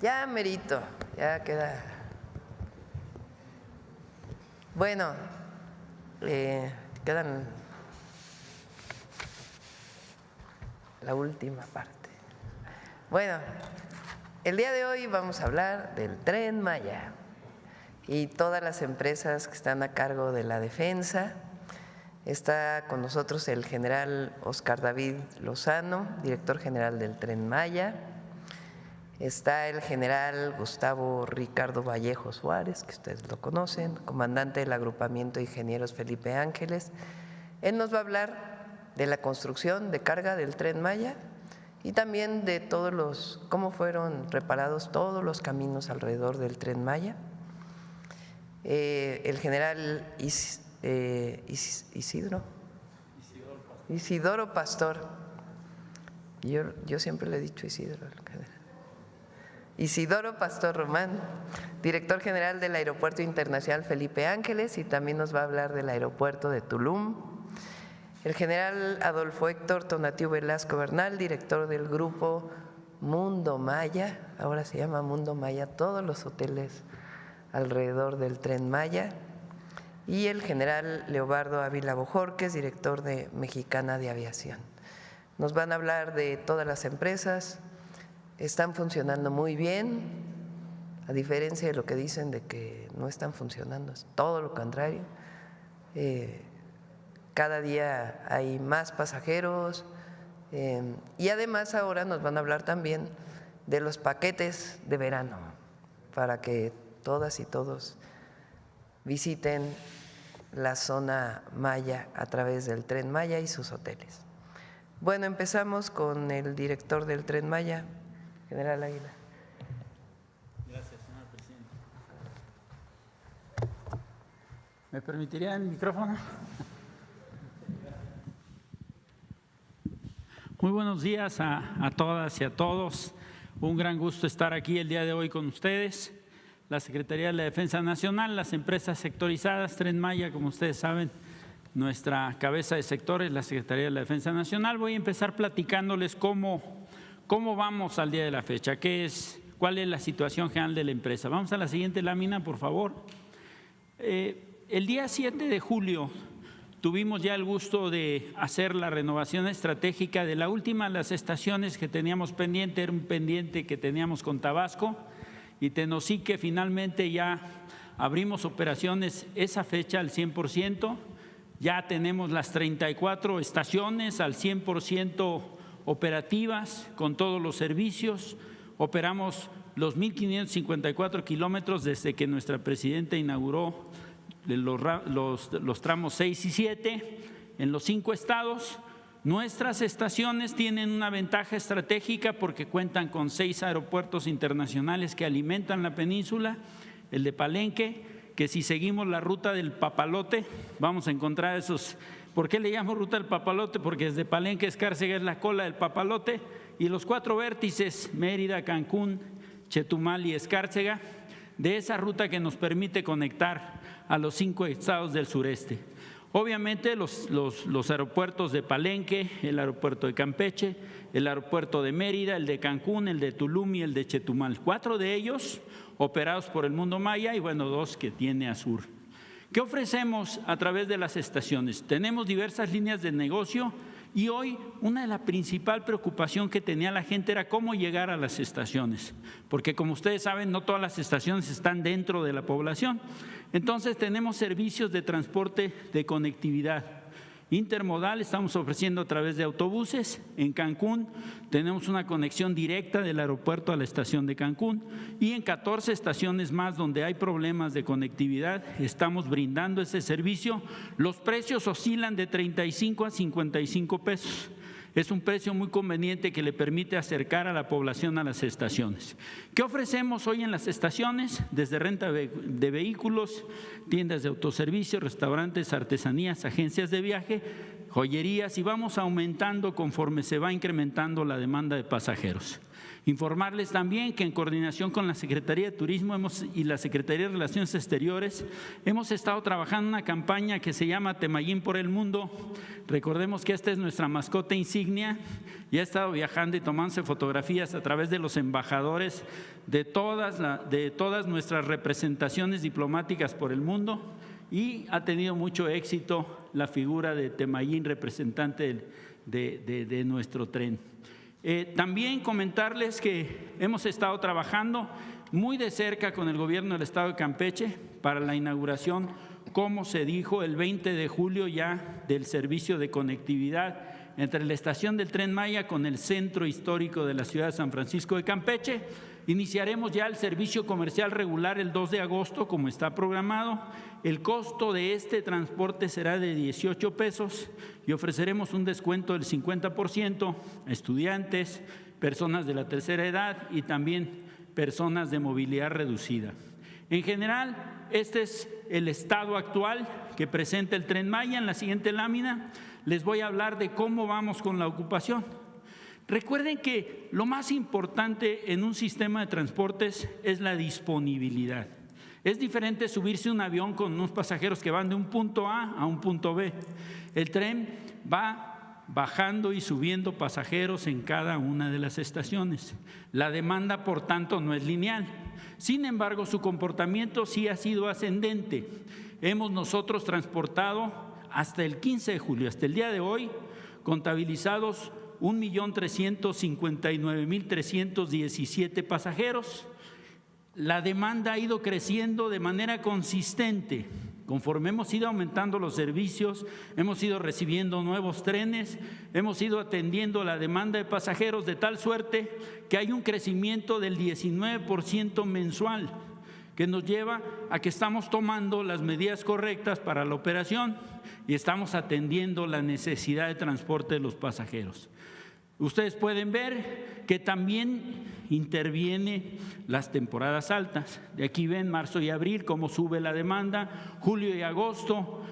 Ya merito, ya queda. Bueno, quedan la última parte. Bueno, el día de hoy vamos a hablar del Tren Maya y todas las empresas que están a cargo de la defensa. Está con nosotros el general Oscar David Lozano, director general del Tren Maya. Está el general Gustavo Ricardo Vallejo Suárez, que ustedes lo conocen, comandante del agrupamiento de ingenieros Felipe Ángeles. Él nos va a hablar de la construcción de carga del Tren Maya y también de cómo fueron reparados todos los caminos alrededor del Tren Maya. El general Isidoro Pastor. Yo siempre le he dicho Isidoro al general. Isidoro Pastor Román, director general del Aeropuerto Internacional Felipe Ángeles, y también nos va a hablar del aeropuerto de Tulum. El general Adolfo Héctor Tonatiuh Velasco Bernal, director del grupo Mundo Maya, ahora se llama Mundo Maya, todos los hoteles alrededor del Tren Maya. Y el general Leobardo Ávila Bojorquez, director de Mexicana de Aviación. Nos van a hablar de todas las empresas. Están funcionando muy bien, a diferencia de lo que dicen de que no están funcionando, es todo lo contrario. Cada día hay más pasajeros y además ahora nos van a hablar también de los paquetes de verano para que todas y todos visiten la zona Maya a través del Tren Maya y sus hoteles. Bueno, empezamos con el director del Tren Maya, general Águila. Gracias, señor presidente. ¿Me permitiría el micrófono? Muy buenos días a todas y a todos. Un gran gusto estar aquí el día de hoy con ustedes. La Secretaría de la Defensa Nacional, las empresas sectorizadas, Tren Maya, como ustedes saben, nuestra cabeza de sector es la Secretaría de la Defensa Nacional. Voy a empezar platicándoles cómo vamos al día de la fecha, cuál es la situación general de la empresa. Vamos a la siguiente lámina, por favor. El día 7 de julio tuvimos ya el gusto de hacer la renovación estratégica de la última de las estaciones que teníamos pendiente, era un pendiente que teníamos con Tabasco y Tenosique. Finalmente ya abrimos operaciones esa fecha al 100%, ya tenemos las 34 estaciones al 100% operativas con todos los servicios, operamos los 1,554 kilómetros desde que nuestra presidenta inauguró los tramos 6 y 7 en los 5 estados. Nuestras estaciones tienen una ventaja estratégica porque cuentan con 6 aeropuertos internacionales que alimentan la península, el de Palenque, que si seguimos la ruta del Papalote vamos a encontrar esos. ¿Por qué le llamo ruta del Papalote? Porque desde Palenque, Escárcega es la cola del Papalote y los 4 vértices, Mérida, Cancún, Chetumal y Escárcega, de esa ruta que nos permite conectar a los 5 estados del sureste. Obviamente los aeropuertos de Palenque, el aeropuerto de Campeche, el aeropuerto de Mérida, el de Cancún, el de Tulum y el de Chetumal. 4 de ellos operados por el Mundo Maya y bueno, 2 que tiene Azur. ¿Qué ofrecemos a través de las estaciones? Tenemos diversas líneas de negocio y hoy una de las principales preocupaciones que tenía la gente era cómo llegar a las estaciones, porque como ustedes saben no todas las estaciones están dentro de la población. Entonces tenemos servicios de transporte de conectividad intermodal, estamos ofreciendo a través de autobuses. En Cancún tenemos una conexión directa del aeropuerto a la estación de Cancún y en 14 estaciones más donde hay problemas de conectividad estamos brindando ese servicio. Los precios oscilan de 35 a 55 pesos. Es un precio muy conveniente que le permite acercar a la población a las estaciones. ¿Qué ofrecemos hoy en las estaciones? Desde renta de vehículos, tiendas de autoservicio, restaurantes, artesanías, agencias de viaje, joyerías y vamos aumentando conforme se va incrementando la demanda de pasajeros. Informarles también que en coordinación con la Secretaría de Turismo y la Secretaría de Relaciones Exteriores hemos estado trabajando en una campaña que se llama Temayín por el Mundo. Recordemos que esta es nuestra mascota insignia y ha estado viajando y tomándose fotografías a través de los embajadores de todas nuestras representaciones diplomáticas por el mundo, y ha tenido mucho éxito la figura de Temayín, representante de nuestro tren. También comentarles que hemos estado trabajando muy de cerca con el gobierno del estado de Campeche para la inauguración, como se dijo, el 20 de julio ya del servicio de conectividad entre la estación del Tren Maya con el centro histórico de la ciudad de San Francisco de Campeche. Iniciaremos ya el servicio comercial regular el 2 de agosto, como está programado. El costo de este transporte será de 18 pesos y ofreceremos un descuento del 50% a estudiantes, personas de la tercera edad y también personas de movilidad reducida. En general, este es el estado actual que presenta el Tren Maya. En la siguiente lámina les voy a hablar de cómo vamos con la ocupación. Recuerden que lo más importante en un sistema de transportes es la disponibilidad. Es diferente subirse a un avión con unos pasajeros que van de un punto A a un punto B. El tren va bajando y subiendo pasajeros en cada una de las estaciones. La demanda, por tanto, no es lineal. Sin embargo, su comportamiento sí ha sido ascendente. Hemos nosotros transportado hasta el 15 de julio, hasta el día de hoy, contabilizados 1.359.317 pasajeros. La demanda ha ido creciendo de manera consistente. Conforme hemos ido aumentando los servicios, hemos ido recibiendo nuevos trenes, hemos ido atendiendo la demanda de pasajeros de tal suerte que hay un crecimiento del 19% mensual, que nos lleva a que estamos tomando las medidas correctas para la operación y estamos atendiendo la necesidad de transporte de los pasajeros. Ustedes pueden ver que también interviene las temporadas altas. De aquí ven marzo y abril cómo sube la demanda, julio y agosto,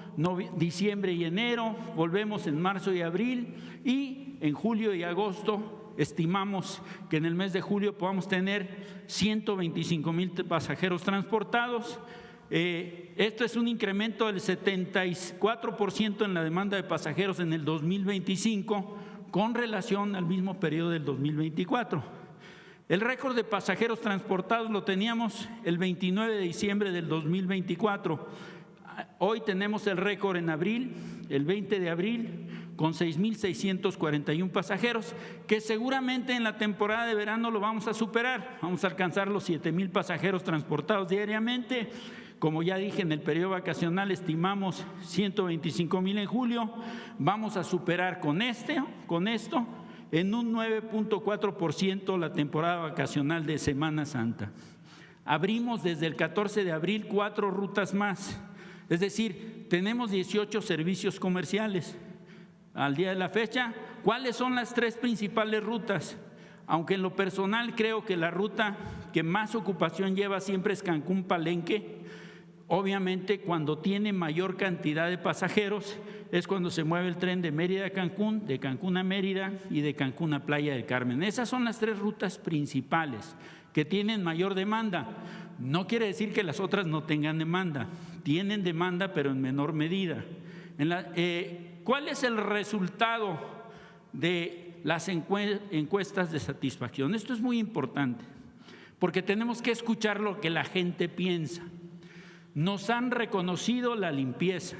diciembre y enero, volvemos en marzo y abril, y en julio y agosto estimamos que en el mes de julio podamos tener 125,000 pasajeros transportados. Esto es un incremento del 74% en la demanda de pasajeros en el 2025 con relación al mismo periodo del 2024. El récord de pasajeros transportados lo teníamos el 29 de diciembre del 2024. Hoy tenemos el récord en abril, el 20 de abril, con 6.641 pasajeros, que seguramente en la temporada de verano lo vamos a superar. Vamos a alcanzar los 7,000 pasajeros transportados diariamente. Como ya dije, en el periodo vacacional estimamos 125,000 en julio. Vamos a superar con esto en un 9.4% la temporada vacacional de Semana Santa. Abrimos desde el 14 de abril 4 rutas más, es decir, tenemos 18 servicios comerciales. Al día de la fecha, ¿cuáles son las 3 principales rutas? Aunque en lo personal creo que la ruta que más ocupación lleva siempre es Cancún-Palenque. Obviamente, cuando tiene mayor cantidad de pasajeros es cuando se mueve el tren de Mérida a Cancún, de Cancún a Mérida y de Cancún a Playa del Carmen. Esas son las 3 rutas principales que tienen mayor demanda. No quiere decir que las otras no tengan demanda, tienen demanda pero en menor medida. ¿Cuál es el resultado de las encuestas de satisfacción? Esto es muy importante porque tenemos que escuchar lo que la gente piensa. Nos han reconocido la limpieza,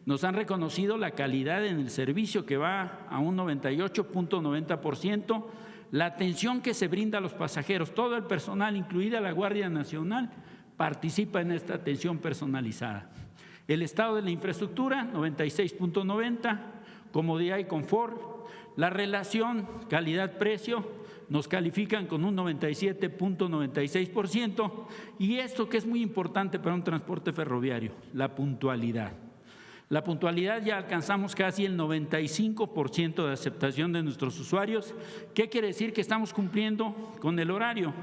nos han reconocido la calidad en el servicio que va a un 98.90%, la atención que se brinda a los pasajeros, todo el personal, incluida la Guardia Nacional, participa en esta atención personalizada. El estado de la infraestructura, 96.90, comodidad y confort, la relación calidad-precio, nos califican con un 97.96%, y esto que es muy importante para un transporte ferroviario, la puntualidad. La puntualidad ya alcanzamos casi el 95% de aceptación de nuestros usuarios. ¿Qué quiere decir? Que estamos cumpliendo con el horario.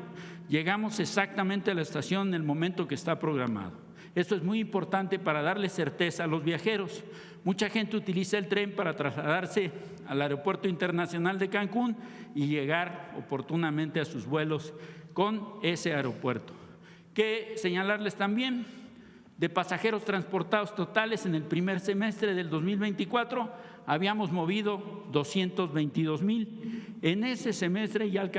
Llegamos exactamente a la estación en el momento que está programado. Esto es muy importante para darle certeza a los viajeros. Mucha gente utiliza el tren para trasladarse al Aeropuerto Internacional de Cancún y llegar oportunamente a sus vuelos con ese aeropuerto. Que señalarles también, de pasajeros transportados totales en el primer semestre del 2024, habíamos movido 222,000. En ese semestre ya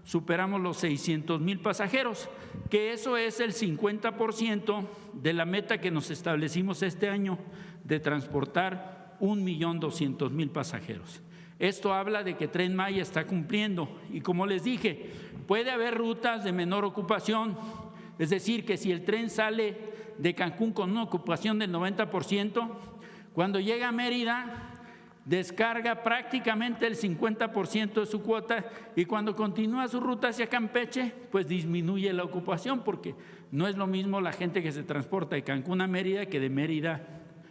superamos los 600,000 pasajeros, que eso es el 50% de la meta que nos establecimos este año de transportar 1,200,000 pasajeros. Esto habla de que Tren Maya está cumpliendo y, como les dije, puede haber rutas de menor ocupación, es decir, que si el tren sale de Cancún con una ocupación del 90%, cuando llega a Mérida descarga prácticamente el 50% de su cuota y cuando continúa su ruta hacia Campeche, pues disminuye la ocupación, porque no es lo mismo la gente que se transporta de Cancún a Mérida que de Mérida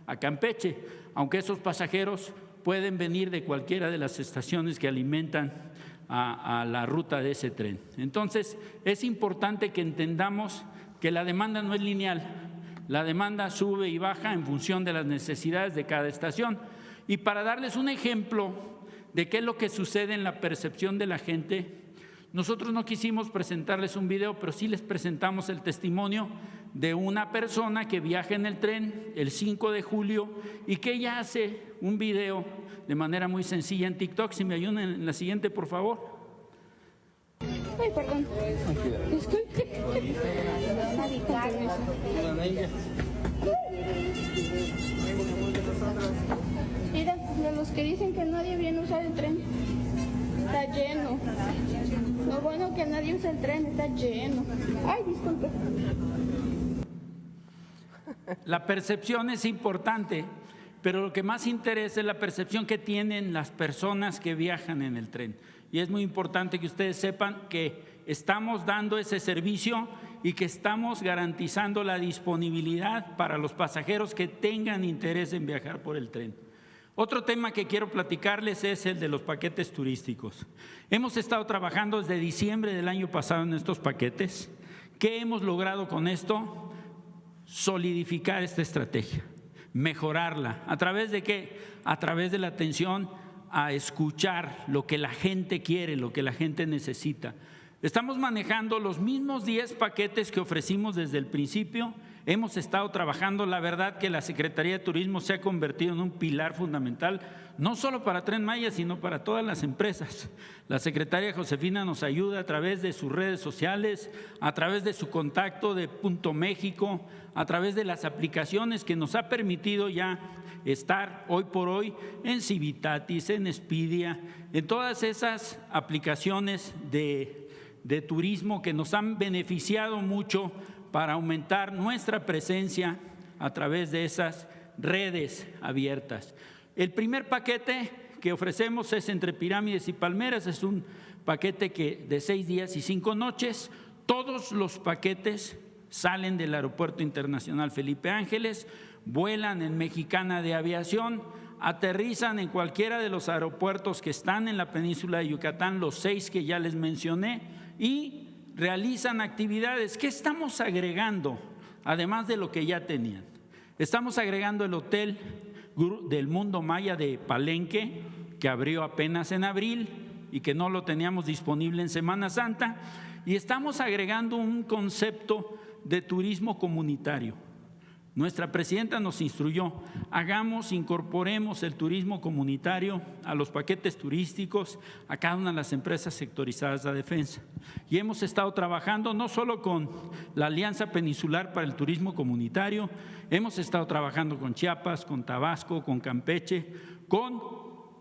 a Campeche, aunque esos pasajeros pueden venir de cualquiera de las estaciones que alimentan a la ruta de ese tren. Entonces, es importante que entendamos que la demanda no es lineal, la demanda sube y baja en función de las necesidades de cada estación. Y para darles un ejemplo de qué es lo que sucede en la percepción de la gente, nosotros no quisimos presentarles un video, pero sí les presentamos el testimonio de una persona que viaja en el tren el 5 de julio y que ella hace un video de manera muy sencilla en TikTok. Si me ayudan en la siguiente, por favor. Ay, perdón. Disculpe. Mira, de los que dicen que nadie viene a usar el tren, está lleno. Lo bueno que nadie usa el tren, está lleno. Ay, disculpe. La percepción es importante, pero lo que más interesa es la percepción que tienen las personas que viajan en el tren. Y es muy importante que ustedes sepan que estamos dando ese servicio y que estamos garantizando la disponibilidad para los pasajeros que tengan interés en viajar por el tren. Otro tema que quiero platicarles es el de los paquetes turísticos. Hemos estado trabajando desde diciembre del año pasado en estos paquetes. ¿Qué hemos logrado con esto? Solidificar esta estrategia, mejorarla. ¿A través de qué? A través de la atención a escuchar lo que la gente quiere, lo que la gente necesita. Estamos manejando los mismos 10 paquetes que ofrecimos desde el principio. Hemos estado trabajando, la verdad que la Secretaría de Turismo se ha convertido en un pilar fundamental, no solo para Tren Maya, sino para todas las empresas. La secretaria Josefina nos ayuda a través de sus redes sociales, a través de su contacto de Punto México, a través de las aplicaciones que nos ha permitido ya estar hoy por hoy en Civitatis, en Expedia, en todas esas aplicaciones de turismo que nos han beneficiado mucho para aumentar nuestra presencia a través de esas redes abiertas. El primer paquete que ofrecemos es entre Pirámides y Palmeras, es un paquete de 6 días y 5 noches. Todos los paquetes salen del Aeropuerto Internacional Felipe Ángeles, vuelan en Mexicana de Aviación, aterrizan en cualquiera de los aeropuertos que están en la península de Yucatán, los 6 que ya les mencioné, y realizan actividades. ¿Qué estamos agregando? Además de lo que ya tenían. Estamos agregando el Hotel del Mundo Maya de Palenque, que abrió apenas en abril y que no lo teníamos disponible en Semana Santa. Y estamos agregando un concepto de turismo comunitario. Nuestra presidenta nos instruyó, incorporemos el turismo comunitario a los paquetes turísticos, a cada una de las empresas sectorizadas de defensa. Y hemos estado trabajando no solo con la Alianza Peninsular para el Turismo Comunitario, hemos estado trabajando con Chiapas, con Tabasco, con Campeche, con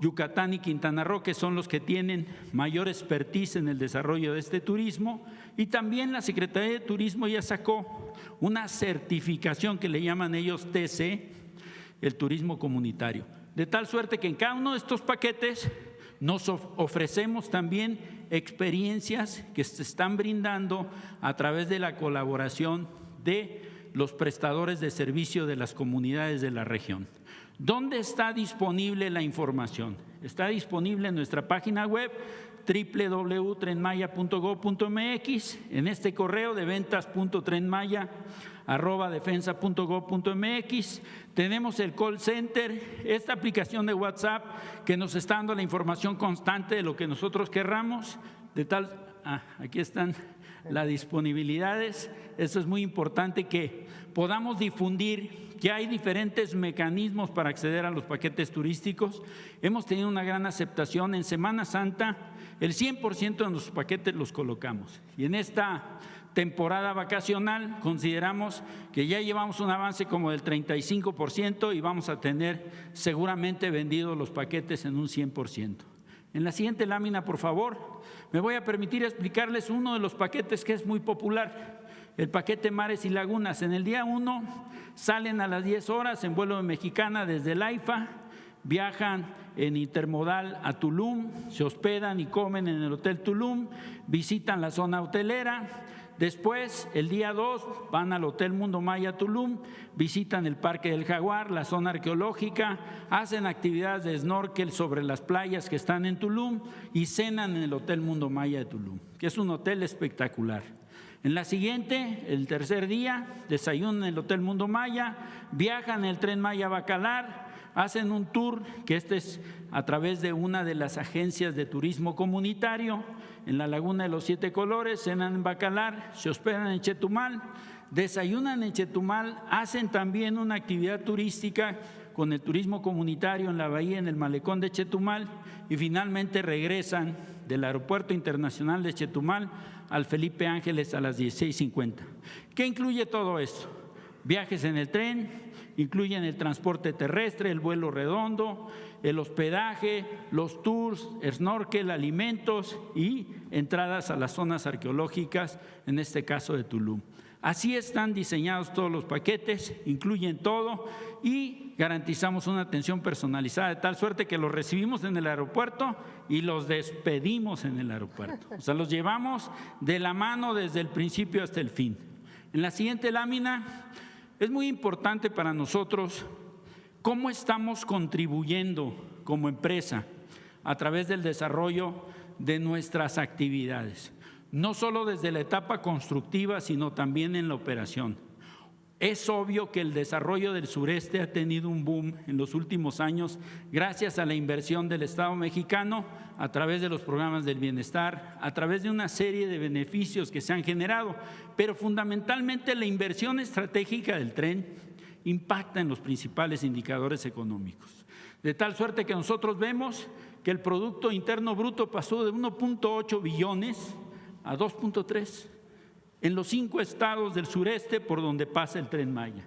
Yucatán y Quintana Roo, que son los que tienen mayor expertise en el desarrollo de este turismo, y también la Secretaría de Turismo ya sacó una certificación que le llaman ellos TC, el turismo comunitario. De tal suerte que en cada uno de estos paquetes nos ofrecemos también experiencias que se están brindando a través de la colaboración de los prestadores de servicio de las comunidades de la región. ¿Dónde está disponible la información? Está disponible en nuestra página web www.trenmaya.gov.mx, en este correo de ventas.trenmaya@defensa.gov.mx. Tenemos el call center, esta aplicación de WhatsApp que nos está dando la información constante de lo que nosotros querramos, de tal, aquí están las disponibilidades. Esto es muy importante, que podamos difundir que hay diferentes mecanismos para acceder a los paquetes turísticos. Hemos tenido una gran aceptación. En Semana Santa el 100% de nuestros paquetes los colocamos, y en esta temporada vacacional consideramos que ya llevamos un avance como del 35% y vamos a tener seguramente vendidos los paquetes en un 100%. En la siguiente lámina, por favor, me voy a permitir explicarles uno de los paquetes que es muy popular, el paquete Mares y Lagunas. En el día 1 salen a las 10 horas en vuelo de Mexicana desde el AIFA, viajan en intermodal a Tulum, se hospedan y comen en el Hotel Tulum, visitan la zona hotelera. Después, el día 2, van al Hotel Mundo Maya Tulum, visitan el Parque del Jaguar, la zona arqueológica, hacen actividades de snorkel sobre las playas que están en Tulum y cenan en el Hotel Mundo Maya de Tulum, que es un hotel espectacular. En la siguiente, el tercer día, desayunan en el Hotel Mundo Maya, viajan en el Tren Maya Bacalar, hacen un tour, que este es a través de una de las agencias de turismo comunitario, en la Laguna de los Siete Colores, cenan en Bacalar, se hospedan en Chetumal, desayunan en Chetumal, hacen también una actividad turística con el turismo comunitario en la bahía, en el malecón de Chetumal, y finalmente regresan del Aeropuerto Internacional de Chetumal al Felipe Ángeles a las 16:50. ¿Qué incluye todo esto? Viajes en el tren, incluyen el transporte terrestre, el vuelo redondo, el hospedaje, los tours, snorkel, alimentos y entradas a las zonas arqueológicas, en este caso de Tulum. Así están diseñados todos los paquetes, incluyen todo y garantizamos una atención personalizada, de tal suerte que los recibimos en el aeropuerto y los despedimos en el aeropuerto. O sea, los llevamos de la mano desde el principio hasta el fin. En la siguiente lámina, es muy importante para nosotros cómo estamos contribuyendo como empresa a través del desarrollo de nuestras actividades, no solo desde la etapa constructiva, sino también en la operación. Es obvio que el desarrollo del sureste ha tenido un boom en los últimos años gracias a la inversión del Estado mexicano a través de los programas del bienestar, a través de una serie de beneficios que se han generado, pero fundamentalmente la inversión estratégica del tren impacta en los principales indicadores económicos. De tal suerte que nosotros vemos que el Producto Interno Bruto pasó de 1.8 billones a 2.3 en los 5 estados del sureste por donde pasa el Tren Maya.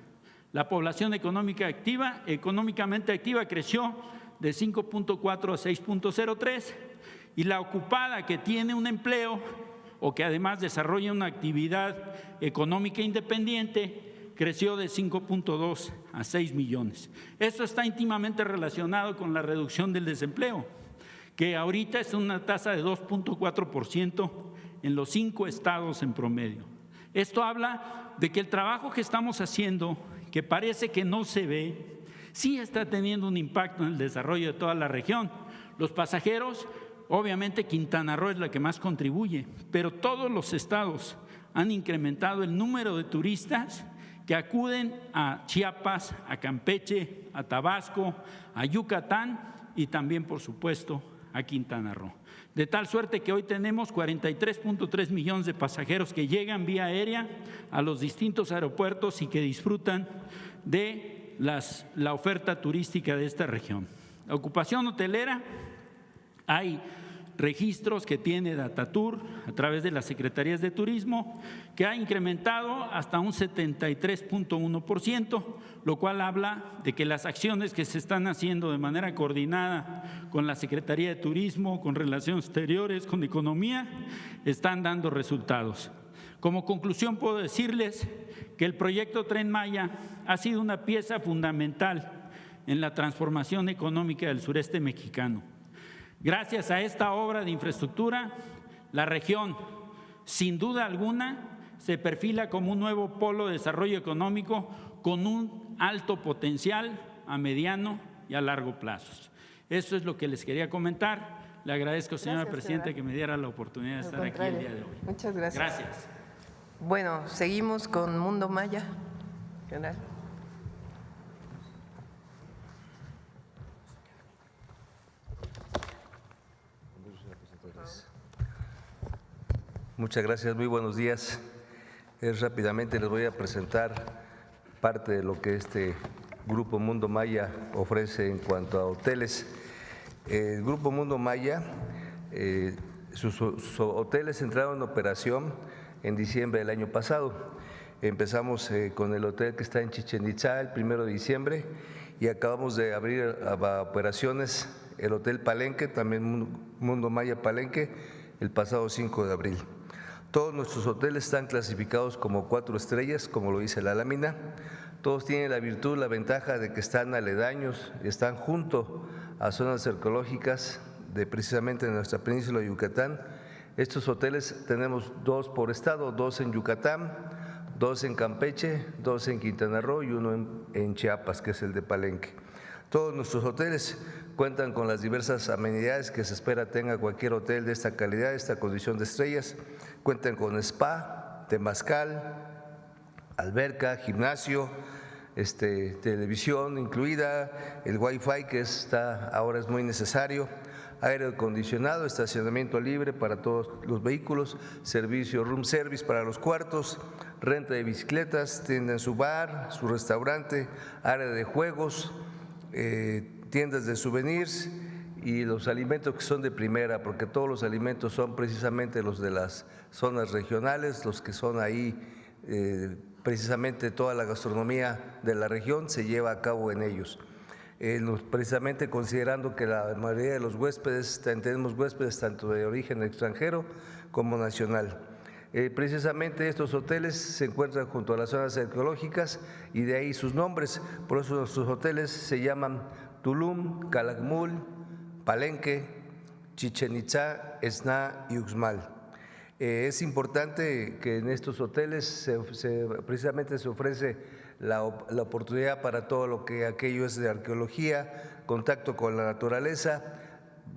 La población económicamente activa creció de 5.4 a 6.03 y la ocupada, que tiene un empleo o que además desarrolla una actividad económica independiente, creció de 5.2 a 6 millones. Esto está íntimamente relacionado con la reducción del desempleo, que ahorita es una tasa de 2.4% en los 5 estados en promedio. Esto habla de que el trabajo que estamos haciendo, que parece que no se ve, sí está teniendo un impacto en el desarrollo de toda la región. Los pasajeros, obviamente Quintana Roo es la que más contribuye, pero todos los estados han incrementado el número de turistas que acuden a Chiapas, a Campeche, a Tabasco, a Yucatán y también, por supuesto, a Quintana Roo. De tal suerte que hoy tenemos 43.3 millones de pasajeros que llegan vía aérea a los distintos aeropuertos y que disfrutan de la oferta turística de esta región. La ocupación hotelera, hay registros que tiene Datatur a través de las Secretarías de Turismo, que ha incrementado hasta un 73.1%, lo cual habla de que las acciones que se están haciendo de manera coordinada con la Secretaría de Turismo, con Relaciones Exteriores, con Economía, están dando resultados. Como conclusión puedo decirles que el proyecto Tren Maya ha sido una pieza fundamental en la transformación económica del sureste mexicano. Gracias a esta obra de infraestructura, la región, sin duda alguna, se perfila como un nuevo polo de desarrollo económico con un alto potencial a mediano y a largo plazo. Eso es lo que les quería comentar. Le agradezco, señora Gracias, presidenta, general. que me diera la oportunidad de Al estar aquí el día de hoy. Muchas gracias. Gracias. Bueno, seguimos con Mundo Maya, general. Muchas gracias, muy buenos días. Rápidamente les voy a presentar parte de lo que este Grupo Mundo Maya ofrece en cuanto a hoteles. El Grupo Mundo Maya, sus hoteles entraron en operación en diciembre del año pasado. Empezamos con el hotel que está en Chichén Itzá el 1 de diciembre y acabamos de abrir a operaciones el Hotel Palenque, también Mundo Maya Palenque, el pasado 5 de abril. Todos nuestros hoteles están clasificados como 4 estrellas, como lo dice la lámina. Todos tienen la virtud, la ventaja de que están aledaños, están junto a zonas arqueológicas de precisamente de nuestra península de Yucatán. Estos hoteles tenemos 2 por estado, 2 en Yucatán, 2 en Campeche, 2 en Quintana Roo y 1 en Chiapas, que es el de Palenque. Todos nuestros hoteles cuentan con las diversas amenidades que se espera tenga cualquier hotel de esta calidad, esta condición de estrellas. Cuentan con spa, temazcal, alberca, gimnasio, televisión incluida, el wifi que ahora es muy necesario, aire acondicionado, estacionamiento libre para todos los vehículos, servicio room service para los cuartos, renta de bicicletas, tienen su bar, su restaurante, área de juegos, tiendas de souvenirs y los alimentos que son de primera, porque todos los alimentos son precisamente los de las zonas regionales, los que son ahí, precisamente toda la gastronomía de la región se lleva a cabo en ellos. Precisamente considerando que la mayoría de los huéspedes, tenemos huéspedes tanto de origen extranjero como nacional. Precisamente estos hoteles se encuentran junto a las zonas arqueológicas y de ahí sus nombres, por eso nuestros hoteles se llaman Tulum, Calakmul, Palenque, Chichén Itzá, Esná y Uxmal. Es importante que en estos hoteles precisamente se ofrece la oportunidad para todo lo que aquello es de arqueología, contacto con la naturaleza,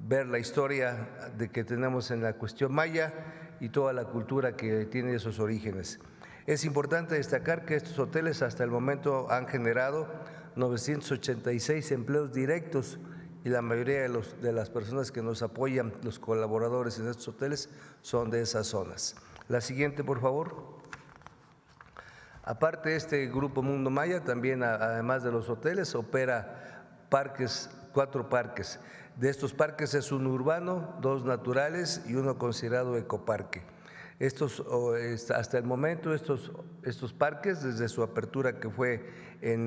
ver la historia que tenemos en la cuestión maya y toda la cultura que tiene esos orígenes. Es importante destacar que estos hoteles hasta el momento han generado 986 empleos directos y la mayoría de las personas que nos apoyan, los colaboradores en estos hoteles, son de esas zonas. La siguiente, por favor. Aparte de este Grupo Mundo Maya, también además de los hoteles, opera parques, 4 parques. De estos parques es uno urbano, 2 naturales y uno considerado ecoparque. Hasta el momento estos parques, desde su apertura que fue en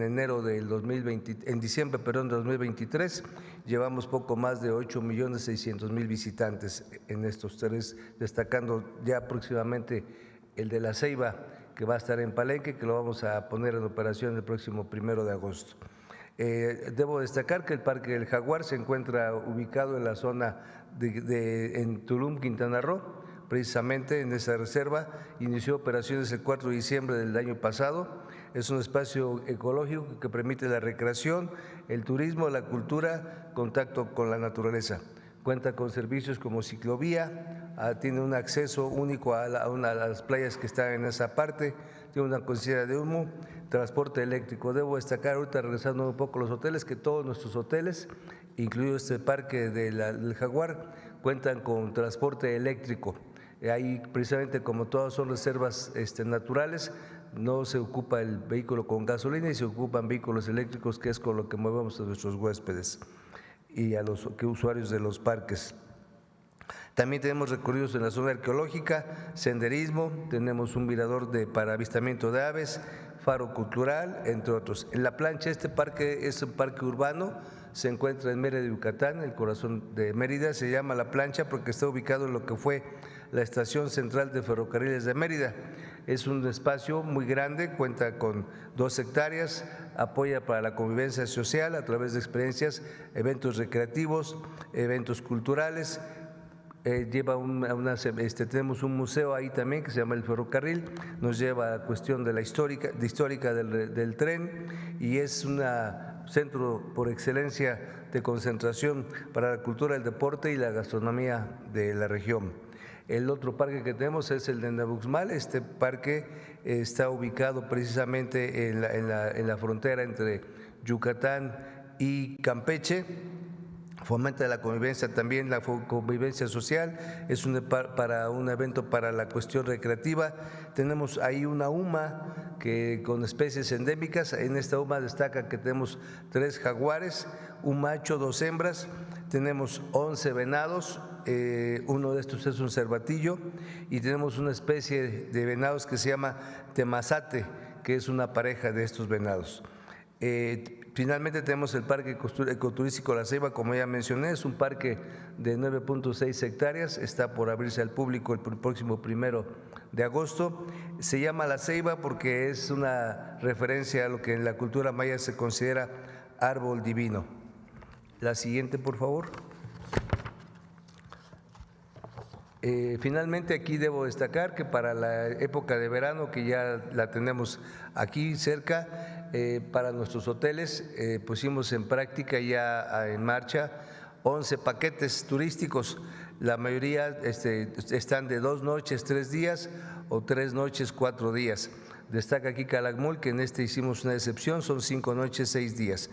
diciembre de 2023, llevamos poco más de 8.600.000 visitantes en estos 3, destacando ya próximamente el de La Ceiba, que va a estar en Palenque, que lo vamos a poner en operación el próximo 1 de agosto. Debo destacar que el Parque del Jaguar se encuentra ubicado en la zona en Tulum, Quintana Roo. Precisamente en esa reserva inició operaciones el 4 de diciembre del año pasado. Es un espacio ecológico que permite la recreación, el turismo, la cultura, contacto con la naturaleza. Cuenta con servicios como ciclovía, tiene un acceso único a las playas que están en esa parte, tiene una concesión de humo, transporte eléctrico. Debo destacar ahorita, regresando un poco a los hoteles, que todos nuestros hoteles, incluido este parque del Jaguar, cuentan con transporte eléctrico. Ahí precisamente como todas son reservas naturales, no se ocupa el vehículo con gasolina y se ocupan vehículos eléctricos, que es con lo que movemos a nuestros huéspedes y a los usuarios de los parques. También tenemos recorridos en la zona arqueológica, senderismo, tenemos un mirador para avistamiento de aves, faro cultural, entre otros. En la plancha, este parque es un parque urbano, se encuentra en Mérida, Yucatán, el corazón de Mérida, se llama La Plancha porque está ubicado en lo que fue la estación central de ferrocarriles de Mérida. Es un espacio muy grande, cuenta con 2 hectáreas, apoya para la convivencia social a través de experiencias, eventos recreativos, eventos culturales. Tenemos un museo ahí también que se llama El Ferrocarril, nos lleva a la cuestión de la histórica del tren y es una centro por excelencia de concentración para la cultura, el deporte y la gastronomía de la región. El otro parque que tenemos es el de Nabuxmal. Este parque está ubicado precisamente en la frontera entre Yucatán y Campeche. Fomenta la convivencia, también la convivencia social, es un evento para la cuestión recreativa. Tenemos ahí una UMA que con especies endémicas. En esta UMA destaca que tenemos 3 jaguares, un macho, 2 hembras, tenemos 11 venados, uno de estos es un cervatillo, y tenemos una especie de venados que se llama temazate, que es una pareja de estos venados. Finalmente tenemos el Parque Ecoturístico La Ceiba, como ya mencioné, es un parque de 9.6 hectáreas, está por abrirse al público el próximo 1 de agosto. Se llama La Ceiba porque es una referencia a lo que en la cultura maya se considera árbol divino. La siguiente, por favor. Finalmente, aquí debo destacar que para la época de verano, que ya la tenemos aquí cerca, para nuestros hoteles pusimos en práctica ya en marcha 11 paquetes turísticos. La mayoría están de 2 noches, 3 días o 3 noches, 4 días. Destaca aquí Calakmul, que en este hicimos una excepción, son 5 noches, 6 días.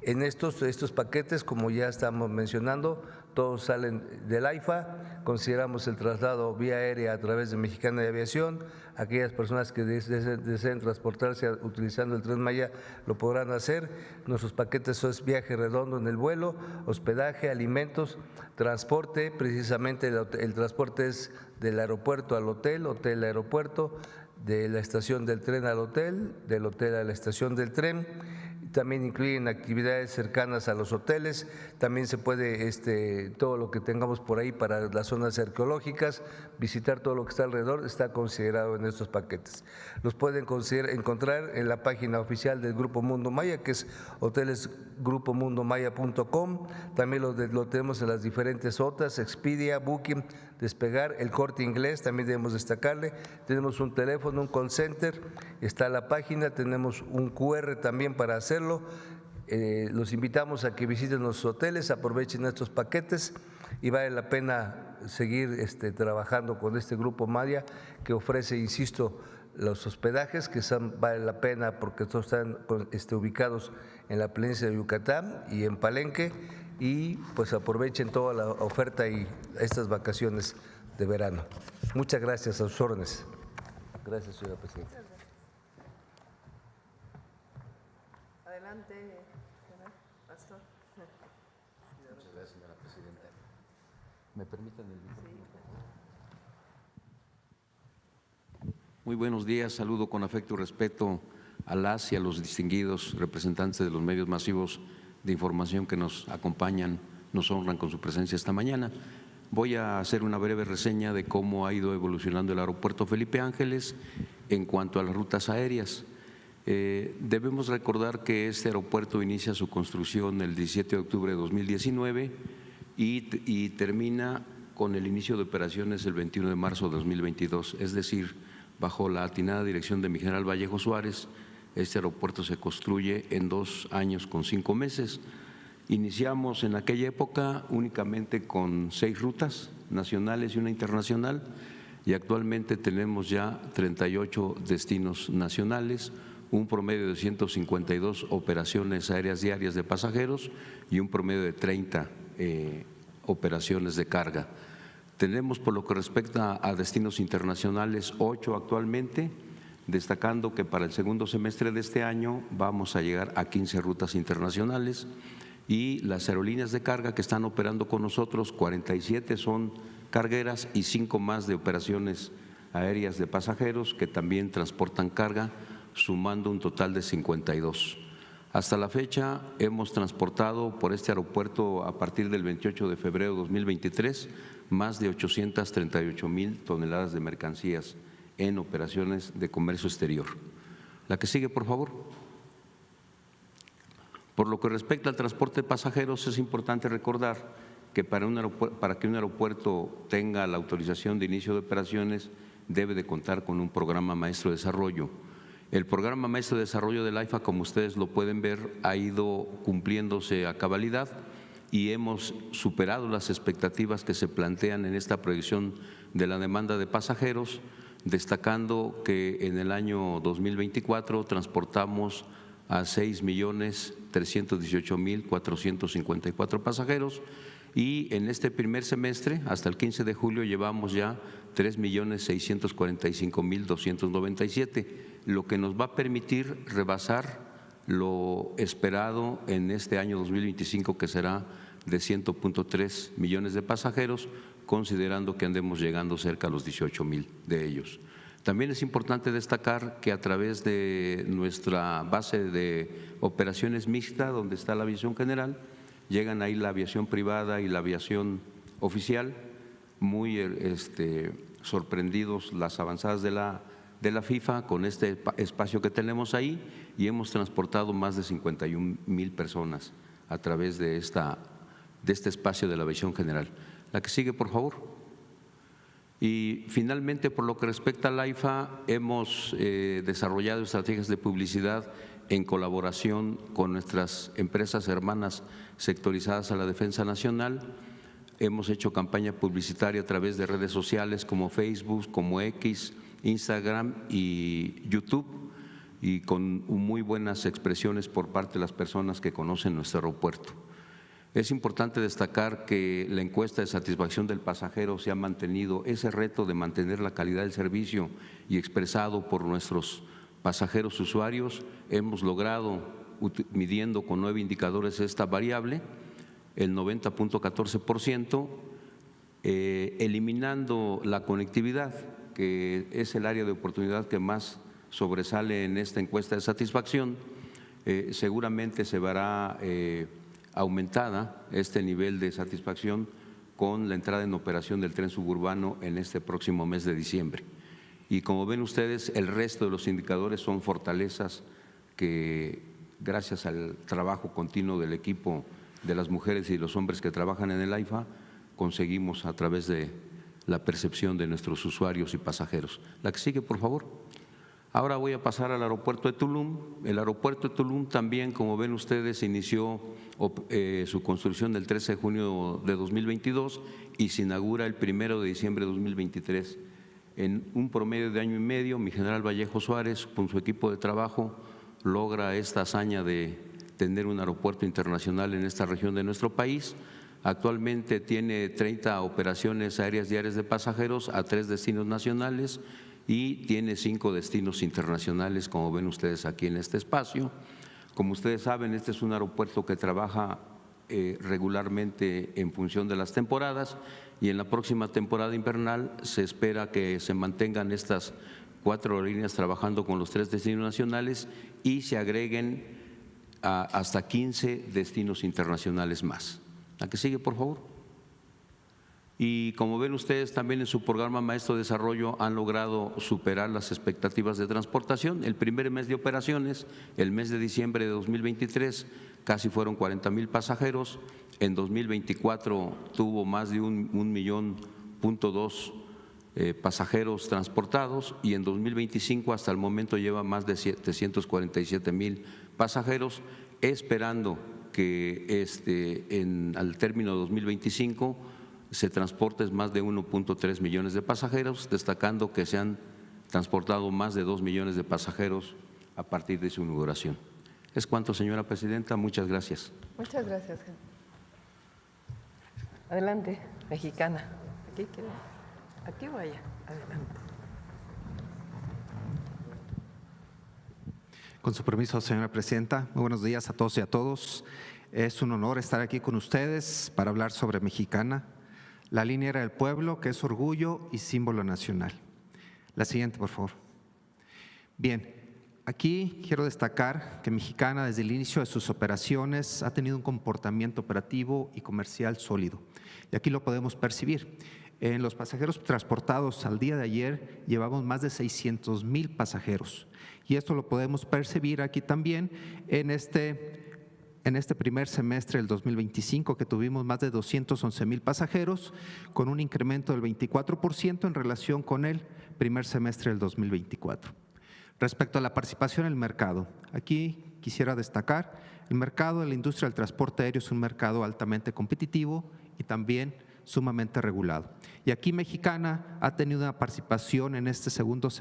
En estos paquetes, como ya estamos mencionando, todos salen del AIFA, consideramos el traslado vía aérea a través de Mexicana de Aviación. Aquellas personas que deseen transportarse utilizando el Tren Maya lo podrán hacer. Nuestros paquetes son viaje redondo en el vuelo, hospedaje, alimentos, transporte. Precisamente el transporte es del aeropuerto al hotel, hotel-aeropuerto, de la estación del tren al hotel, del hotel a la estación del tren. También incluyen actividades cercanas a los hoteles, también se puede todo lo que tengamos por ahí para las zonas arqueológicas, visitar todo lo que está alrededor, está considerado en estos paquetes. Los pueden encontrar en la página oficial del Grupo Mundo Maya, que es hotelesgrupomundomaya.com. También lo tenemos en las diferentes OTAs, Expedia, Booking, Despegar, El Corte Inglés, también debemos destacarle. Tenemos un teléfono, un call center, está la página, tenemos un QR también para hacerlo. Los invitamos a que visiten nuestros hoteles, aprovechen estos paquetes y vale la pena seguir trabajando con este Grupo Maya que ofrece, insisto, los hospedajes que vale la pena porque todos están ubicados en la planicie de Yucatán y en Palenque, y pues aprovechen toda la oferta y estas vacaciones de verano. Muchas gracias, a sus órdenes. Gracias, señora presidenta. Adelante, pastor. Muchas gracias, señora presidenta. ¿Me permiten el micrófono? Muy buenos días, saludo con afecto y respeto a las y a los distinguidos representantes de los medios masivos de información que nos acompañan, nos honran con su presencia esta mañana. Voy a hacer una breve reseña de cómo ha ido evolucionando el aeropuerto Felipe Ángeles en cuanto a las rutas aéreas. Debemos recordar que este aeropuerto inicia su construcción el 17 de octubre de 2019 y termina con el inicio de operaciones el 21 de marzo de 2022, es decir, bajo la atinada dirección de mi general Vallejo Suárez, este aeropuerto se construye en 2 años con 5 meses. Iniciamos en aquella época únicamente con 6 rutas nacionales y una internacional, y actualmente tenemos ya 38 destinos nacionales, un promedio de 152 operaciones aéreas diarias de pasajeros y un promedio de 30 operaciones de carga. Tenemos, por lo que respecta a destinos internacionales, 8 actualmente, destacando que para el segundo semestre de este año vamos a llegar a 15 rutas internacionales, y las aerolíneas de carga que están operando con nosotros, 47 son cargueras y 5 más de operaciones aéreas de pasajeros que también transportan carga, sumando un total de 52. Hasta la fecha hemos transportado por este aeropuerto a partir del 28 de febrero de 2023 más de 838,000 toneladas de mercancías en operaciones de comercio exterior. La que sigue, por favor. Por lo que respecta al transporte de pasajeros, es importante recordar que para que un aeropuerto tenga la autorización de inicio de operaciones debe de contar con un programa maestro de desarrollo. El programa Maestro de Desarrollo del AIFA, como ustedes lo pueden ver, ha ido cumpliéndose a cabalidad y hemos superado las expectativas que se plantean en esta proyección de la demanda de pasajeros, destacando que en el año 2024 transportamos a 6.318.454 pasajeros y en este primer semestre, hasta el 15 de julio, llevamos ya 3.645.297, lo que nos va a permitir rebasar lo esperado en este año 2025, que será de 100.3 millones de pasajeros, considerando que andemos llegando cerca a los 18,000 de ellos. También es importante destacar que a través de nuestra base de operaciones mixta, donde está la aviación general, llegan ahí la aviación privada y la aviación oficial, muy sorprendidos las avanzadas de la FIFA con este espacio que tenemos ahí, y hemos transportado más de 51,000 personas a través de este espacio de la aviación general. La que sigue, por favor. Y finalmente, por lo que respecta al AIFA, hemos desarrollado estrategias de publicidad en colaboración con nuestras empresas hermanas sectorizadas a la Defensa Nacional. Hemos hecho campaña publicitaria a través de redes sociales como Facebook, como X, Instagram y YouTube, y con muy buenas expresiones por parte de las personas que conocen nuestro aeropuerto. Es importante destacar que la encuesta de satisfacción del pasajero se ha mantenido, ese reto de mantener la calidad del servicio y expresado por nuestros pasajeros usuarios, hemos logrado, midiendo con 9 indicadores esta variable, el 90.14%, eliminando la conectividad, que es el área de oportunidad que más sobresale en esta encuesta de satisfacción. Seguramente se verá aumentada este nivel de satisfacción con la entrada en operación del tren suburbano en este próximo mes de diciembre. Y como ven ustedes, el resto de los indicadores son fortalezas que, gracias al trabajo continuo del equipo de las mujeres y los hombres que trabajan en el AIFA, conseguimos a través de la percepción de nuestros usuarios y pasajeros. La que sigue, por favor. Ahora voy a pasar al aeropuerto de Tulum. El aeropuerto de Tulum también, como ven ustedes, inició su construcción el 13 de junio de 2022 y se inaugura el 1 de diciembre de 2023. En un promedio de año y medio, mi general Vallejo Suárez, con su equipo de trabajo, logra esta hazaña de tener un aeropuerto internacional en esta región de nuestro país. Actualmente tiene 30 operaciones aéreas diarias de pasajeros a 3 destinos nacionales y tiene 5 destinos internacionales, como ven ustedes aquí en este espacio. Como ustedes saben, este es un aeropuerto que trabaja regularmente en función de las temporadas, y en la próxima temporada invernal se espera que se mantengan estas 4 aerolíneas trabajando con los 3 destinos nacionales y se agreguen hasta 15 destinos internacionales más. La que sigue, por favor. Y como ven ustedes, también en su programa Maestro de Desarrollo han logrado superar las expectativas de transportación. El primer mes de operaciones, el mes de diciembre de 2023, casi fueron 40,000 pasajeros. En 2024 tuvo más de 1,2 millones pasajeros transportados, y en 2025 hasta el momento lleva más de 747,000 pasajeros, esperando que al término de 2025 se transporten más de 1.3 millones de pasajeros, destacando que se han transportado más de 2 millones de pasajeros a partir de su inauguración. Es cuanto, señora presidenta. Muchas gracias. Muchas gracias. Adelante, mexicana. Aquí o allá. Adelante. Con su permiso, señora presidenta, muy buenos días a todos y a todos. Es un honor estar aquí con ustedes para hablar sobre Mexicana, la línea aérea del pueblo, que es orgullo y símbolo nacional. La siguiente, por favor. Bien, aquí quiero destacar que Mexicana, desde el inicio de sus operaciones, ha tenido un comportamiento operativo y comercial sólido. Y aquí lo podemos percibir. En los pasajeros transportados al día de ayer llevamos más de 600,000 pasajeros. Y esto lo podemos percibir aquí también en este primer semestre del 2025, que tuvimos más de 211,000 pasajeros, con un incremento del 24% en relación con el primer semestre del 2024. Respecto a la participación en el mercado, aquí quisiera destacar, el mercado de la industria del transporte aéreo es un mercado altamente competitivo y también sumamente regulado. Y aquí Mexicana ha tenido una participación en este primer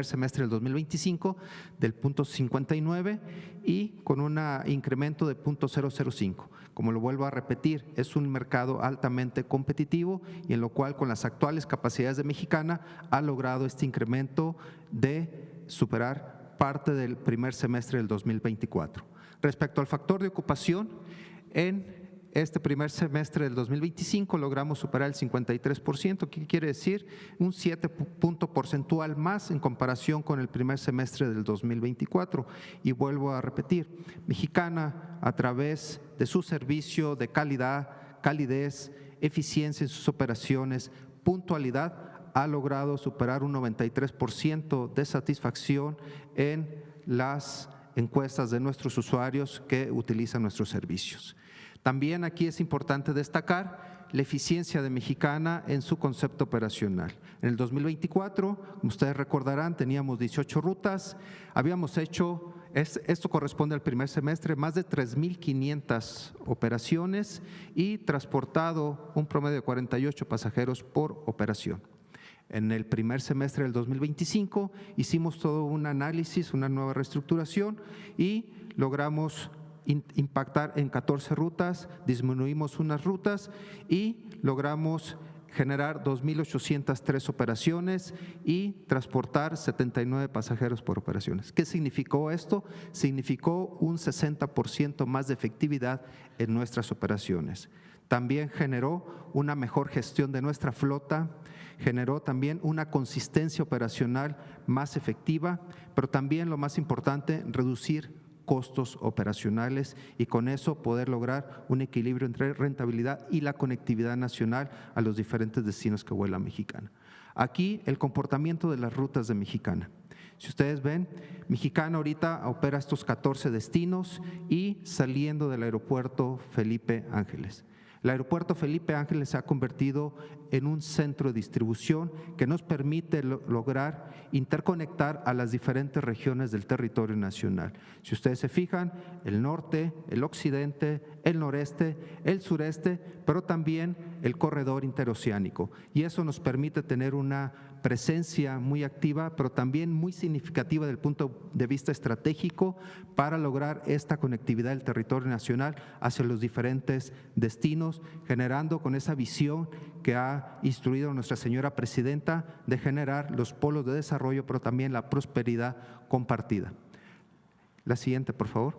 semestre del 2025 del 0.59 y con un incremento de 0.005. Como lo vuelvo a repetir, es un mercado altamente competitivo y en lo cual con las actuales capacidades de Mexicana ha logrado este incremento de superar parte del primer semestre del 2024. Respecto al factor de ocupación, en este primer semestre del 2025 logramos superar el 53%, ¿qué quiere decir? Un 7 punto porcentual más en comparación con el primer semestre del 2024. Y vuelvo a repetir, Mexicana, a través de su servicio de calidad, calidez, eficiencia en sus operaciones, puntualidad, ha logrado superar un 93% de satisfacción en las encuestas de nuestros usuarios que utilizan nuestros servicios. También aquí es importante destacar la eficiencia de Mexicana en su concepto operacional. En el 2024, como ustedes recordarán, teníamos 18 rutas, habíamos hecho, esto corresponde al primer semestre, más de 3,500 operaciones y transportado un promedio de 48 pasajeros por operación. En el primer semestre del 2025 hicimos todo un análisis, una nueva reestructuración y logramos impactar en 14 rutas, disminuimos unas rutas y logramos generar 2,803 operaciones y transportar 79 pasajeros por operaciones. ¿Qué significó esto? Significó un 60% más de efectividad en nuestras operaciones. También generó una mejor gestión de nuestra flota, generó también una consistencia operacional más efectiva, pero también lo más importante, reducir costos operacionales y con eso poder lograr un equilibrio entre rentabilidad y la conectividad nacional a los diferentes destinos que vuela Mexicana. Aquí el comportamiento de las rutas de Mexicana. Si ustedes ven, Mexicana ahorita opera estos 14 destinos y saliendo del aeropuerto Felipe Ángeles. El aeropuerto Felipe Ángeles se ha convertido en un centro de distribución que nos permite lograr interconectar a las diferentes regiones del territorio nacional. Si ustedes se fijan, el norte, el occidente, el noreste, el sureste, pero también el corredor interoceánico. Y eso nos permite tener una presencia muy activa, pero también muy significativa desde el punto de vista estratégico para lograr esta conectividad del territorio nacional hacia los diferentes destinos, generando con esa visión que ha instruido nuestra señora presidenta de generar los polos de desarrollo, pero también la prosperidad compartida. La siguiente, por favor.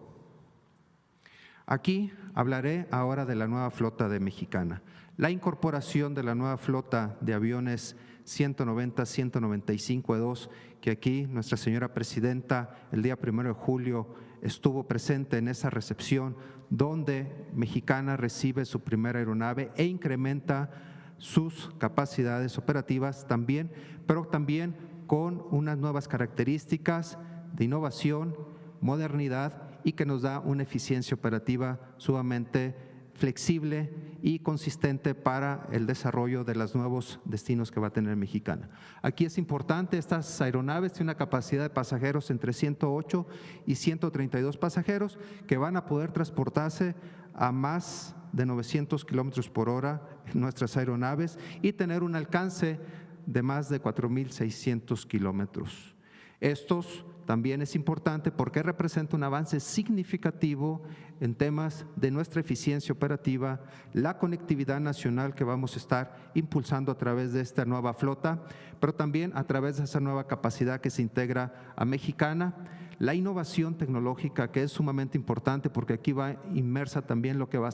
Aquí hablaré ahora de la nueva flota de Mexicana. La incorporación de la nueva flota de aviones 190-195E2, que aquí nuestra señora presidenta el día 1 de julio estuvo presente en esa recepción donde Mexicana recibe su primera aeronave e incrementa sus capacidades operativas también, pero también con unas nuevas características de innovación, modernidad y que nos da una eficiencia operativa sumamente flexible y consistente para el desarrollo de los nuevos destinos que va a tener Mexicana. Aquí es importante, estas aeronaves tienen una capacidad de pasajeros entre 108 y 132 pasajeros que van a poder transportarse a más de 900 kilómetros por hora en nuestras aeronaves y tener un alcance de más de 4,600 kilómetros. Estos también es importante porque representa un avance significativo en temas de nuestra eficiencia operativa, la conectividad nacional que vamos a estar impulsando a través de esta nueva flota, pero también a través de esa nueva capacidad que se integra a Mexicana, la innovación tecnológica que es sumamente importante porque aquí va inmersa también lo que va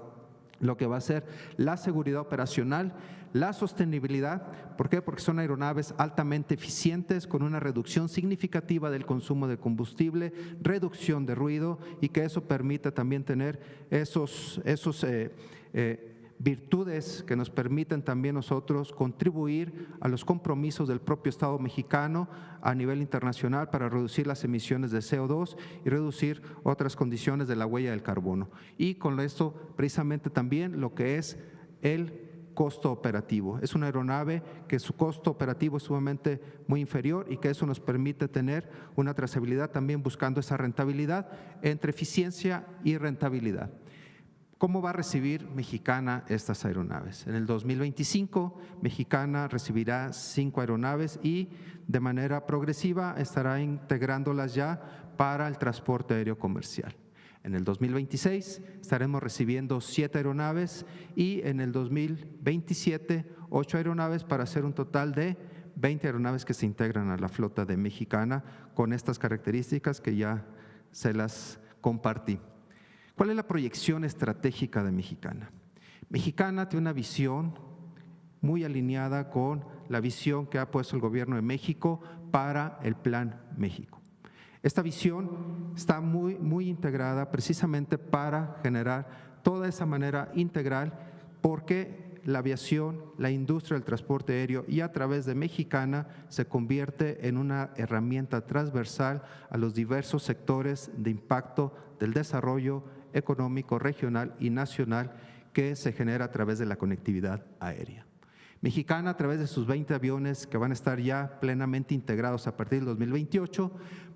a ser la seguridad operacional, la sostenibilidad. ¿Por qué? Porque son aeronaves altamente eficientes con una reducción significativa del consumo de combustible, reducción de ruido y que eso permite también tener esos virtudes que nos permiten también nosotros contribuir a los compromisos del propio Estado mexicano a nivel internacional para reducir las emisiones de CO2 y reducir otras condiciones de la huella del carbono. Y con esto precisamente también lo que es el costo operativo. Es una aeronave que su costo operativo es sumamente muy inferior y que eso nos permite tener una trazabilidad también buscando esa rentabilidad entre eficiencia y rentabilidad. ¿Cómo va a recibir Mexicana estas aeronaves? En el 2025, Mexicana recibirá 5 aeronaves y de manera progresiva estará integrándolas ya para el transporte aéreo comercial. En el 2026 estaremos recibiendo 7 aeronaves y en el 2027 8 aeronaves para hacer un total de 20 aeronaves que se integran a la flota de Mexicana con estas características que ya se las compartí. ¿Cuál es la proyección estratégica de Mexicana? Mexicana tiene una visión muy alineada con la visión que ha puesto el Gobierno de México para el Plan México. Esta visión está muy integrada precisamente para generar toda esa manera integral, porque la aviación, la industria del transporte aéreo y a través de Mexicana se convierte en una herramienta transversal a los diversos sectores de impacto del desarrollo económico, regional y nacional que se genera a través de la conectividad aérea. Mexicana, a través de sus 20 aviones que van a estar ya plenamente integrados a partir del 2028,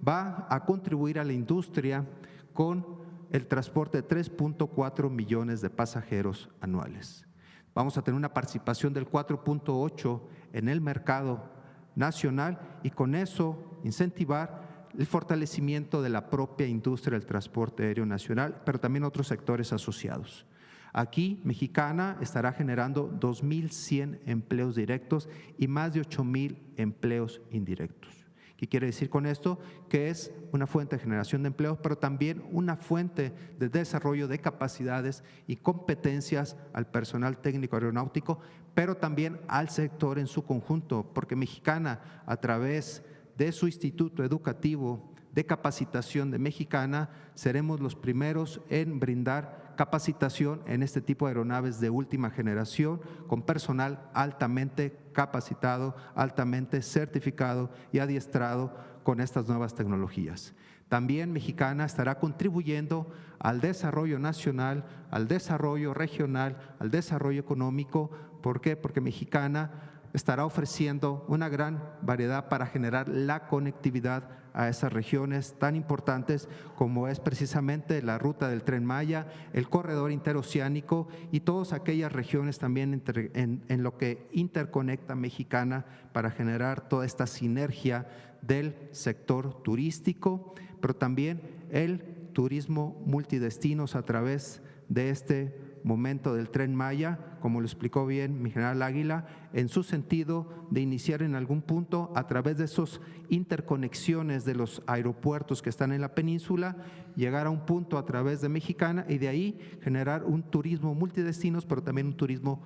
va a contribuir a la industria con el transporte de 3.4 millones de pasajeros anuales. Vamos a tener una participación del 4.8 en el mercado nacional y con eso incentivar el fortalecimiento de la propia industria del transporte aéreo nacional, pero también otros sectores asociados. Aquí, Mexicana estará generando 2.100 empleos directos y más de 8,000 empleos indirectos. ¿Qué quiere decir con esto? Que es una fuente de generación de empleos, pero también una fuente de desarrollo de capacidades y competencias al personal técnico aeronáutico, pero también al sector en su conjunto, porque Mexicana, a través de su instituto educativo de capacitación de Mexicana, seremos los primeros en brindar capacitación en este tipo de aeronaves de última generación con personal altamente capacitado, altamente certificado y adiestrado con estas nuevas tecnologías. También Mexicana estará contribuyendo al desarrollo nacional, al desarrollo regional, al desarrollo económico. ¿Por qué? Porque Mexicana estará ofreciendo una gran variedad para generar la conectividad a esas regiones tan importantes como es precisamente la ruta del Tren Maya, el corredor interoceánico y todas aquellas regiones también en lo que interconecta Mexicana para generar toda esta sinergia del sector turístico, pero también el turismo multidestinos a través de este momento del Tren Maya, como lo explicó bien mi general Águila, en su sentido de iniciar en algún punto a través de esas interconexiones de los aeropuertos que están en la península, llegar a un punto a través de Mexicana y de ahí generar un turismo multidestinos, pero también un turismo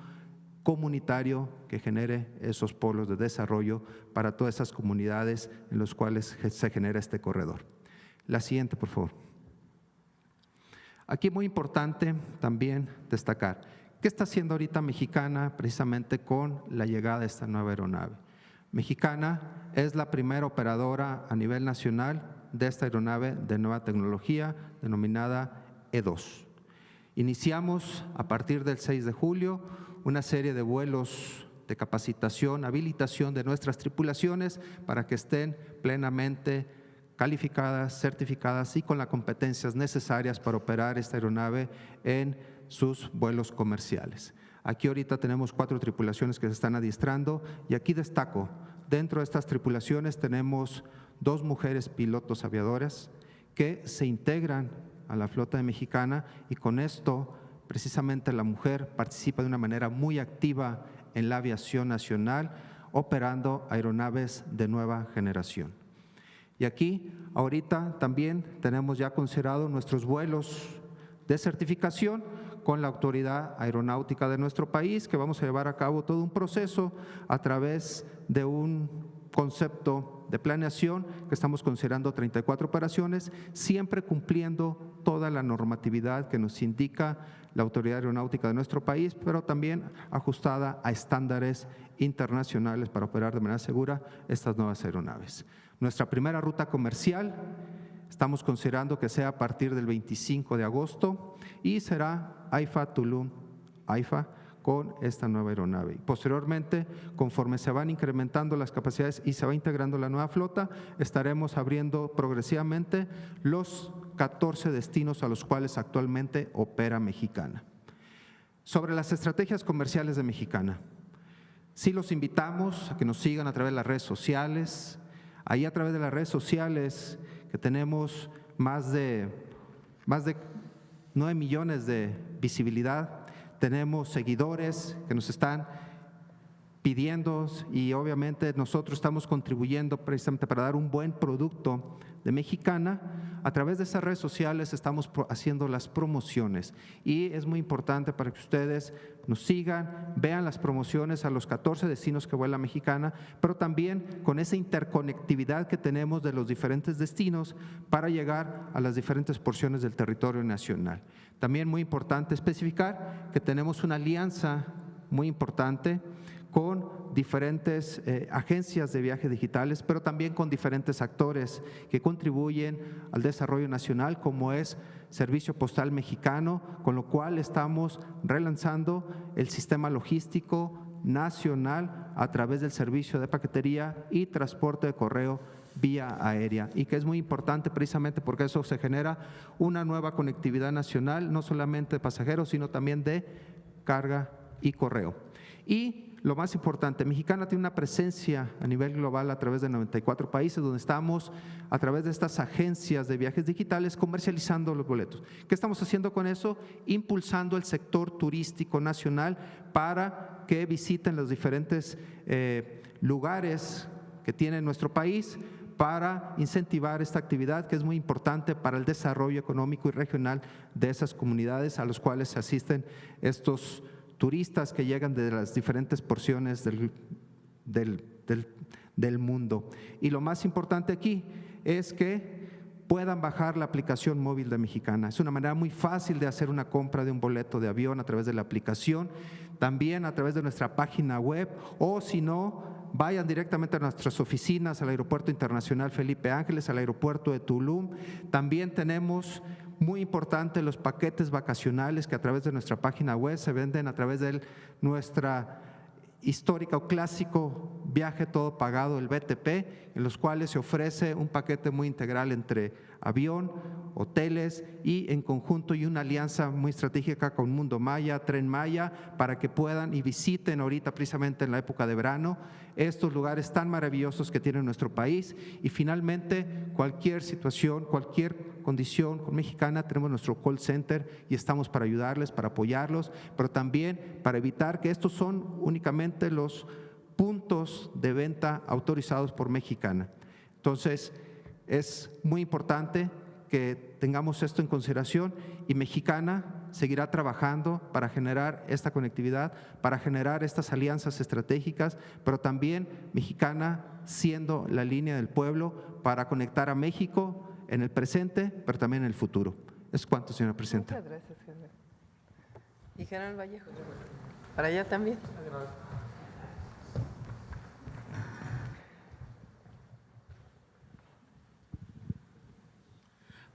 comunitario que genere esos polos de desarrollo para todas esas comunidades en los cuales se genera este corredor. La siguiente, por favor. Aquí es muy importante también destacar, ¿qué está haciendo ahorita Mexicana precisamente con la llegada de esta nueva aeronave? Mexicana es la primera operadora a nivel nacional de esta aeronave de nueva tecnología denominada E2. Iniciamos a partir del 6 de julio una serie de vuelos de capacitación, habilitación de nuestras tripulaciones para que estén plenamente calificadas, certificadas y con las competencias necesarias para operar esta aeronave en sus vuelos comerciales. Aquí ahorita tenemos 4 tripulaciones que se están adiestrando y aquí destaco, dentro de estas tripulaciones tenemos 2 mujeres pilotos aviadoras que se integran a la flota de Mexicana y con esto precisamente la mujer participa de una manera muy activa en la aviación nacional operando aeronaves de nueva generación. Y aquí, ahorita también tenemos ya considerado nuestros vuelos de certificación con la autoridad aeronáutica de nuestro país, que vamos a llevar a cabo todo un proceso a través de un concepto de planeación que estamos considerando 34 operaciones, siempre cumpliendo toda la normatividad que nos indica la autoridad aeronáutica de nuestro país, pero también ajustada a estándares internacionales para operar de manera segura estas nuevas aeronaves. Nuestra primera ruta comercial estamos considerando que sea a partir del 25 de agosto y será AIFA Tulum, AIFA, con esta nueva aeronave. Y posteriormente, conforme se van incrementando las capacidades y se va integrando la nueva flota, estaremos abriendo progresivamente los 14 destinos a los cuales actualmente opera Mexicana. Sobre las estrategias comerciales de Mexicana, sí los invitamos a que nos sigan a través de las redes sociales. Ahí a través de las redes sociales, que tenemos más de 9 millones de visibilidad, tenemos seguidores que nos están pidiendo y obviamente nosotros estamos contribuyendo precisamente para dar un buen producto de Mexicana. A través de esas redes sociales estamos haciendo las promociones y es muy importante para que ustedes nos sigan, vean las promociones a los 14 destinos que vuela Mexicana, pero también con esa interconectividad que tenemos de los diferentes destinos para llegar a las diferentes porciones del territorio nacional. También muy importante especificar que tenemos una alianza muy importante con diferentes agencias de viajes digitales, pero también con diferentes actores que contribuyen al desarrollo nacional, como es Servicio Postal Mexicano, con lo cual estamos relanzando el sistema logístico nacional a través del servicio de paquetería y transporte de correo vía aérea, y que es muy importante precisamente porque eso se genera una nueva conectividad nacional, no solamente de pasajeros, sino también de carga y correo. Y lo más importante, Mexicana tiene una presencia a nivel global a través de 94 países, donde estamos a través de estas agencias de viajes digitales comercializando los boletos. ¿Qué estamos haciendo con eso? Impulsando el sector turístico nacional para que visiten los diferentes lugares que tiene nuestro país, para incentivar esta actividad que es muy importante para el desarrollo económico y regional de esas comunidades a los cuales se asisten estos turistas que llegan de las diferentes porciones del mundo. Y lo más importante aquí es que puedan bajar la aplicación móvil de Mexicana. Es una manera muy fácil de hacer una compra de un boleto de avión a través de la aplicación, también a través de nuestra página web, o si no, vayan directamente a nuestras oficinas, al Aeropuerto Internacional Felipe Ángeles, al Aeropuerto de Tulum. También tenemos muy importante los paquetes vacacionales que a través de nuestra página web se venden a través de nuestra histórica o clásico viaje todo pagado, el BTP, en los cuales se ofrece un paquete muy integral entre avión, hoteles y en conjunto, y una alianza muy estratégica con Mundo Maya, Tren Maya, para que puedan y visiten ahorita precisamente en la época de verano estos lugares tan maravillosos que tiene nuestro país. Y finalmente, cualquier situación, cualquier condición con Mexicana, tenemos nuestro call center y estamos para ayudarles, para apoyarlos, pero también para evitar que estos son únicamente los puntos de venta autorizados por Mexicana. Entonces, es muy importante que tengamos esto en consideración y Mexicana seguirá trabajando para generar esta conectividad, para generar estas alianzas estratégicas, pero también Mexicana siendo la línea del pueblo para conectar a México en el presente, pero también en el futuro. Es cuanto, señora presidenta. Muchas gracias, general. ¿Y general Vallejo? ¿Para allá también?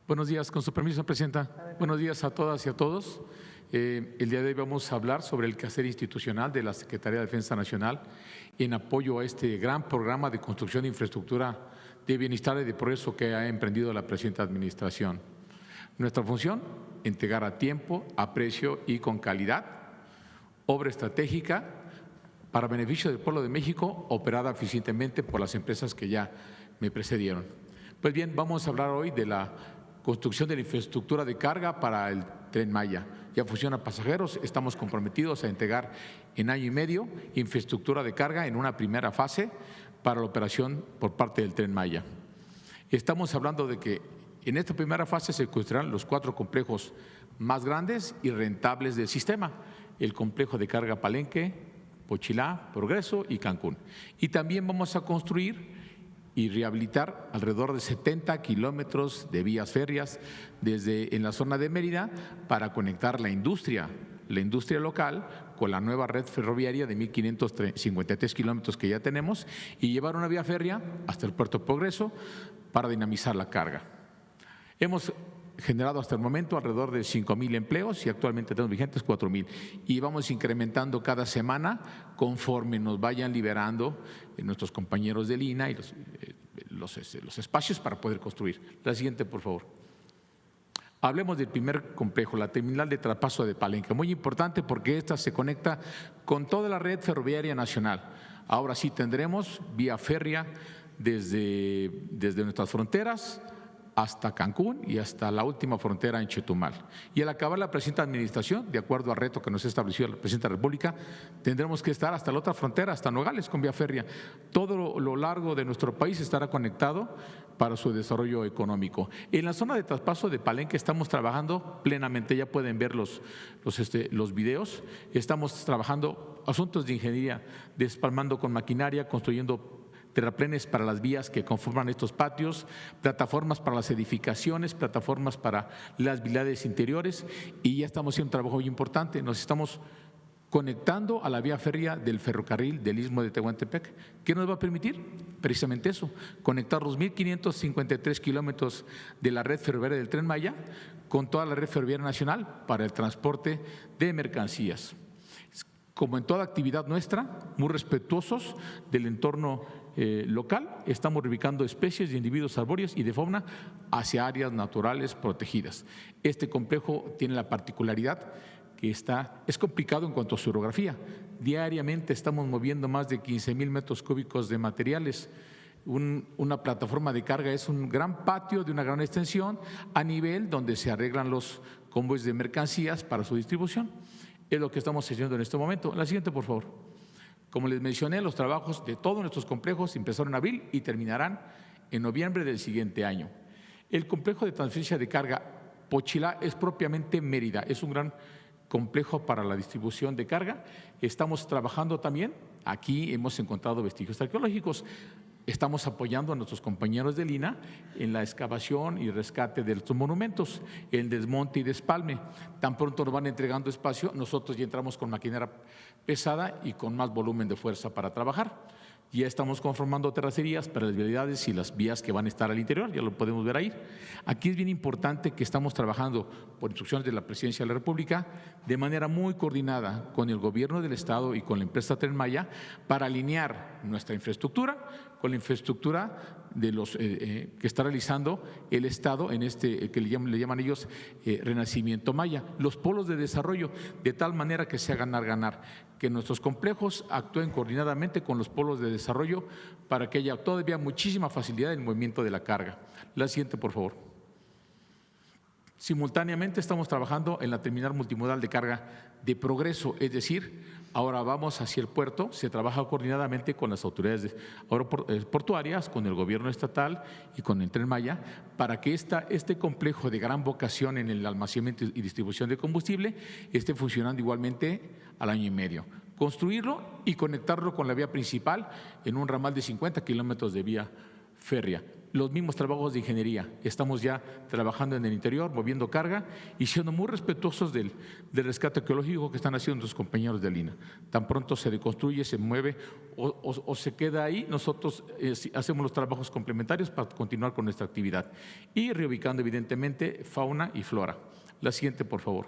Buenos días, con su permiso, presidenta. Buenos días a todas y a todos. El día de hoy vamos a hablar sobre el quehacer institucional de la Secretaría de Defensa Nacional en apoyo a este gran programa de construcción de infraestructura de bienestar y de progreso que ha emprendido la presente administración. Nuestra función, entregar a tiempo, a precio y con calidad, obra estratégica para beneficio del pueblo de México, operada eficientemente por las empresas que ya me precedieron. Pues bien, vamos a hablar hoy de la construcción de la infraestructura de carga para el Tren Maya. Ya funciona pasajeros, estamos comprometidos a entregar en año y medio infraestructura de carga en una primera fase para la operación por parte del Tren Maya. Estamos hablando de que en esta primera fase se construirán los 4 complejos más grandes y rentables del sistema: el complejo de carga Palenque, Pochilá, Progreso y Cancún. Y también vamos a construir y rehabilitar alrededor de 70 kilómetros de vías férreas en la zona de Mérida para conectar la industria local con la nueva red ferroviaria de 1.553 kilómetros que ya tenemos y llevar una vía férrea hasta el puerto Progreso para dinamizar la carga. Hemos generado hasta el momento alrededor de 5,000 empleos y actualmente tenemos vigentes 4,000. Y vamos incrementando cada semana conforme nos vayan liberando nuestros compañeros del INA y los espacios para poder construir. La siguiente, por favor. Hablemos del primer complejo, la terminal de traspaso de Palenque. Muy importante porque esta se conecta con toda la red ferroviaria nacional. Ahora sí tendremos vía férrea desde nuestras fronteras hasta Cancún y hasta la última frontera en Chetumal. Y al acabar la presente administración, de acuerdo al reto que nos ha establecido la Presidenta de la República, tendremos que estar hasta la otra frontera, hasta Nogales, con vía férrea. Todo lo largo de nuestro país estará conectado para su desarrollo económico. En la zona de traspaso de Palenque estamos trabajando plenamente, ya pueden ver los videos, estamos trabajando asuntos de ingeniería, despalmando con maquinaria, construyendo terraplenes para las vías que conforman estos patios, plataformas para las edificaciones, plataformas para las vialidades interiores, y ya estamos haciendo un trabajo muy importante. Nos estamos conectando a la vía férrea del ferrocarril del Istmo de Tehuantepec. ¿Qué nos va a permitir? Precisamente eso, conectar los 1,553 kilómetros de la red ferroviaria del Tren Maya con toda la red ferroviaria nacional para el transporte de mercancías. Como en toda actividad nuestra, muy respetuosos del entorno local, estamos reubicando especies de individuos arbóreos y de fauna hacia áreas naturales protegidas. Este complejo tiene la particularidad que es complicado en cuanto a su orografía. Diariamente estamos moviendo más de 15,000 metros cúbicos de materiales. Una plataforma de carga es un gran patio de una gran extensión a nivel donde se arreglan los convoyes de mercancías para su distribución. Es lo que estamos haciendo en este momento. La siguiente, por favor. Como les mencioné, los trabajos de todos nuestros complejos empezaron en abril y terminarán en noviembre del siguiente año. El complejo de transferencia de carga Pochilá es propiamente Mérida, es un gran complejo para la distribución de carga. Estamos trabajando también, aquí hemos encontrado vestigios arqueológicos. Estamos apoyando a nuestros compañeros del INA en la excavación y rescate de estos monumentos, el desmonte y despalme. Tan pronto nos van entregando espacio, nosotros ya entramos con maquinaria pesada y con más volumen de fuerza para trabajar. Ya estamos conformando terracerías para las vialidades y las vías que van a estar al interior, ya lo podemos ver ahí. Aquí es bien importante que estamos trabajando por instrucciones de la Presidencia de la República de manera muy coordinada con el Gobierno del Estado y con la empresa Tren Maya para alinear nuestra infraestructura con la infraestructura de los que está realizando el Estado en que le llaman ellos Renacimiento Maya, los polos de desarrollo, de tal manera que sea ganar-ganar, que nuestros complejos actúen coordinadamente con los polos de desarrollo para que haya todavía muchísima facilidad en el movimiento de la carga. La siguiente, por favor. Simultáneamente estamos trabajando en la terminal multimodal de carga de Progreso, es decir, ahora vamos hacia el puerto, se trabaja coordinadamente con las autoridades portuarias, con el gobierno estatal y con el Tren Maya, para que este complejo de gran vocación en el almacenamiento y distribución de combustible esté funcionando igualmente al año y medio. Construirlo y conectarlo con la vía principal en un ramal de 50 kilómetros de vía férrea. Los mismos trabajos de ingeniería, estamos ya trabajando en el interior, moviendo carga y siendo muy respetuosos del rescate arqueológico que están haciendo los compañeros de Lina. Tan pronto se reconstruye, se mueve o se queda ahí, nosotros hacemos los trabajos complementarios para continuar con nuestra actividad y reubicando evidentemente fauna y flora. La siguiente, por favor.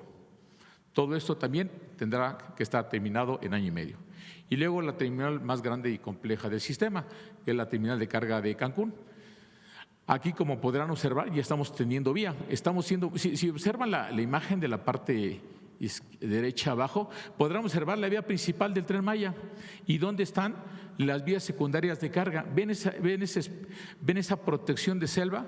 Todo esto también tendrá que estar terminado en año y medio. Y luego la terminal más grande y compleja del sistema, que es la terminal de carga de Cancún. Aquí, como podrán observar, ya estamos teniendo vía. Si observan la imagen de la parte derecha abajo, podrán observar la vía principal del Tren Maya y dónde están las vías secundarias de carga. ¿Ven esa protección de selva?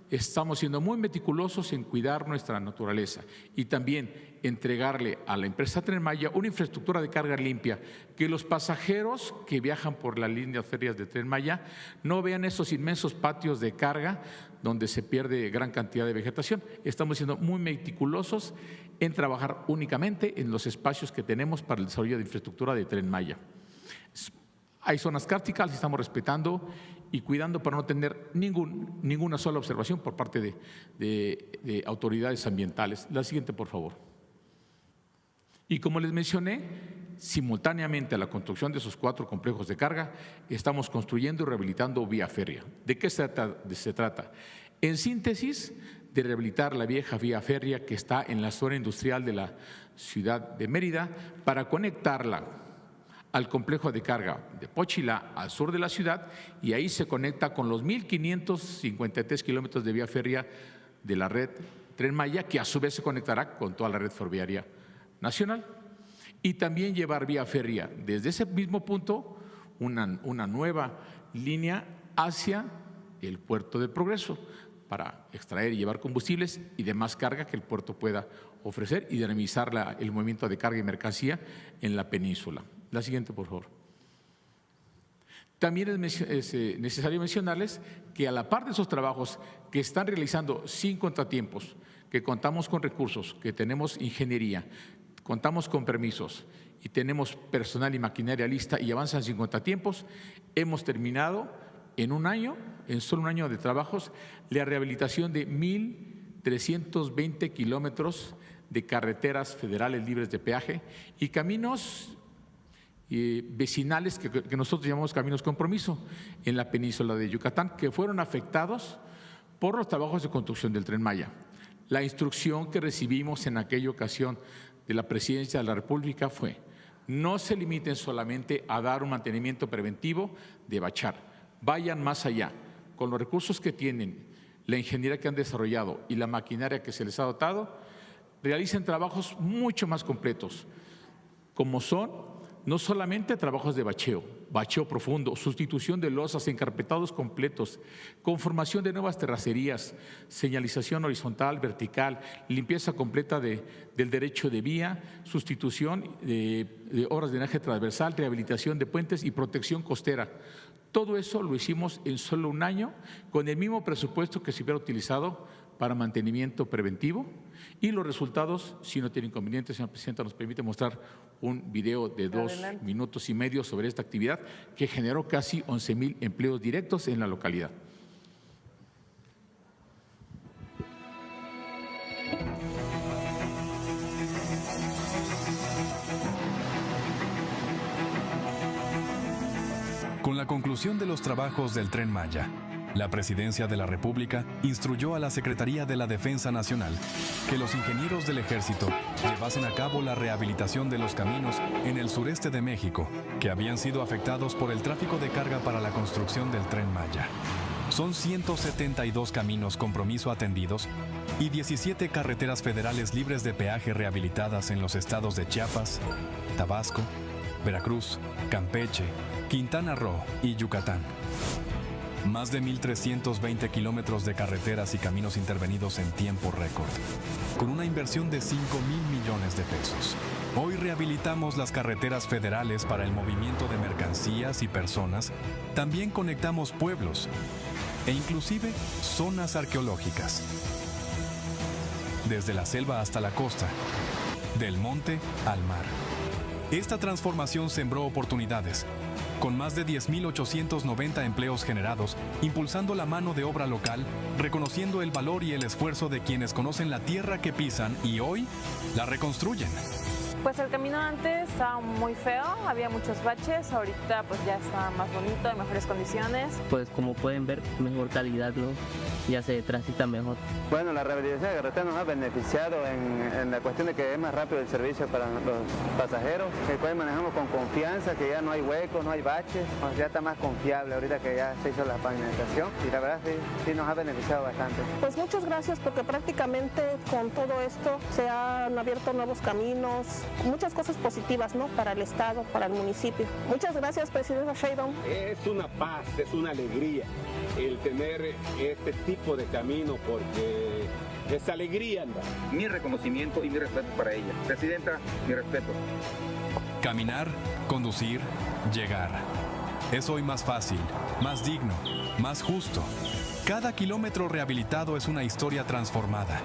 Estamos siendo muy meticulosos en cuidar nuestra naturaleza y también entregarle a la empresa Tren Maya una infraestructura de carga limpia, que los pasajeros que viajan por las líneas férreas de Tren Maya no vean esos inmensos patios de carga donde se pierde gran cantidad de vegetación. Estamos siendo muy meticulosos en trabajar únicamente en los espacios que tenemos para el desarrollo de infraestructura de Tren Maya. Hay zonas cárticas, estamos respetando y cuidando para no tener ninguna sola observación por parte de autoridades ambientales. La siguiente, por favor. Y como les mencioné, simultáneamente a la construcción de esos 4 complejos de carga, estamos construyendo y rehabilitando vía férrea. ¿De qué se trata? En síntesis, de rehabilitar la vieja vía férrea que está en la zona industrial de la ciudad de Mérida para conectarla al complejo de carga de Pochilá al sur de la ciudad, y ahí se conecta con los 1.553 kilómetros de vía férrea de la red Tren Maya, que a su vez se conectará con toda la red ferroviaria nacional. Y también llevar vía férrea desde ese mismo punto una nueva línea hacia el puerto de Progreso para extraer y llevar combustibles y demás carga que el puerto pueda ofrecer y dinamizar el movimiento de carga y mercancía en la península. La siguiente, por favor. También es necesario mencionarles que a la par de esos trabajos que están realizando sin contratiempos, que contamos con recursos, que tenemos ingeniería, contamos con permisos y tenemos personal y maquinaria lista y avanzan sin contratiempos, hemos terminado en solo un año de trabajos, la rehabilitación de 1.320 kilómetros de carreteras federales libres de peaje y caminos vecinales que nosotros llamamos caminos compromiso en la península de Yucatán, que fueron afectados por los trabajos de construcción del Tren Maya. La instrucción que recibimos en aquella ocasión de la Presidencia de la República fue: no se limiten solamente a dar un mantenimiento preventivo de bachar, vayan más allá. Con los recursos que tienen, la ingeniería que han desarrollado y la maquinaria que se les ha dotado, realicen trabajos mucho más completos, como son no solamente trabajos de bacheo profundo, sustitución de losas, encarpetados completos, conformación de nuevas terracerías, señalización horizontal, vertical, limpieza completa del derecho de vía, sustitución de obras de drenaje transversal, rehabilitación de puentes y protección costera. Todo eso lo hicimos en solo un año con el mismo presupuesto que se hubiera utilizado para mantenimiento preventivo, y los resultados, si no tiene inconveniente, señora presidenta, nos permite mostrar un video de 2 minutos y medio sobre esta actividad que generó casi 11,000 empleos directos en la localidad. Con la conclusión de los trabajos del Tren Maya, la Presidencia de la República instruyó a la Secretaría de la Defensa Nacional que los ingenieros del Ejército llevasen a cabo la rehabilitación de los caminos en el sureste de México que habían sido afectados por el tráfico de carga para la construcción del Tren Maya. Son 172 caminos compromiso atendidos y 17 carreteras federales libres de peaje rehabilitadas en los estados de Chiapas, Tabasco, Veracruz, Campeche, Quintana Roo y Yucatán. Más de 1.320 kilómetros de carreteras y caminos intervenidos en tiempo récord, con una inversión de 5,000 millones de pesos. Hoy rehabilitamos las carreteras federales para el movimiento de mercancías y personas. También conectamos pueblos e inclusive zonas arqueológicas. Desde la selva hasta la costa, del monte al mar. Esta transformación sembró oportunidades, con más de 10.890 empleos generados, impulsando la mano de obra local, reconociendo el valor y el esfuerzo de quienes conocen la tierra que pisan y hoy la reconstruyen. Pues el camino antes estaba muy feo, había muchos baches, ahorita pues ya está más bonito, en mejores condiciones. Pues como pueden ver, mejor calidad, ¿no? Ya se transita mejor. Bueno, la rehabilitación de carretera nos ha beneficiado en la cuestión de que es más rápido el servicio para los pasajeros, que pueden manejamos con confianza, que ya no hay huecos, no hay baches, ya está más confiable ahorita que ya se hizo la pavimentación, y la verdad sí nos ha beneficiado bastante. Pues muchas gracias, porque prácticamente con todo esto se han abierto nuevos caminos, muchas cosas positivas, ¿no? Para el Estado, para el municipio. Muchas gracias, Presidenta Sheinbaum. Es una paz, es una alegría el tener este tipo de camino, porque es alegría andar. Mi reconocimiento y mi respeto para ella. Presidenta, mi respeto. Caminar, conducir, llegar. Es hoy más fácil, más digno, más justo. Cada kilómetro rehabilitado es una historia transformada,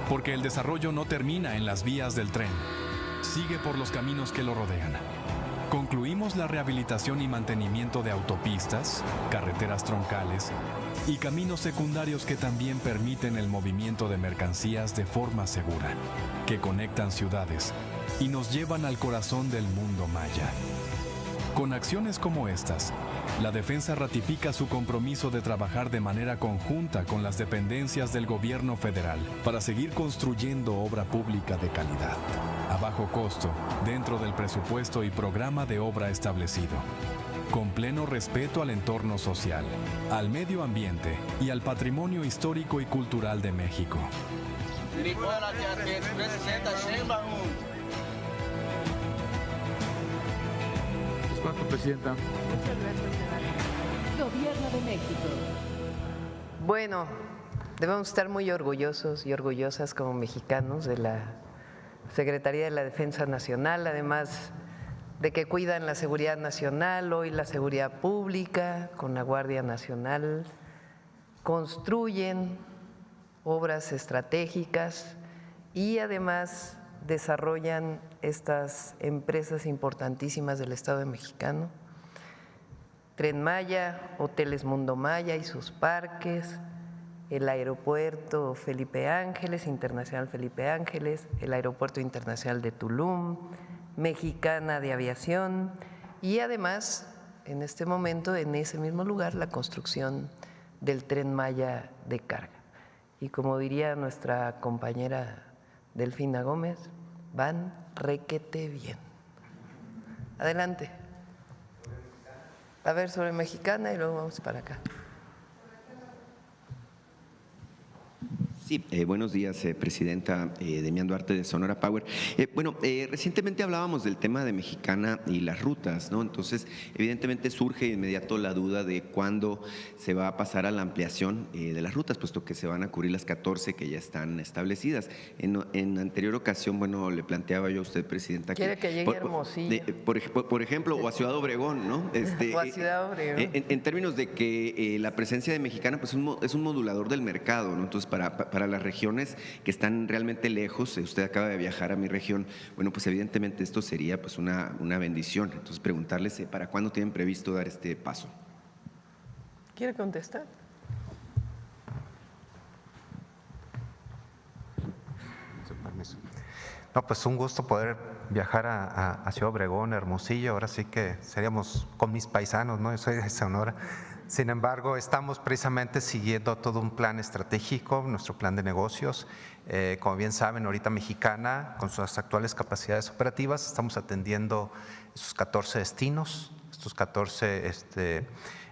porque el desarrollo no termina en las vías del tren. Sigue por los caminos que lo rodean. Concluimos la rehabilitación y mantenimiento de autopistas, carreteras troncales y caminos secundarios que también permiten el movimiento de mercancías de forma segura, que conectan ciudades y nos llevan al corazón del mundo maya. Con acciones como estas, la defensa ratifica su compromiso de trabajar de manera conjunta con las dependencias del gobierno federal para seguir construyendo obra pública de calidad, a bajo costo, dentro del presupuesto y programa de obra establecido, con pleno respeto al entorno social, al medio ambiente y al patrimonio histórico y cultural de México. Presidenta. Gobierno de México. Bueno, debemos estar muy orgullosos y orgullosas como mexicanos de la Secretaría de la Defensa Nacional, además de que cuidan la seguridad nacional, hoy la seguridad pública con la Guardia Nacional, construyen obras estratégicas y además desarrollan estas empresas importantísimas del Estado mexicano, Tren Maya, Hoteles Mundo Maya y sus parques, el Aeropuerto Felipe Ángeles, Internacional Felipe Ángeles, el Aeropuerto Internacional de Tulum, Mexicana de Aviación y además, en este momento, en ese mismo lugar, la construcción del Tren Maya de carga. Y como diría nuestra compañera Delfina Gómez, van requete bien. Adelante. A ver, sobre Mexicana y luego vamos para acá. Sí, buenos días, Presidenta. Demián Duarte de Sonora Power. Recientemente hablábamos del tema de Mexicana y las rutas, ¿no? Entonces, evidentemente surge de inmediato la duda de cuándo se va a pasar a la ampliación de las rutas, puesto que se van a cubrir las 14 que ya están establecidas. En anterior ocasión, le planteaba yo a usted, Presidenta, quiere que llegue a Hermosillo. Por ejemplo, o a Ciudad Obregón, ¿no? O a Ciudad Obregón. En términos de que la presencia de Mexicana pues, es un modulador del mercado, ¿no? Entonces, para las regiones que están realmente lejos, usted acaba de viajar a mi región, pues evidentemente esto sería pues una bendición. Entonces, preguntarles para cuándo tienen previsto dar este paso. ¿Quiere contestar? No, pues un gusto poder viajar a Ciudad Obregón, Hermosillo. Ahora sí que seríamos con mis paisanos, ¿no? Yo soy de Sonora. Sin embargo, estamos precisamente siguiendo todo un plan estratégico, nuestro plan de negocios. Como bien saben, ahorita Mexicana, con sus actuales capacidades operativas, estamos atendiendo esos 14 destinos, estos 14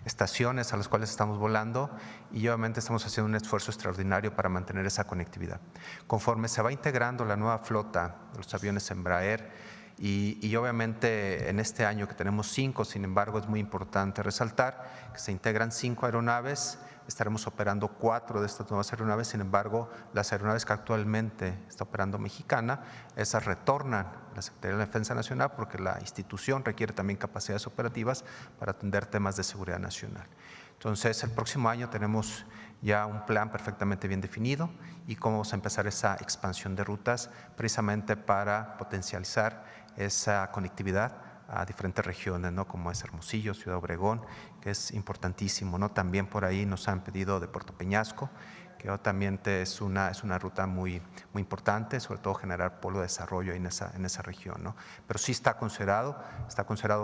estaciones a las cuales estamos volando y obviamente estamos haciendo un esfuerzo extraordinario para mantener esa conectividad. Conforme se va integrando la nueva flota de los aviones Embraer, y obviamente en este año que tenemos 5, sin embargo es muy importante resaltar que se integran 5 aeronaves, estaremos operando 4 de estas nuevas aeronaves, sin embargo las aeronaves que actualmente está operando Mexicana, esas retornan a la Secretaría de la Defensa Nacional porque la institución requiere también capacidades operativas para atender temas de seguridad nacional. Entonces el próximo año tenemos ya un plan perfectamente bien definido y cómo vamos a empezar esa expansión de rutas precisamente para potencializar esa conectividad a diferentes regiones, ¿no? Como es Hermosillo, Ciudad Obregón, que es importantísimo, ¿no? También por ahí nos han pedido de Puerto Peñasco, que también es una ruta muy importante, sobre todo generar polo de desarrollo ahí en esa región, ¿no? Pero sí está considerado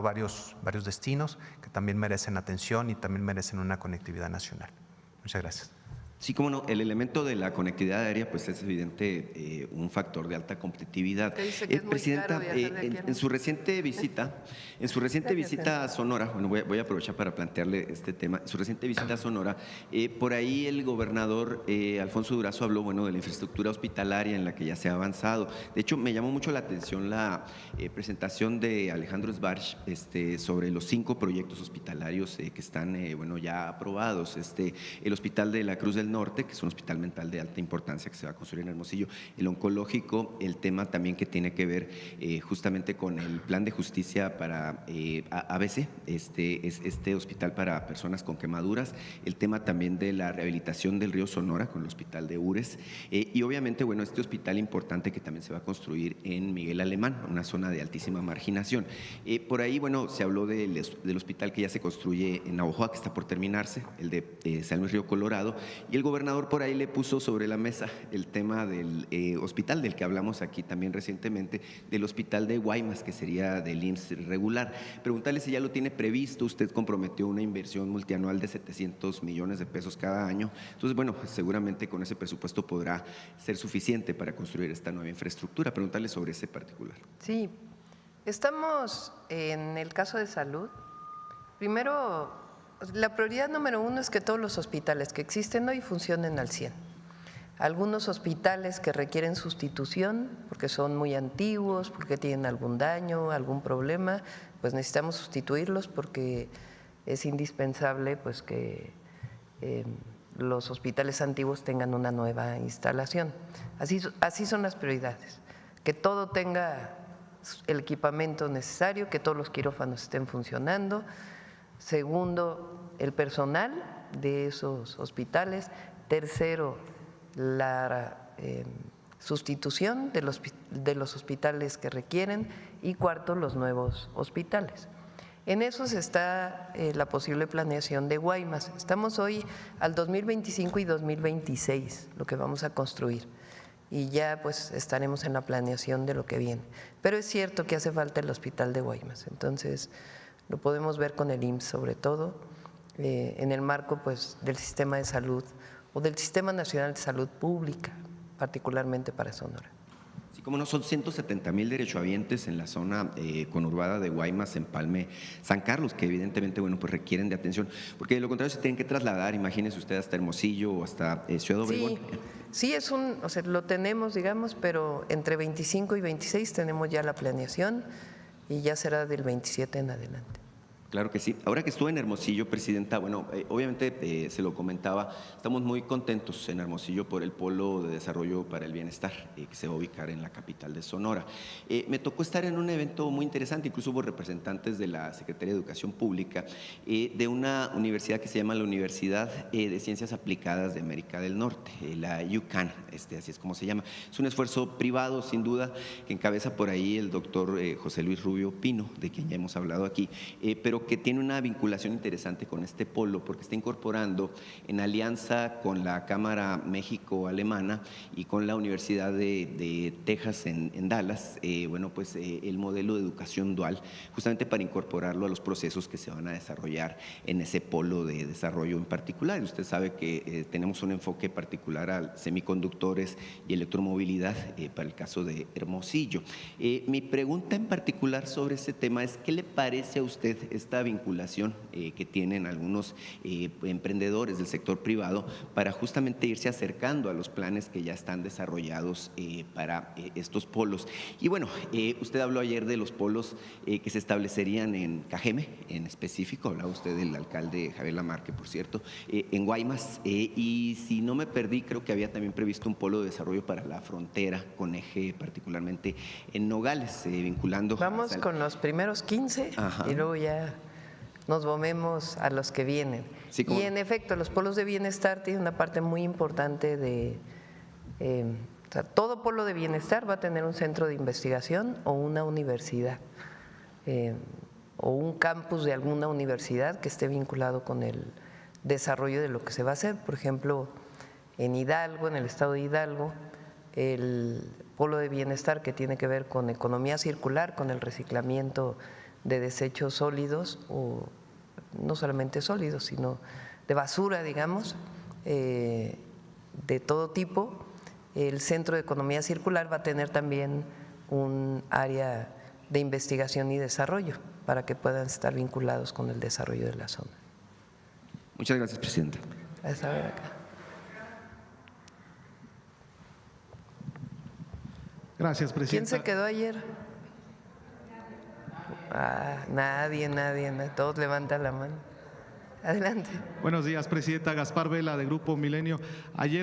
varios destinos que también merecen atención y también merecen una conectividad nacional. Muchas gracias. Sí, cómo no, el elemento de la conectividad aérea pues es evidente un factor de alta competitividad. Presidenta, en su reciente visita a Sonora, voy a aprovechar para plantearle este tema, en su reciente visita a Sonora, por ahí el gobernador Alfonso Durazo habló de la infraestructura hospitalaria en la que ya se ha avanzado. De hecho, me llamó mucho la atención la presentación de Alejandro Sbarch sobre los 5 proyectos hospitalarios que están ya aprobados. El Hospital de la Cruz del Norte, que es un hospital mental de alta importancia que se va a construir en Hermosillo, el oncológico, el tema también que tiene que ver justamente con el plan de justicia para ABC, este hospital para personas con quemaduras, el tema también de la rehabilitación del río Sonora con el hospital de Ures y obviamente este hospital importante que también se va a construir en Miguel Alemán, una zona de altísima marginación. Por ahí se habló del hospital que ya se construye en Navojoa, que está por terminarse, el de San Luis Río Colorado, y Y el gobernador por ahí le puso sobre la mesa el tema del hospital del que hablamos aquí también recientemente, del hospital de Guaymas, que sería del IMSS regular. Preguntarle si ya lo tiene previsto. Usted comprometió una inversión multianual de 700 millones de pesos cada año. Entonces, bueno, pues seguramente con ese presupuesto podrá ser suficiente para construir esta nueva infraestructura. Preguntarle sobre ese particular. Sí, estamos en el caso de salud. Primero, la prioridad número 1 es que todos los hospitales que existen hoy funcionen al 100%. Algunos hospitales que requieren sustitución porque son muy antiguos, porque tienen algún daño, algún problema, pues necesitamos sustituirlos porque es indispensable pues que los hospitales antiguos tengan una nueva instalación. Así son las prioridades, que todo tenga el equipamiento necesario, que todos los quirófanos estén funcionando. Segundo, el personal de esos hospitales. Tercero, la sustitución de los hospitales que requieren. Y cuarto, los nuevos hospitales. En eso está la posible planeación de Guaymas. Estamos hoy al 2025 y 2026, lo que vamos a construir. Y ya pues estaremos en la planeación de lo que viene. Pero es cierto que hace falta el hospital de Guaymas. Entonces, lo podemos ver con el IMSS sobre todo, en el marco pues del sistema de salud o del Sistema Nacional de Salud Pública, particularmente para Sonora. Sí, como no, son 170,000 derechohabientes en la zona conurbada de Guaymas, Empalme, San Carlos, que evidentemente, bueno, pues requieren de atención, porque de lo contrario se tienen que trasladar, imagínese usted, hasta Hermosillo o hasta Ciudad Obregón. Sí, o sea, lo tenemos, digamos, pero entre 25 y 26 tenemos ya la planeación y ya será del 27 en adelante. Claro que sí. Ahora que estuve en Hermosillo, Presidenta, bueno, obviamente se lo comentaba, estamos muy contentos en Hermosillo por el Polo de Desarrollo para el Bienestar que se va a ubicar en la capital de Sonora. Me tocó estar en un evento muy interesante, incluso hubo representantes de la Secretaría de Educación Pública, de una universidad que se llama la Universidad de Ciencias Aplicadas de América del Norte, la UCAN, así es como se llama. Es un esfuerzo privado, sin duda, que encabeza por ahí el doctor José Luis Rubio Pino, de quien ya hemos hablado aquí, pero que tiene una vinculación interesante con este polo porque está incorporando en alianza con la Cámara México-Alemana y con la Universidad de Texas en Dallas, bueno, pues el modelo de educación dual, justamente para incorporarlo a los procesos que se van a desarrollar en ese polo de desarrollo en particular. Usted sabe que tenemos un enfoque particular a semiconductores y electromovilidad para el caso de Hermosillo. Mi pregunta en particular sobre ese tema es, ¿qué le parece a usted esta vinculación que tienen algunos emprendedores del sector privado para justamente irse acercando a los planes que ya están desarrollados para estos polos? Y bueno, usted habló ayer de los polos que se establecerían en Cajeme, en específico, hablaba usted del alcalde Javier Lamarque, por cierto, en Guaymas, y si no me perdí, creo que había también previsto un polo de desarrollo para la frontera, con eje particularmente en Nogales, vinculando… Vamos con los primeros 15. Ajá. Y luego ya nos movemos a los que vienen. Sí, y en efecto, los polos de bienestar tienen una parte muy importante de… o sea, todo polo de bienestar va a tener un centro de investigación o una universidad o un campus de alguna universidad que esté vinculado con el desarrollo de lo que se va a hacer. Por ejemplo, en Hidalgo, en el estado de Hidalgo, el polo de bienestar que tiene que ver con economía circular, con el reciclamiento de desechos sólidos, o no solamente sólidos, sino de basura, digamos, de todo tipo. El Centro de Economía Circular va a tener también un área de investigación y desarrollo para que puedan estar vinculados con el desarrollo de la zona. Muchas gracias, Presidenta. Gracias, a ver acá. Gracias, Presidenta. ¿Quién se quedó ayer? Nadie, todos levantan la mano. Adelante. Buenos días, Presidenta. Gaspar Vela, de Grupo Milenio.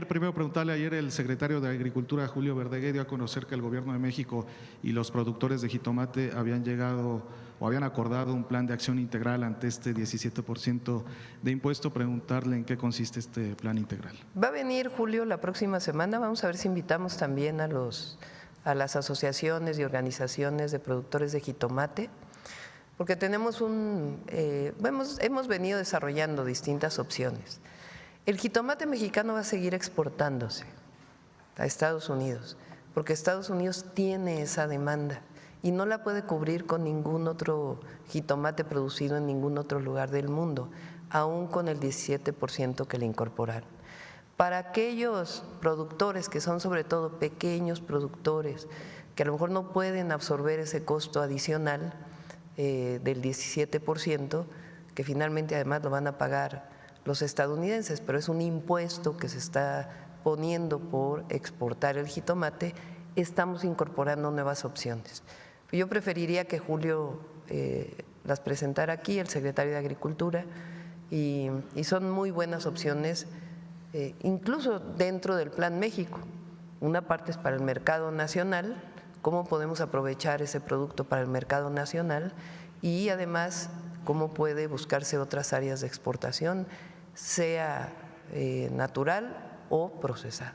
Primero preguntarle, ayer el secretario de Agricultura, Julio Verdaguer, dio a conocer que el Gobierno de México y los productores de jitomate habían llegado o habían acordado un plan de acción integral ante este 17% de impuesto. Preguntarle en qué consiste este plan integral. Va a venir Julio la próxima semana. Vamos a ver si invitamos también a las asociaciones y organizaciones de productores de jitomate, porque tenemos hemos venido desarrollando distintas opciones. El jitomate mexicano va a seguir exportándose a Estados Unidos, porque Estados Unidos tiene esa demanda y no la puede cubrir con ningún otro jitomate producido en ningún otro lugar del mundo, aún con el 17% que le incorporaron. Para aquellos productores que son sobre todo pequeños productores, que a lo mejor no pueden absorber ese costo adicional del 17%, que finalmente además lo van a pagar los estadounidenses, pero es un impuesto que se está poniendo por exportar el jitomate, estamos incorporando nuevas opciones. Yo preferiría que Julio las presentara aquí, el secretario de Agricultura, y son muy buenas opciones, incluso dentro del Plan México. Una parte es para el mercado nacional, cómo podemos aprovechar ese producto para el mercado nacional, y además cómo puede buscarse otras áreas de exportación, sea natural o procesado.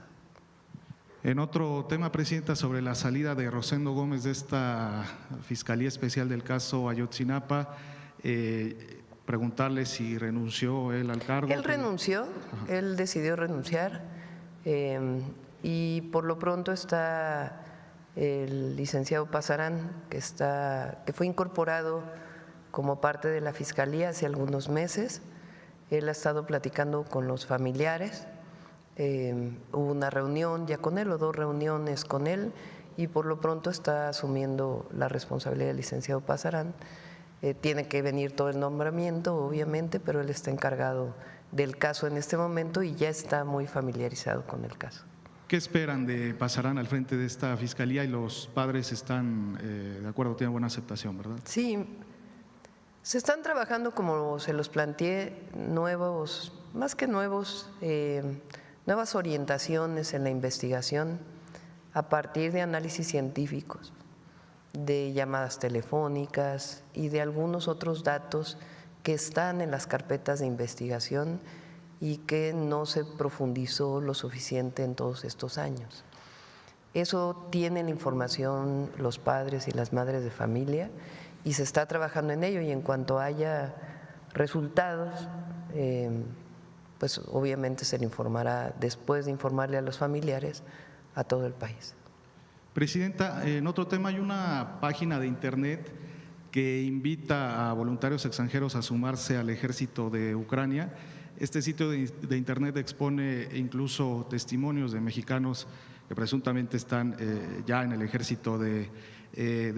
En otro tema, Presidenta, sobre la salida de Rosendo Gómez de esta Fiscalía Especial del caso Ayotzinapa, preguntarle si renunció él al cargo. Él renunció, él decidió renunciar y por lo pronto está el licenciado Pasarán, que fue incorporado como parte de la Fiscalía hace algunos meses. Él ha estado platicando con los familiares, hubo una reunión ya con él o 2 reuniones con él y por lo pronto está asumiendo la responsabilidad del licenciado Pasarán. Tiene que venir todo el nombramiento, obviamente, pero él está encargado del caso en este momento y ya está muy familiarizado con el caso. ¿Qué esperan de Pasarán al frente de esta Fiscalía? Y los padres están de acuerdo, tienen buena aceptación, ¿verdad? Sí. Se están trabajando, como se los planteé, nuevas orientaciones en la investigación a partir de análisis científicos, de llamadas telefónicas y de algunos otros datos que están en las carpetas de investigación y que no se profundizó lo suficiente en todos estos años. Eso tienen información los padres y las madres de familia y se está trabajando en ello, y en cuanto haya resultados, pues obviamente se le informará, después de informarle a los familiares, a todo el país. Presidenta, en otro tema hay una página de internet que invita a voluntarios extranjeros a sumarse al ejército de Ucrania. Este sitio de internet expone incluso testimonios de mexicanos que presuntamente están ya en el ejército de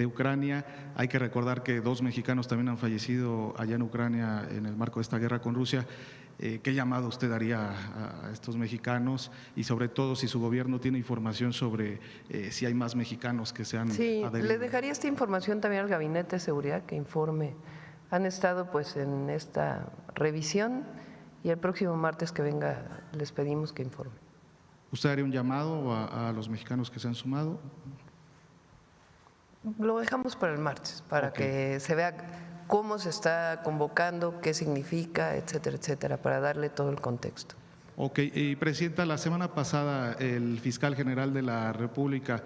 Ucrania. Hay que recordar que 2 mexicanos también han fallecido allá en Ucrania en el marco de esta guerra con Rusia. ¿Qué llamado usted daría a estos mexicanos y sobre todo si su gobierno tiene información sobre si hay más mexicanos que se han adherido? Le dejaría esta información también al Gabinete de Seguridad que informe. Han estado pues en esta revisión y el próximo martes que venga les pedimos que informe. ¿Usted haría un llamado a los mexicanos que se han sumado? Lo dejamos para el martes, para que se vea cómo se está convocando, qué significa, etcétera, etcétera, para darle todo el contexto. Ok, y Presidenta, la semana pasada el fiscal general de la República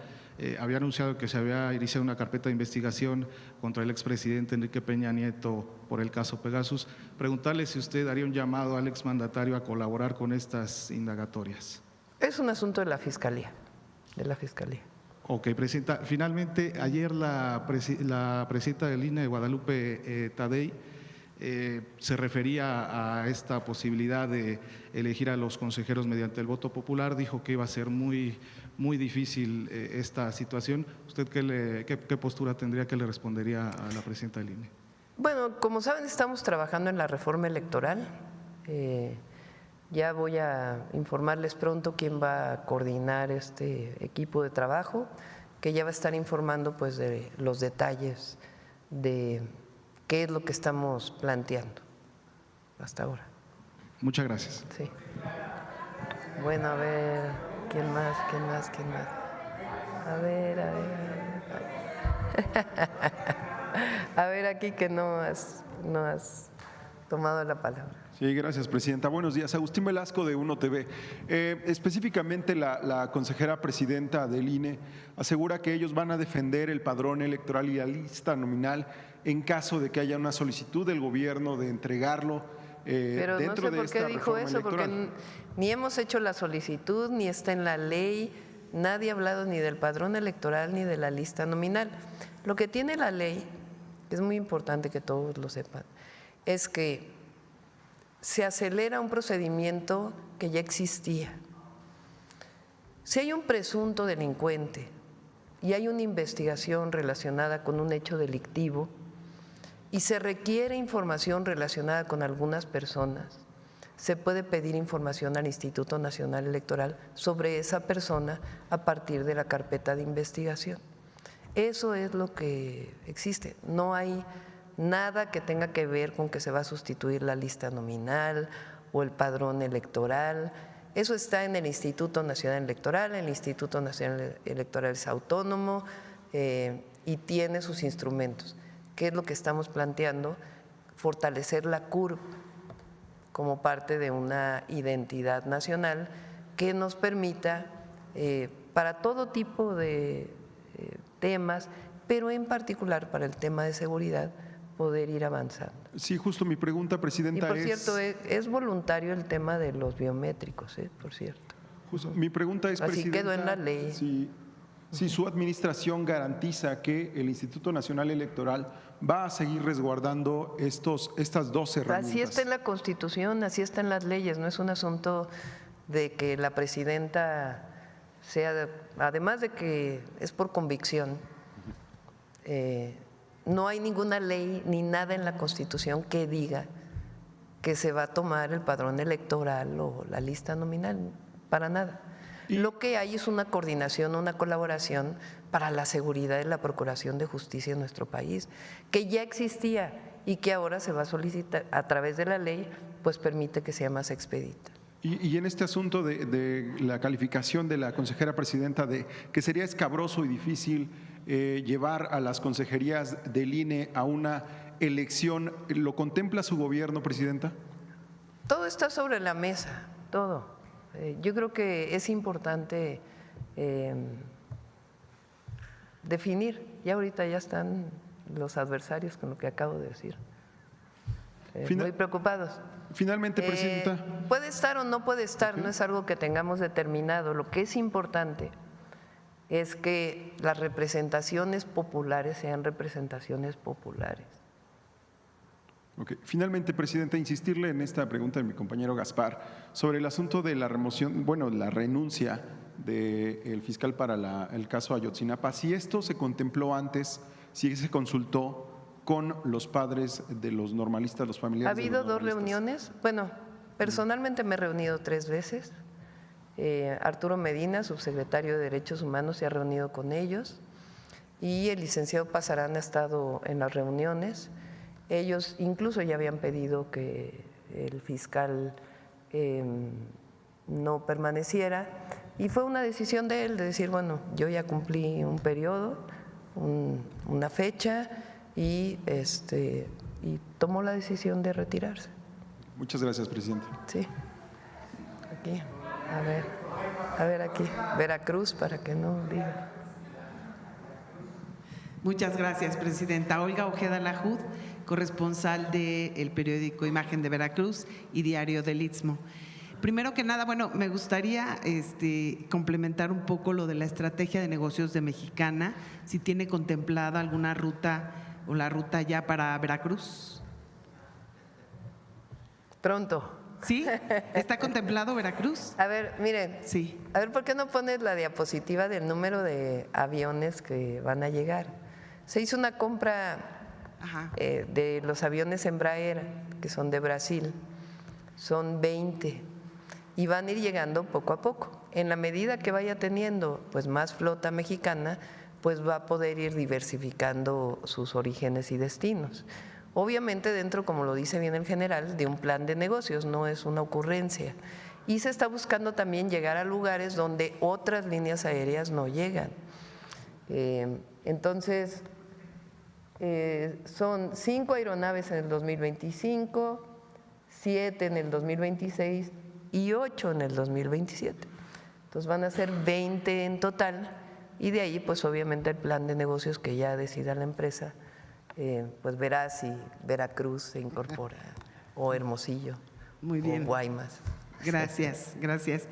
había anunciado que se había iniciado una carpeta de investigación contra el expresidente Enrique Peña Nieto por el caso Pegasus. Preguntarle si usted daría un llamado al exmandatario a colaborar con estas indagatorias. Es un asunto de la Fiscalía, Ok, Presidenta. Finalmente, ayer la presidenta del INE, Guadalupe Tadei, se refería a esta posibilidad de elegir a los consejeros mediante el voto popular. Dijo que iba a ser muy difícil esta situación. ¿Usted qué postura tendría, que le respondería a la presidenta del INE? Bueno, como saben, estamos trabajando en la reforma electoral. Ya voy a informarles pronto quién va a coordinar este equipo de trabajo, que ya va a estar informando pues de los detalles de qué es lo que estamos planteando hasta ahora. Muchas gracias. Sí. Bueno, a ver, ¿quién más? A ver. A ver, aquí que no has tomado la palabra. Sí, gracias, Presidenta. Buenos días. Agustín Velasco, de Uno TV. Específicamente, la consejera presidenta del INE asegura que ellos van a defender el padrón electoral y la lista nominal en caso de que haya una solicitud del gobierno de entregarlo Pero dentro no sé por qué dijo eso, porque ni hemos hecho la solicitud, ni está en la ley, nadie ha hablado ni del padrón electoral ni de la lista nominal. Lo que tiene la ley, es muy importante que todos lo sepan, es que se acelera un procedimiento que ya existía. Si hay un presunto delincuente y hay una investigación relacionada con un hecho delictivo y se requiere información relacionada con algunas personas, se puede pedir información al Instituto Nacional Electoral sobre esa persona a partir de la carpeta de investigación. Eso es lo que existe. No hay nada que tenga que ver con que se va a sustituir la lista nominal o el padrón electoral. Eso está en el Instituto Nacional Electoral. El Instituto Nacional Electoral es autónomo y tiene sus instrumentos. ¿Qué es lo que estamos planteando? Fortalecer la CURP como parte de una identidad nacional que nos permita, para todo tipo de temas, pero en particular para el tema de seguridad, poder ir avanzando. Sí, justo mi pregunta, Presidenta, y por cierto, es voluntario el tema de los biométricos, por cierto. Justo, mi pregunta es, así Presidenta, quedó en la ley. Si su administración garantiza que el Instituto Nacional Electoral va a seguir resguardando estas dos herramientas. Así está en la Constitución, así está en las leyes, no es un asunto de que la presidenta sea, además de que es por convicción, no hay ninguna ley ni nada en la Constitución que diga que se va a tomar el padrón electoral o la lista nominal, para nada. Lo que hay es una coordinación, una colaboración para la seguridad y la procuración de justicia en nuestro país, que ya existía y que ahora se va a solicitar a través de la ley, pues permite que sea más expedita. Y en este asunto de la calificación de la consejera presidenta de que sería escabroso y difícil llevar a las consejerías del INE a una elección, ¿lo contempla su gobierno, Presidenta? Todo está sobre la mesa, todo. Yo creo que es importante definir, ya ahorita ya están los adversarios con lo que acabo de decir, muy preocupados. Finalmente, Presidenta. Puede estar o no puede estar, no es algo que tengamos determinado. Lo que es importante es que las representaciones populares sean representaciones populares. Okay. Finalmente, Presidenta, insistirle en esta pregunta de mi compañero Gaspar sobre el asunto de la remoción, la renuncia del fiscal para el caso Ayotzinapa. Si esto se contempló antes, si se consultó con los padres de los normalistas, los familiares. ¿Ha habido dos reuniones? Bueno, personalmente me he reunido 3 veces. Arturo Medina, subsecretario de Derechos Humanos, se ha reunido con ellos y el licenciado Pasarán ha estado en las reuniones. Ellos incluso ya habían pedido que el fiscal no permaneciera y fue una decisión de él de decir, bueno, yo ya cumplí un periodo, una fecha y tomó la decisión de retirarse. Muchas gracias, Presidente. Sí, aquí, a ver aquí, Veracruz, para que no diga. Muchas gracias, Presidenta. Olga Ojeda Lajud, corresponsal del periódico Imagen de Veracruz y Diario del Istmo. Primero que nada, me gustaría complementar un poco lo de la estrategia de negocios de Mexicana, si tiene contemplada alguna ruta o la ruta ya para Veracruz. Pronto. ¿Sí? ¿Está contemplado Veracruz? A ver, miren. Sí. A ver, ¿por qué no pones la diapositiva del número de aviones que van a llegar? Se hizo una compra de los aviones Embraer, que son de Brasil. Son 20 y van a ir llegando poco a poco. En la medida que vaya teniendo pues más flota mexicana, pues va a poder ir diversificando sus orígenes y destinos. Obviamente dentro, como lo dice bien el general, de un plan de negocios, no es una ocurrencia. Y se está buscando también llegar a lugares donde otras líneas aéreas no llegan. Entonces, son 5 aeronaves en el 2025, 7 en el 2026 y 8 en el 2027. Entonces van a ser 20 en total y de ahí pues obviamente el plan de negocios que ya decida la empresa pues verá si Veracruz se incorpora. o Hermosillo. Muy bien. O Guaymas. Gracias, gracias.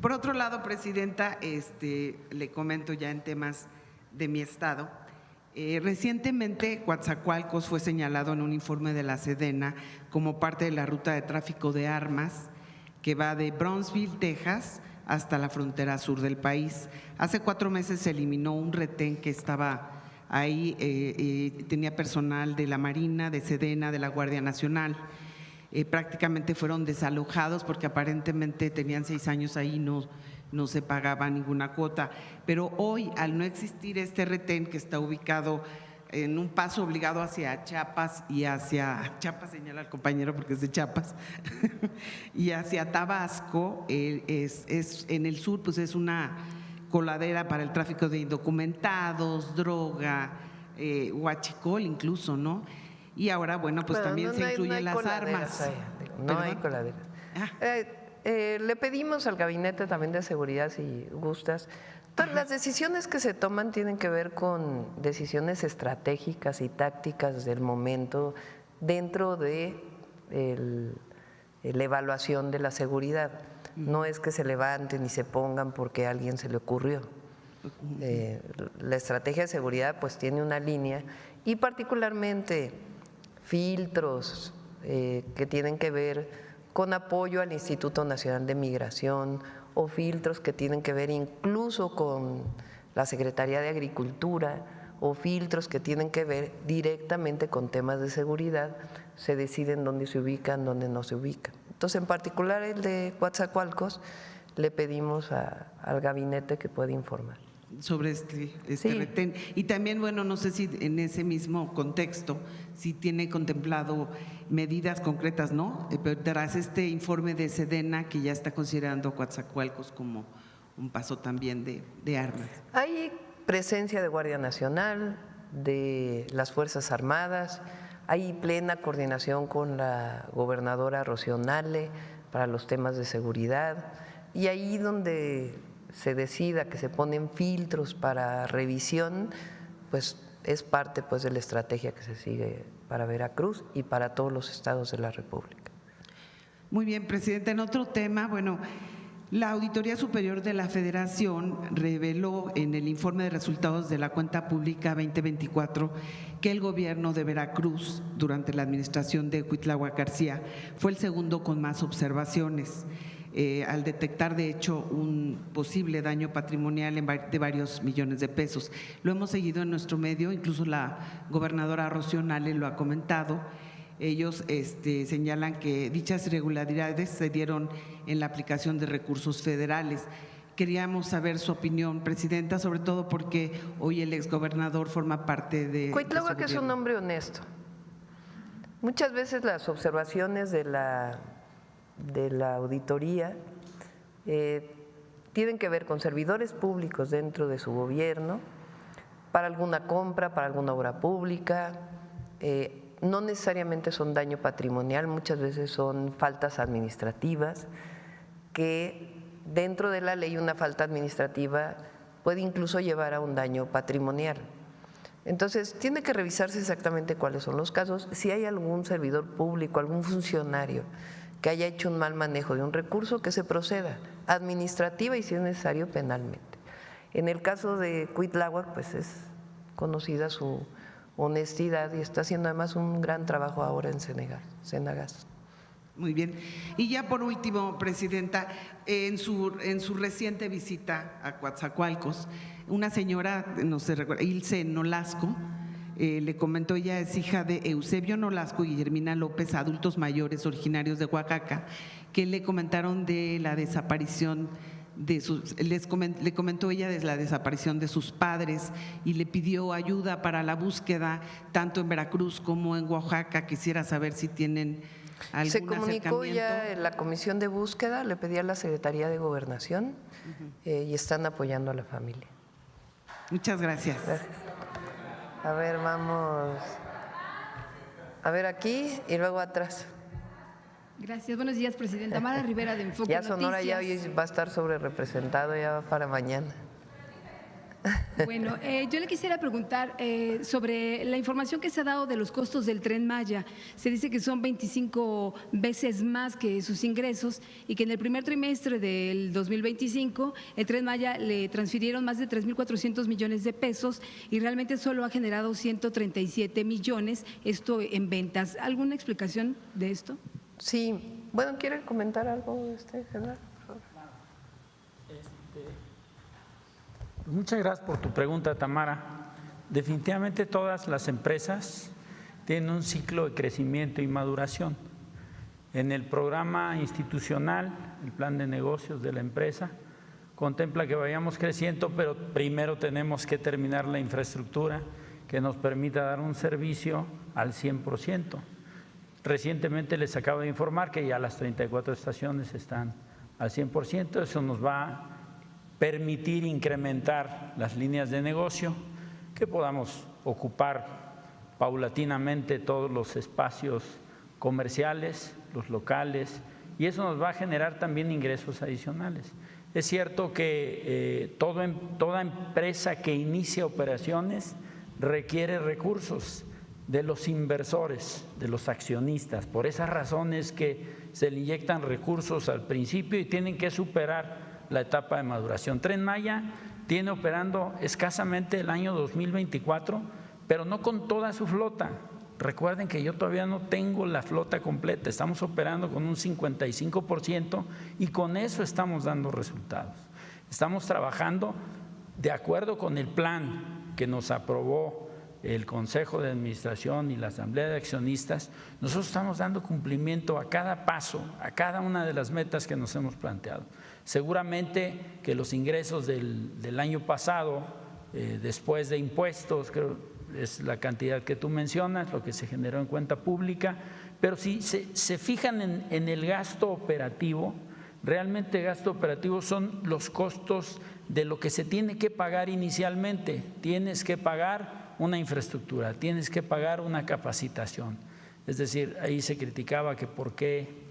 Por otro lado, Presidenta, le comento ya en temas de mi estado. Recientemente, Coatzacoalcos fue señalado en un informe de la Sedena como parte de la ruta de tráfico de armas que va de Brownsville, Texas, hasta la frontera sur del país. Hace 4 meses se eliminó un retén que estaba ahí, tenía personal de la Marina, de Sedena, de la Guardia Nacional. Prácticamente fueron desalojados porque aparentemente tenían 6 años ahí, no se pagaba ninguna cuota. Pero hoy, al no existir este retén que está ubicado en un paso obligado hacia Chiapas y hacia, Chiapas señala el compañero porque es de Chiapas, y hacia Tabasco, es en el sur, pues es una coladera para el tráfico de indocumentados, droga, huachicol incluso, ¿no? Y ahora, bueno, pues también se incluyen las armas. No hay coladera. Le pedimos al Gabinete también de Seguridad, si gustas. Todas las decisiones que se toman tienen que ver con decisiones estratégicas y tácticas del momento dentro de la evaluación de la seguridad. No es que se levanten y se pongan porque a alguien se le ocurrió. La estrategia de seguridad pues tiene una línea y particularmente filtros que tienen que ver con apoyo al Instituto Nacional de Migración o filtros que tienen que ver incluso con la Secretaría de Agricultura o filtros que tienen que ver directamente con temas de seguridad, se deciden dónde se ubican, dónde no se ubican. Entonces, en particular el de Coatzacoalcos, le pedimos al gabinete que pueda informar. Sobre este retén. Y también, bueno, no sé si en ese mismo contexto, si tiene contemplado medidas concretas, ¿no? Tras este informe de Sedena, que ya está considerando Coatzacoalcos como un paso también de armas. Hay presencia de Guardia Nacional, de las Fuerzas Armadas, hay plena coordinación con la gobernadora Rocío Nale para los temas de seguridad, y ahí donde se decida que se ponen filtros para revisión, pues es parte pues de la estrategia que se sigue para Veracruz y para todos los estados de la República. Muy bien, Presidenta. En otro tema, bueno, la Auditoría Superior de la Federación reveló en el informe de resultados de la cuenta pública 2024 que el gobierno de Veracruz, durante la administración de Cuitláhuac García, fue el segundo con más observaciones. Al detectar de hecho un posible daño patrimonial de varios millones de pesos. Lo hemos seguido en nuestro medio, incluso la gobernadora Rocío Nale lo ha comentado. Ellos señalan que dichas irregularidades se dieron en la aplicación de recursos federales. Queríamos saber su opinión, Presidenta, sobre todo porque hoy el exgobernador forma parte de… Cuitláhuac es un hombre honesto. Muchas veces las observaciones de la auditoría tienen que ver con servidores públicos dentro de su gobierno, para alguna compra, para alguna obra pública, no necesariamente son daño patrimonial, muchas veces son faltas administrativas, que dentro de la ley una falta administrativa puede incluso llevar a un daño patrimonial. Entonces, tiene que revisarse exactamente cuáles son los casos, si hay algún servidor público, algún funcionario que haya hecho un mal manejo de un recurso, que se proceda administrativa y si es necesario penalmente. En el caso de Cuitláhuac, pues es conocida su honestidad y está haciendo además un gran trabajo ahora en Senagas. Muy bien. Y ya por último, Presidenta, en su reciente visita a Coatzacoalcos, una señora, no se recuerda, Ilse Nolasco, le comentó, ella es hija de Eusebio Nolasco y Guillermina López, adultos mayores originarios de Oaxaca, que le comentaron de la desaparición le comentó ella de la desaparición de sus padres y le pidió ayuda para la búsqueda tanto en Veracruz como en Oaxaca. Quisiera saber si tienen algún Se comunicó ya en la comisión de búsqueda, le pedí a la Secretaría de Gobernación y están apoyando a la familia. Muchas gracias. Gracias. A ver, vamos. A ver aquí y luego atrás. Gracias. Buenos días, Presidenta. Mara Rivera de Enfoque Ya Sonora Noticias. ya hoy va a estar sobre representado ya para mañana. Bueno, yo le quisiera preguntar sobre la información que se ha dado de los costos del Tren Maya. Se dice que son 25 veces más que sus ingresos y que en el primer trimestre del 2025 el Tren Maya le transfirieron más de 3.400 millones de pesos y realmente solo ha generado 137 millones, esto en ventas. ¿Alguna explicación de esto? Sí, bueno, ¿quiere comentar algo usted, general? Muchas gracias por tu pregunta, Tamara. Definitivamente todas las empresas tienen un ciclo de crecimiento y maduración. En el programa institucional, el plan de negocios de la empresa contempla que vayamos creciendo, pero primero tenemos que terminar la infraestructura que nos permita dar un servicio al 100%. Recientemente les acabo de informar que ya las 34 estaciones están al 100%, eso nos va a permitir incrementar las líneas de negocio, que podamos ocupar paulatinamente todos los espacios comerciales, los locales, y eso nos va a generar también ingresos adicionales. Es cierto que toda empresa que inicia operaciones requiere recursos de los inversores, de los accionistas. Por esa razón es que se le inyectan recursos al principio y tienen que superar la etapa de maduración. Tren Maya tiene operando escasamente el año 2024, pero no con toda su flota. Recuerden que yo todavía no tengo la flota completa, estamos operando con un 55% y con eso estamos dando resultados. Estamos trabajando de acuerdo con el plan que nos aprobó el Consejo de Administración y la Asamblea de Accionistas. Nosotros estamos dando cumplimiento a cada paso, a cada una de las metas que nos hemos planteado. Seguramente que los ingresos del año pasado, después de impuestos, creo es la cantidad que tú mencionas, lo que se generó en cuenta pública, pero si se fijan en el gasto operativo, realmente gasto operativo son los costos de lo que se tiene que pagar inicialmente. Tienes que pagar una infraestructura, tienes que pagar una capacitación. Es decir, ahí se criticaba que por qué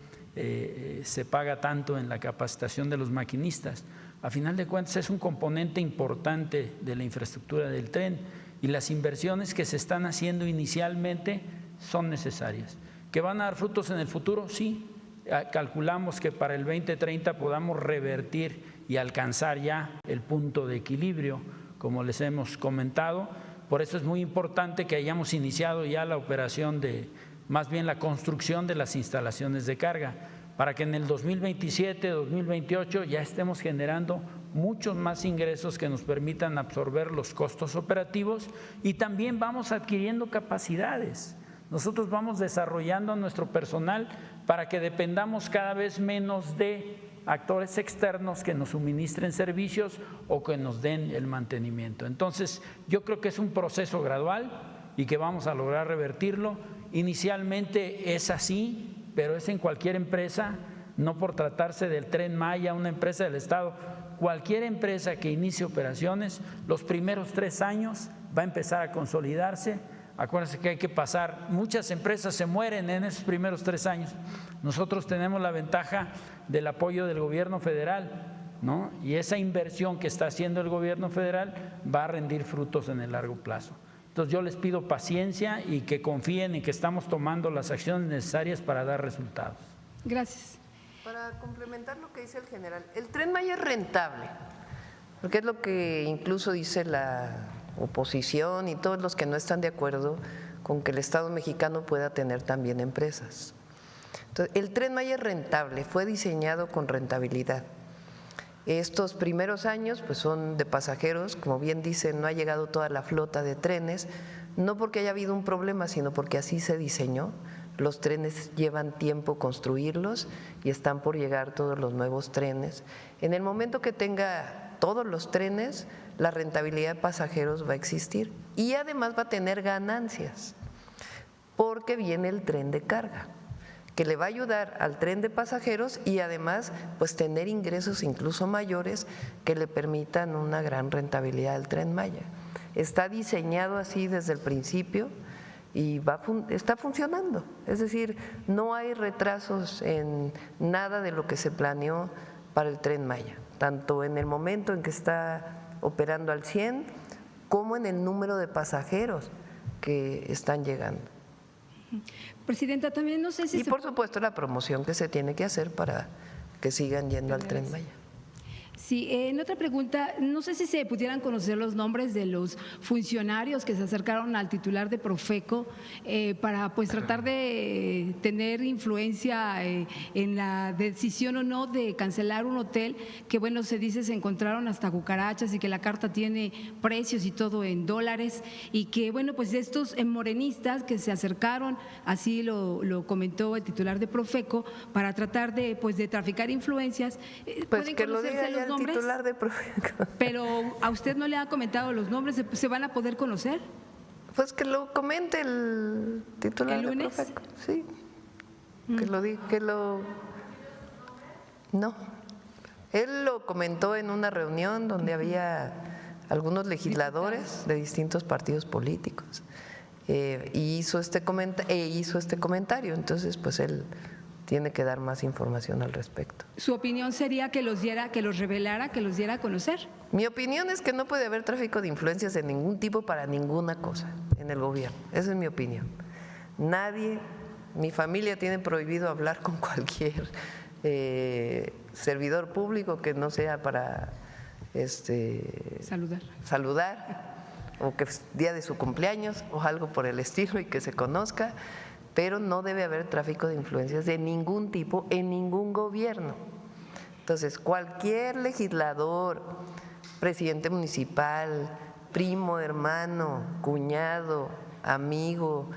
se paga tanto en la capacitación de los maquinistas. A final de cuentas es un componente importante de la infraestructura del tren y las inversiones que se están haciendo inicialmente son necesarias. ¿Que van a dar frutos en el futuro? Sí. Calculamos que para el 2030 podamos revertir y alcanzar ya el punto de equilibrio, como les hemos comentado. Por eso es muy importante que hayamos iniciado ya la operación más bien la construcción de las instalaciones de carga, para que en el 2027, 2028 ya estemos generando muchos más ingresos que nos permitan absorber los costos operativos y también vamos adquiriendo capacidades. Nosotros vamos desarrollando a nuestro personal para que dependamos cada vez menos de actores externos que nos suministren servicios o que nos den el mantenimiento. Entonces, yo creo que es un proceso gradual y que vamos a lograr revertirlo. Inicialmente es así, pero es en cualquier empresa, no por tratarse del Tren Maya, una empresa del Estado. Cualquier empresa que inicie operaciones, los primeros 3 años va a empezar a consolidarse. Acuérdense que hay que pasar, muchas empresas se mueren en esos primeros 3 años. Nosotros tenemos la ventaja del apoyo del gobierno federal, ¿no? Y esa inversión que está haciendo el gobierno federal va a rendir frutos en el largo plazo. Entonces yo les pido paciencia y que confíen en que estamos tomando las acciones necesarias para dar resultados. Gracias. Para complementar lo que dice el general, el Tren Maya es rentable, porque es lo que incluso dice la oposición y todos los que no están de acuerdo con que el Estado mexicano pueda tener también empresas. Entonces, el Tren Maya es rentable, fue diseñado con rentabilidad. Estos primeros años pues son de pasajeros, como bien dicen, no ha llegado toda la flota de trenes, no porque haya habido un problema, sino porque así se diseñó. Los trenes llevan tiempo construirlos y están por llegar todos los nuevos trenes. En el momento que tenga todos los trenes, la rentabilidad de pasajeros va a existir y además va a tener ganancias, porque viene el tren de carga, que le va a ayudar al tren de pasajeros y además pues tener ingresos incluso mayores que le permitan una gran rentabilidad del Tren Maya. Está diseñado así desde el principio y está funcionando, es decir, no hay retrasos en nada de lo que se planeó para el Tren Maya, tanto en el momento en que está operando al 100 como en el número de pasajeros que están llegando. Presidenta, también no sé si… Y por supuesto la promoción que se tiene que hacer para que sigan yendo al Tren Maya. Sí, en otra pregunta, no sé si se pudieran conocer los nombres de los funcionarios que se acercaron al titular de Profeco para pues tratar de tener influencia en la decisión o no de cancelar un hotel que, bueno, se dice se encontraron hasta cucarachas y que la carta tiene precios y todo en dólares, y que, bueno, pues estos morenistas que se acercaron, así lo comentó el titular de Profeco, para tratar de pues de traficar influencias. Pues que lo diga ya el titular de Profeco. Pero a usted no le ha comentado los nombres, ¿se van a poder conocer? Pues que lo comente el titular ¿El lunes? de Profeco, sí. Que lo diga, no. Él lo comentó en una reunión donde había algunos legisladores de distintos partidos políticos y hizo este comentario, entonces pues él tiene que dar más información al respecto. ¿Su opinión sería que los revelara, que los diera a conocer? Mi opinión es que no puede haber tráfico de influencias de ningún tipo para ninguna cosa en el gobierno. Esa es mi opinión. Nadie, mi familia tiene prohibido hablar con cualquier servidor público que no sea para saludar o que es día de su cumpleaños o algo por el estilo y que se conozca. Pero no debe haber tráfico de influencias de ningún tipo en ningún gobierno. Entonces, cualquier legislador, presidente municipal, primo, hermano, cuñado, amigo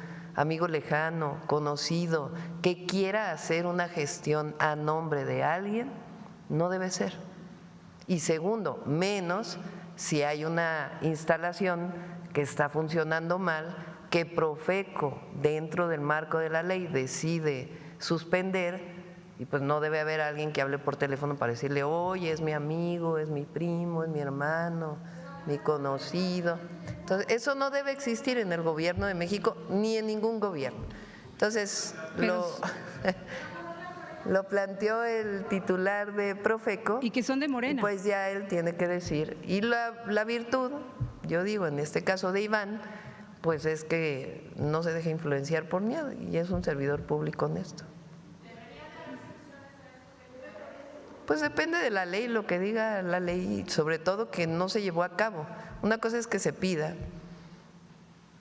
lejano, conocido, que quiera hacer una gestión a nombre de alguien, no debe ser. Y segundo, menos si hay una instalación que está funcionando mal, que Profeco, dentro del marco de la ley, decide suspender, y pues no debe haber alguien que hable por teléfono para decirle, oye, es mi amigo, es mi primo, es mi hermano, mi conocido. Entonces, eso no debe existir en el gobierno de México ni en ningún gobierno. Entonces, lo planteó el titular de Profeco. Y que son de Morena. Pues ya él tiene que decir. Y la virtud, yo digo, en este caso de Iván, pues es que no se deje influenciar por nada y es un servidor público honesto. Pues depende de la ley, lo que diga la ley, sobre todo que no se llevó a cabo. Una cosa es que se pida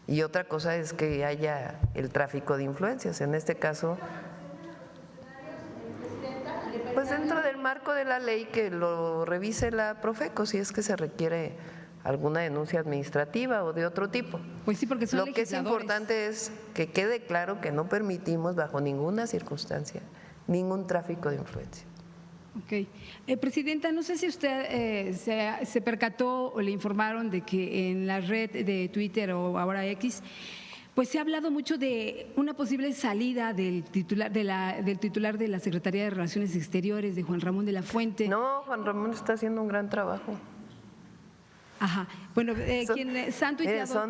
y otra cosa es que haya el tráfico de influencias. En este caso, pues dentro del marco de la ley que lo revise la Profeco, si es que se requiere alguna denuncia administrativa o de otro tipo. Pues sí, porque son Lo que es importante es que quede claro que no permitimos bajo ninguna circunstancia ningún tráfico de influencia. Ok. Presidenta, no sé si usted se percató o le informaron de que en la red de Twitter o ahora X, pues se ha hablado mucho de una posible salida del titular de la Secretaría de Relaciones Exteriores, de Juan Ramón de la Fuente. No, Juan Ramón está haciendo un gran trabajo. Ajá. Bueno, quienes han tuiteado…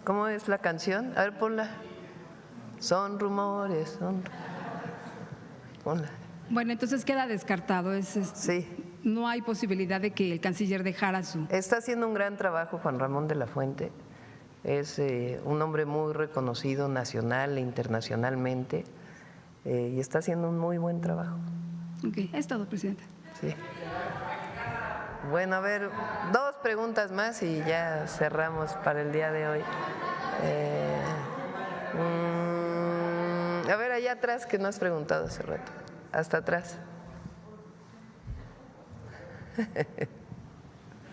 ¿Cómo es la canción? A ver, ponla. Son rumores, ponla. Bueno, entonces queda descartado. Sí. No hay posibilidad de que el canciller dejara su… Está haciendo un gran trabajo Juan Ramón de la Fuente. Es un hombre muy reconocido nacional e internacionalmente y está haciendo un muy buen trabajo. Ok, es todo, Presidenta. Sí. Bueno, a ver, 2 preguntas más y ya cerramos para el día de hoy. A ver, allá atrás, que no has preguntado hace rato. Hasta atrás.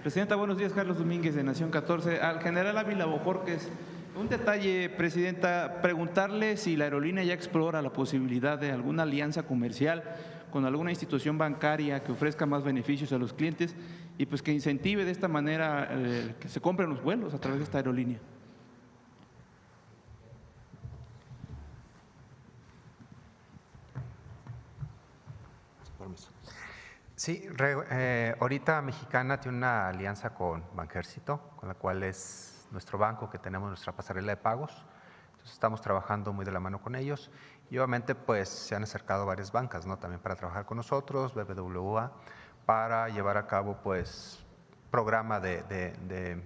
Presidenta, buenos días. Carlos Domínguez, de Nación 14. Al general Ávila Bojorquez, un detalle, Presidenta, preguntarle si la aerolínea ya explora la posibilidad de alguna alianza comercial con alguna institución bancaria que ofrezca más beneficios a los clientes y pues que incentive de esta manera que se compren los vuelos a través de esta aerolínea. Sí, ahorita Mexicana tiene una alianza con Banjército, con la cual es nuestro banco que tenemos nuestra pasarela de pagos. Entonces estamos trabajando muy de la mano con ellos y obviamente pues se han acercado varias bancas, ¿no? También para trabajar con nosotros, BBVA, para llevar a cabo pues programa de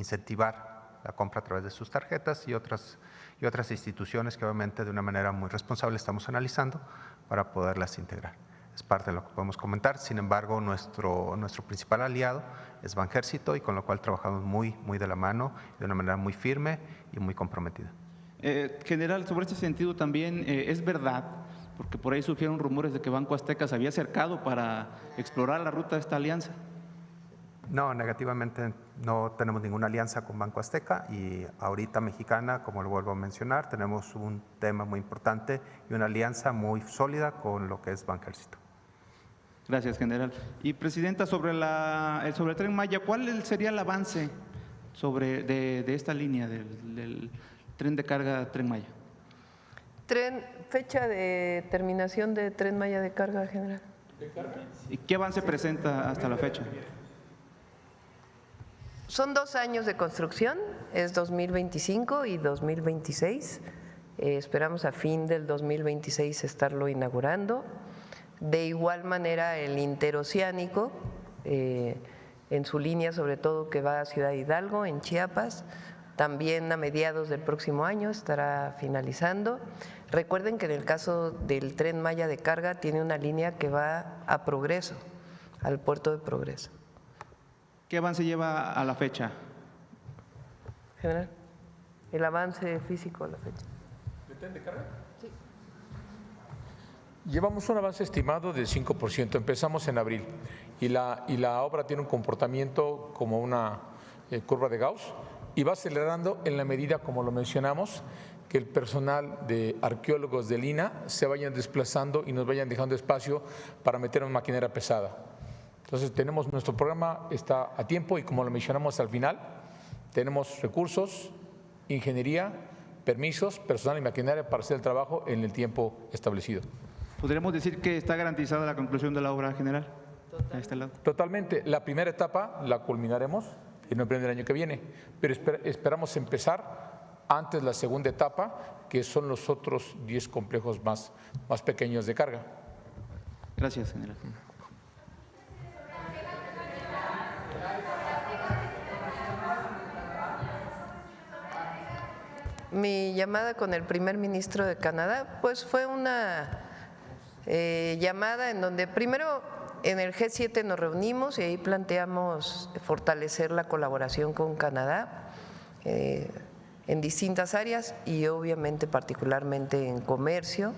incentivar la compra a través de sus tarjetas y otras instituciones que obviamente de una manera muy responsable estamos analizando para poderlas integrar. Es parte de lo que podemos comentar. Sin embargo, nuestro principal aliado es Banjército, y con lo cual trabajamos muy de la mano, de una manera muy firme y muy comprometida. General, sobre este sentido también es verdad, porque por ahí surgieron rumores de que Banco Azteca se había acercado para explorar la ruta de esta alianza. No, negativamente no tenemos ninguna alianza con Banco Azteca, y ahorita Mexicana, como lo vuelvo a mencionar, tenemos un tema muy importante y una alianza muy sólida con lo que es Banjército. Gracias, general. Y presidenta, sobre el Tren Maya, ¿cuál sería el avance de esta línea del tren de carga Tren Maya? Fecha de terminación de Tren Maya de carga, general. ¿Y qué avance presenta hasta la fecha? Son 2 años de construcción, es 2025 y 2026. Esperamos a fin del 2026 estarlo inaugurando. De igual manera, el interoceánico, en su línea sobre todo que va a Ciudad Hidalgo, en Chiapas, también a mediados del próximo año estará finalizando. Recuerden que en el caso del Tren Maya de carga tiene una línea que va a Progreso, al puerto de Progreso. ¿Qué avance lleva a la fecha? General, el avance físico a la fecha. ¿De tren de carga? Sí. Llevamos un avance estimado del 5%, empezamos en abril, y la obra tiene un comportamiento como una curva de Gauss, y va acelerando en la medida, como lo mencionamos, que el personal de arqueólogos del INAH se vayan desplazando y nos vayan dejando espacio para meter una maquinaria pesada. Entonces nuestro programa está a tiempo, y como lo mencionamos al final, tenemos recursos, ingeniería, permisos, personal y maquinaria para hacer el trabajo en el tiempo establecido. ¿Podríamos decir que está garantizada la conclusión de la obra, general? Totalmente. La primera etapa la culminaremos en noviembre del año que viene, pero esperamos empezar antes la segunda etapa, que son los otros 10 complejos más pequeños de carga. Gracias, general. Mi llamada con el primer ministro de Canadá, pues fue una llamada en donde primero en el G7 nos reunimos y ahí planteamos fortalecer la colaboración con Canadá en distintas áreas y obviamente particularmente en comercio.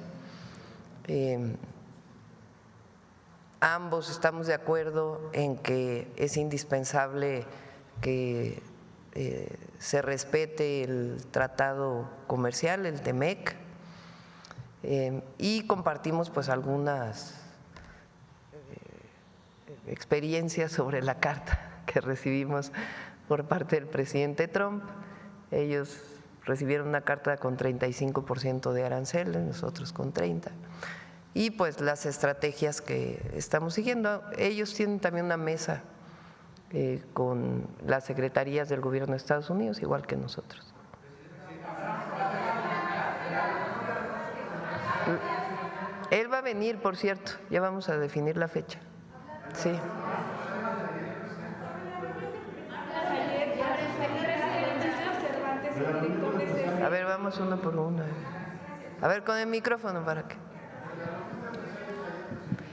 Ambos estamos de acuerdo en que es indispensable que se respete el tratado comercial, el TEMEC, y compartimos pues algunas experiencias sobre la carta que recibimos por parte del presidente Trump. Ellos recibieron una carta con 35% de aranceles, nosotros con 30%, y pues las estrategias que estamos siguiendo. Ellos tienen también una mesa con las secretarías del gobierno de Estados Unidos, igual que nosotros. Él va a venir, por cierto, ya vamos a definir la fecha. Sí. A ver, vamos uno por uno. A ver, con el micrófono para que…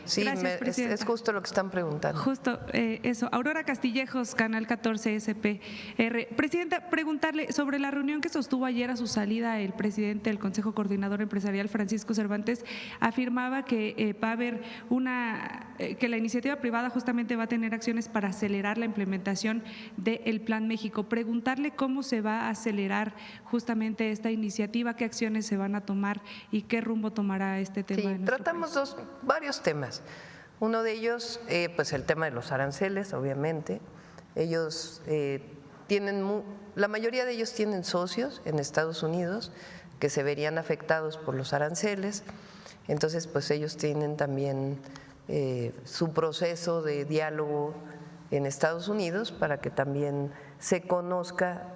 Sí, Gracias, es justo lo que están preguntando. Justo eso. Aurora Castillejos, Canal 14 SPR. Presidenta, preguntarle sobre la reunión que sostuvo ayer a su salida el presidente del Consejo Coordinador Empresarial, Francisco Cervantes, afirmaba que va a haber que la iniciativa privada justamente va a tener acciones para acelerar la implementación del Plan México. Preguntarle cómo se va a acelerar justamente esta iniciativa, qué acciones se van a tomar y qué rumbo tomará este tema. Sí, tratamos varios temas. Uno de ellos, pues el tema de los aranceles, obviamente. Ellos la mayoría de ellos tienen socios en Estados Unidos que se verían afectados por los aranceles. Entonces, pues ellos tienen también su proceso de diálogo en Estados Unidos para que también se conozca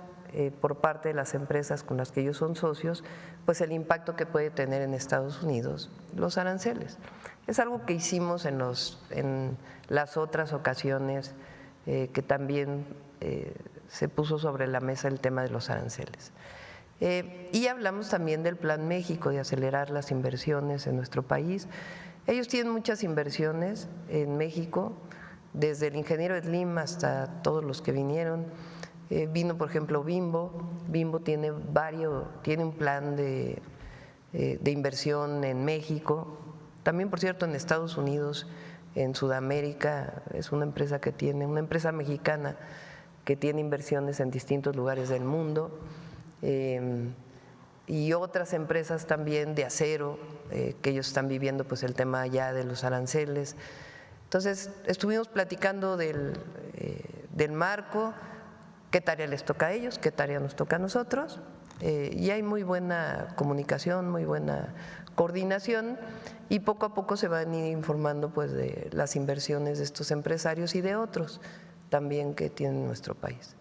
por parte de las empresas con las que ellos son socios, pues el impacto que puede tener en Estados Unidos los aranceles. Es algo que hicimos en las otras ocasiones que también se puso sobre la mesa el tema de los aranceles. Y hablamos también del Plan México, de acelerar las inversiones en nuestro país. Ellos tienen muchas inversiones en México, desde el ingeniero Slim hasta todos los que vinieron. Vino, por ejemplo, Bimbo. Bimbo tiene un plan de inversión en México, también, por cierto, en Estados Unidos, en Sudamérica. Es una empresa mexicana que tiene inversiones en distintos lugares del mundo. Y otras empresas también de acero, que ellos están viviendo pues el tema ya de los aranceles. Entonces, estuvimos platicando del marco, qué tarea les toca a ellos, qué tarea nos toca a nosotros, y hay muy buena comunicación, muy buena coordinación, y poco a poco se van a ir informando pues de las inversiones de estos empresarios y de otros también que tienen nuestro país.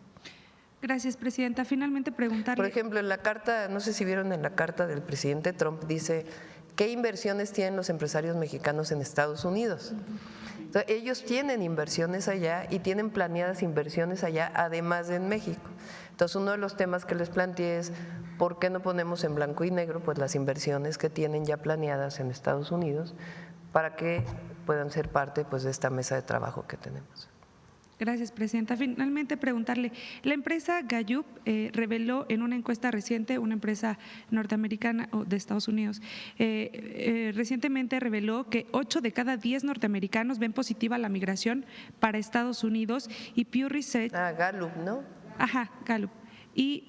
Gracias, Presidenta. Finalmente preguntarle… Por ejemplo, en la carta, no sé si vieron en la carta del presidente Trump, dice ¿qué inversiones tienen los empresarios mexicanos en Estados Unidos? Entonces, ellos tienen inversiones allá y tienen planeadas inversiones allá, además de en México. Entonces, uno de los temas que les planteé es ¿por qué no ponemos en blanco y negro pues las inversiones que tienen ya planeadas en Estados Unidos para que puedan ser parte pues de esta mesa de trabajo que tenemos? Gracias, Presidenta. Finalmente preguntarle, la empresa Gallup reveló en una encuesta reciente, una empresa norteamericana o de Estados Unidos, recientemente reveló que 8 de cada 10 norteamericanos ven positiva la migración para Estados Unidos, y Pew Research… Gallup, ¿no? Ajá, Gallup. Y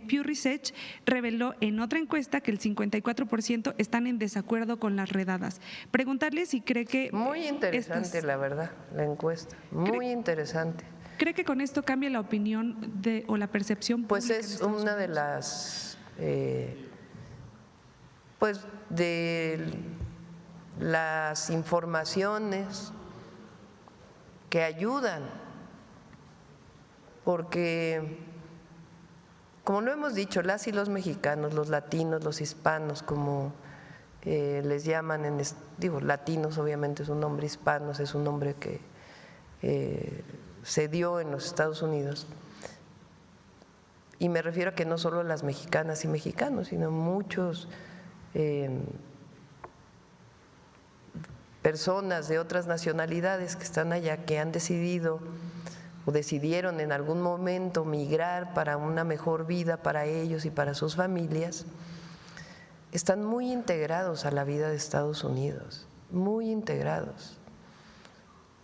Pew Research reveló en otra encuesta que el 54% están en desacuerdo con las redadas. Preguntarle si cree que… Muy interesante, la verdad, la encuesta, muy interesante. ¿Cree que con esto cambia la opinión o la percepción pública? Pues es una de las informaciones que ayudan, porque… Como lo hemos dicho, las y los mexicanos, los latinos, los hispanos, como les llaman, latinos obviamente es un nombre, hispanos es un nombre que se dio en los Estados Unidos. Y me refiero a que no solo las mexicanas y mexicanos, sino muchos personas de otras nacionalidades que están allá, que han decidido o decidieron en algún momento migrar para una mejor vida para ellos y para sus familias, están muy integrados a la vida de Estados Unidos, muy integrados.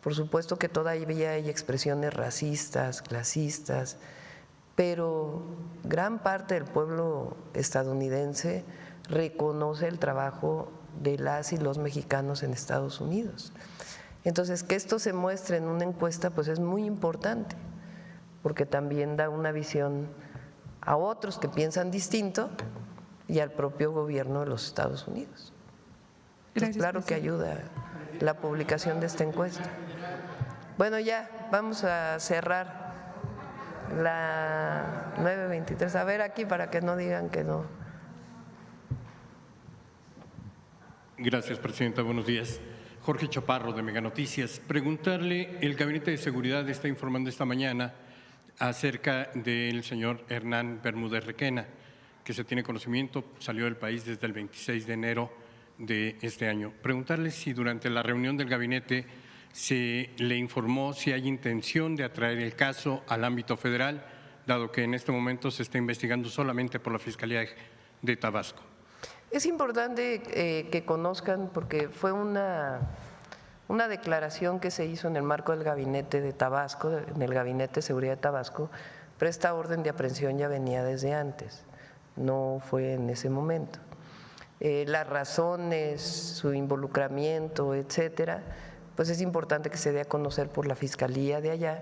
Por supuesto que todavía hay expresiones racistas, clasistas, pero gran parte del pueblo estadounidense reconoce el trabajo de las y los mexicanos en Estados Unidos. Entonces, que esto se muestre en una encuesta pues es muy importante, porque también da una visión a otros que piensan distinto y al propio gobierno de los Estados Unidos. Entonces, claro que ayuda la publicación de esta encuesta. Bueno, ya vamos a cerrar la 9:23. A ver aquí para que no digan que no. Gracias, Presidenta. Buenos días. Jorge Chaparro, de Mega Noticias. Preguntarle, el Gabinete de Seguridad está informando esta mañana acerca del señor Hernán Bermúdez Requena, que se tiene conocimiento, salió del país desde el 26 de enero de este año. Preguntarle si durante la reunión del Gabinete se le informó si hay intención de atraer el caso al ámbito federal, dado que en este momento se está investigando solamente por la Fiscalía de Tabasco. Es importante que conozcan, porque fue una declaración que se hizo en el marco del gabinete de Tabasco, en el Gabinete de Seguridad de Tabasco, pero esta orden de aprehensión ya venía desde antes, no fue en ese momento. Las razones, su involucramiento, etcétera, pues es importante que se dé a conocer por la Fiscalía de allá,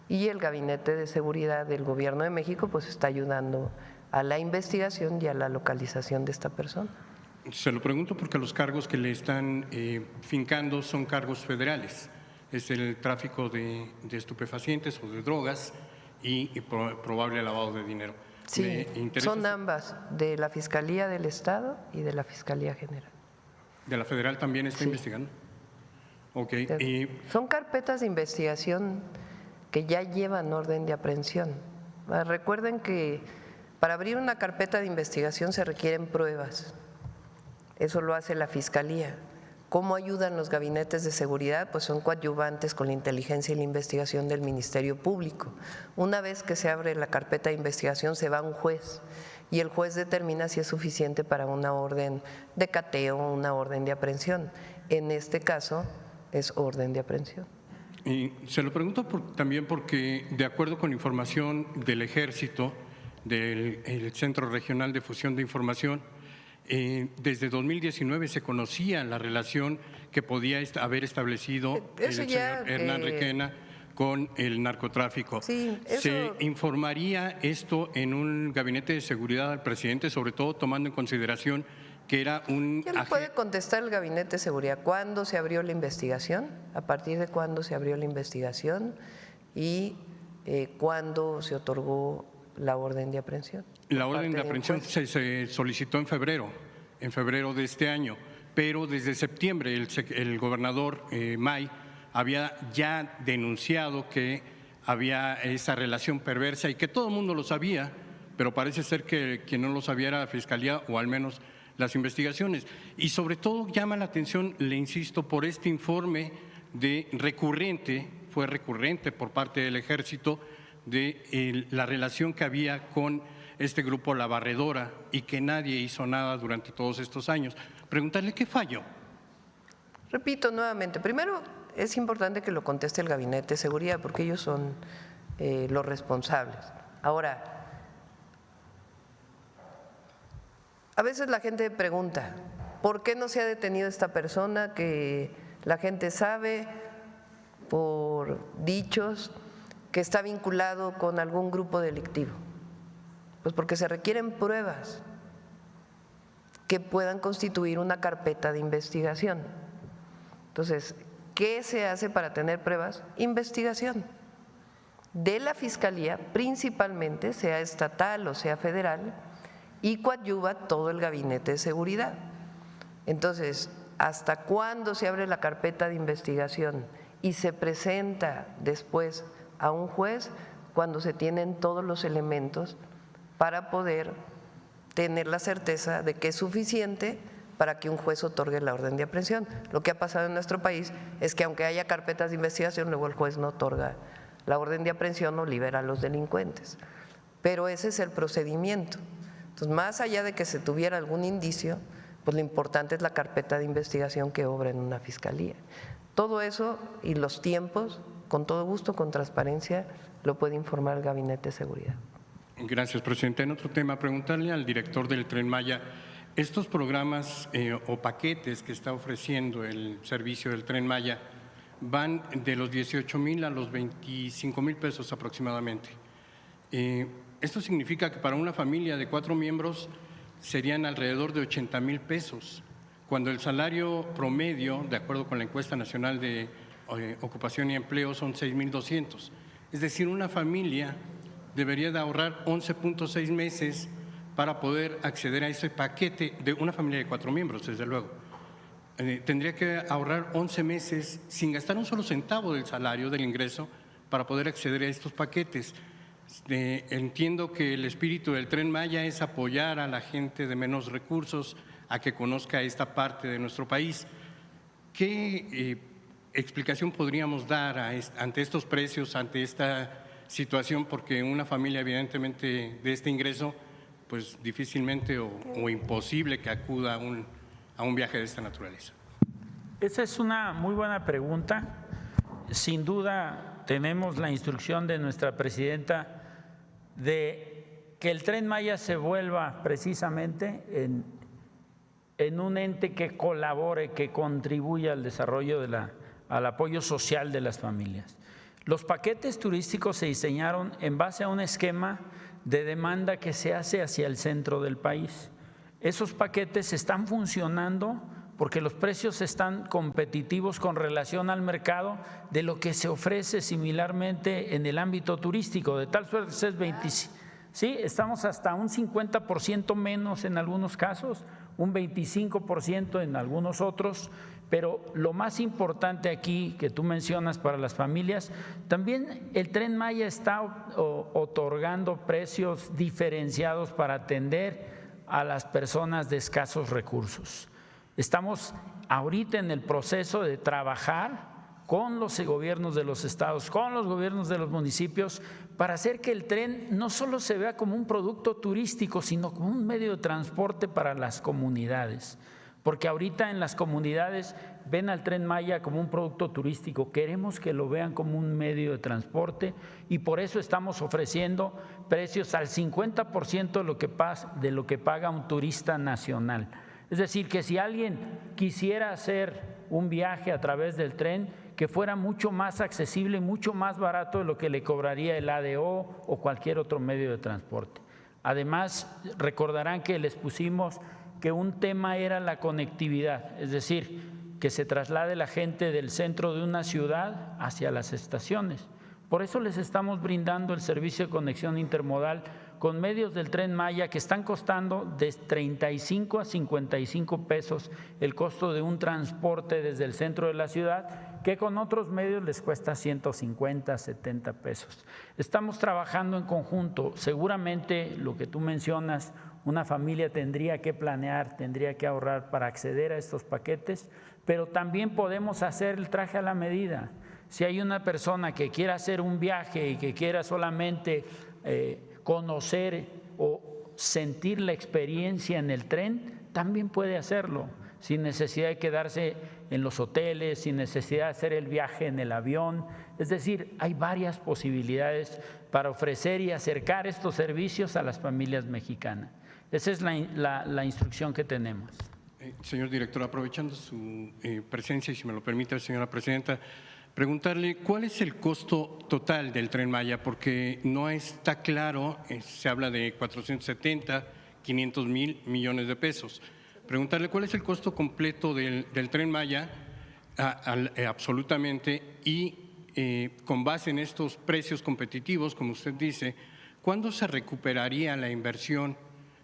y el Gabinete de Seguridad del Gobierno de México pues está ayudando a la investigación y a la localización de esta persona. Se lo pregunto porque los cargos que le están fincando son cargos federales. Es el tráfico de estupefacientes o de drogas y probable lavado de dinero. Sí, son ambas, de la Fiscalía del Estado y de la Fiscalía General. ¿De la Federal también está investigando? Okay. Son carpetas de investigación que ya llevan orden de aprehensión. Recuerden que para abrir una carpeta de investigación se requieren pruebas. Eso lo hace la Fiscalía. ¿Cómo ayudan los gabinetes de seguridad? Pues son coadyuvantes con la inteligencia y la investigación del Ministerio Público. Una vez que se abre la carpeta de investigación se va a un juez y el juez determina si es suficiente para una orden de cateo o una orden de aprehensión. En este caso es orden de aprehensión. Y se lo pregunto también porque, de acuerdo con información del Ejército, del Centro Regional de Fusión de Información, desde 2019 se conocía la relación que podía haber establecido el señor Hernán Requena con el narcotráfico. Sí, ¿Se informaría esto en un gabinete de seguridad al presidente, sobre todo tomando en consideración que era un… ¿Ya le puede contestar el gabinete de seguridad cuándo se abrió la investigación? ¿A partir de cuándo se abrió la investigación? ¿Y cuándo se otorgó la orden de aprehensión? La orden de aprehensión se solicitó en febrero de este año, pero desde septiembre el gobernador May había ya denunciado que había esa relación perversa y que todo el mundo lo sabía, pero parece ser que quien no lo sabía era la Fiscalía o al menos las investigaciones. Y sobre todo llama la atención, le insisto, por este informe fue recurrente por parte del Ejército de la relación que había con este grupo La Barredora y que nadie hizo nada durante todos estos años. Preguntarle qué falló. Repito nuevamente, primero es importante que lo conteste el Gabinete de Seguridad porque ellos son los responsables. Ahora, a veces la gente pregunta, ¿por qué no se ha detenido esta persona que la gente sabe por dichos que está vinculado con algún grupo delictivo? Pues porque se requieren pruebas que puedan constituir una carpeta de investigación. Entonces, ¿qué se hace para tener pruebas? Investigación de la Fiscalía, principalmente, sea estatal o sea federal, y coadyuva todo el Gabinete de Seguridad. Entonces, ¿hasta cuándo se abre la carpeta de investigación y se presenta después a un juez? Cuando se tienen todos los elementos para poder tener la certeza de que es suficiente para que un juez otorgue la orden de aprehensión. Lo que ha pasado en nuestro país es que aunque haya carpetas de investigación, luego el juez no otorga la orden de aprehensión o libera a los delincuentes. Pero ese es el procedimiento. Entonces, más allá de que se tuviera algún indicio, pues lo importante es la carpeta de investigación que obra en una fiscalía. Todo eso y los tiempos, con todo gusto, con transparencia, lo puede informar el Gabinete de Seguridad. Gracias, presidente. En otro tema, preguntarle al director del Tren Maya, estos programas o paquetes que está ofreciendo el servicio del Tren Maya van de los 18,000 a los 25,000 pesos aproximadamente. Esto significa que para una familia de 4 miembros serían alrededor de 80,000 pesos, cuando el salario promedio, de acuerdo con la encuesta nacional de ocupación y empleo, son 6,200. Es decir, una familia debería de ahorrar 11.6 meses para poder acceder a ese paquete de una familia de 4 miembros, desde luego. Tendría que ahorrar 11 meses sin gastar un solo centavo del salario, del ingreso, para poder acceder a estos paquetes. Entiendo que el espíritu del Tren Maya es apoyar a la gente de menos recursos a que conozca esta parte de nuestro país. ¿Qué explicación podríamos dar ante estos precios, ante esta situación? Porque una familia evidentemente de este ingreso, pues difícilmente o imposible que acuda a un viaje de esta naturaleza. Esa es una muy buena pregunta. Sin duda tenemos la instrucción de nuestra presidenta de que el Tren Maya se vuelva precisamente en un ente que colabore, que contribuya al desarrollo al apoyo social de las familias. Los paquetes turísticos se diseñaron en base a un esquema de demanda que se hace hacia el centro del país. Esos paquetes están funcionando porque los precios están competitivos con relación al mercado de lo que se ofrece similarmente en el ámbito turístico, de tal suerte que es 25. Sí, estamos hasta un 50% menos en algunos casos, un 25% en algunos otros, pero lo más importante aquí que tú mencionas para las familias, también el Tren Maya está otorgando precios diferenciados para atender a las personas de escasos recursos. Estamos ahorita en el proceso de trabajar con los gobiernos de los estados, con los gobiernos de los municipios, para hacer que el tren no solo se vea como un producto turístico, sino como un medio de transporte para las comunidades. Porque ahorita en las comunidades ven al Tren Maya como un producto turístico, queremos que lo vean como un medio de transporte y por eso estamos ofreciendo precios al 50% de lo que paga un turista nacional. Es decir, que si alguien quisiera hacer un viaje a través del tren, que fuera mucho más accesible, mucho más barato de lo que le cobraría el ADO o cualquier otro medio de transporte. Además, recordarán que les pusimos que un tema era la conectividad, es decir, que se traslade la gente del centro de una ciudad hacia las estaciones. Por eso les estamos brindando el servicio de conexión intermodal con medios del Tren Maya que están costando de 35 a 55 pesos el costo de un transporte desde el centro de la ciudad, que con otros medios les cuesta 150, 70 pesos. Estamos trabajando en conjunto. Seguramente lo que tú mencionas, una familia tendría que planear, tendría que ahorrar para acceder a estos paquetes, pero también podemos hacer el traje a la medida. Si hay una persona que quiera hacer un viaje y que quiera solamente conocer o sentir la experiencia en el tren, también puede hacerlo, sin necesidad de quedarse en los hoteles, sin necesidad de hacer el viaje en el avión. Es decir, hay varias posibilidades para ofrecer y acercar estos servicios a las familias mexicanas. Esa es la instrucción que tenemos. Señor director, aprovechando su presencia, y si me lo permite, señora presidenta, preguntarle cuál es el costo total del Tren Maya, porque no está claro, se habla de 470, 500 mil millones de pesos. Preguntarle cuál es el costo completo del Tren Maya, absolutamente, y con base en estos precios competitivos, como usted dice, ¿cuándo se recuperaría la inversión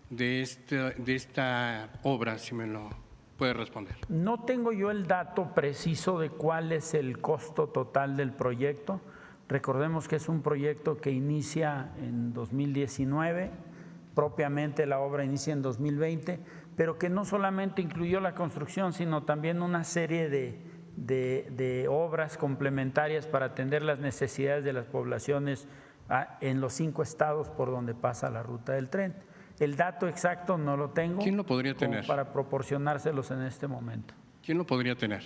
de esta obra, si me lo puede responder? No tengo yo el dato preciso de cuál es el costo total del proyecto. Recordemos que es un proyecto que inicia en 2019, propiamente la obra inicia en 2020, pero que no solamente incluyó la construcción, sino también una serie de obras complementarias para atender las necesidades de las poblaciones en los 5 estados por donde pasa la ruta del tren. El dato exacto no lo tengo. ¿Quién lo podría tener? Para proporcionárselos en este momento. ¿Quién lo podría tener?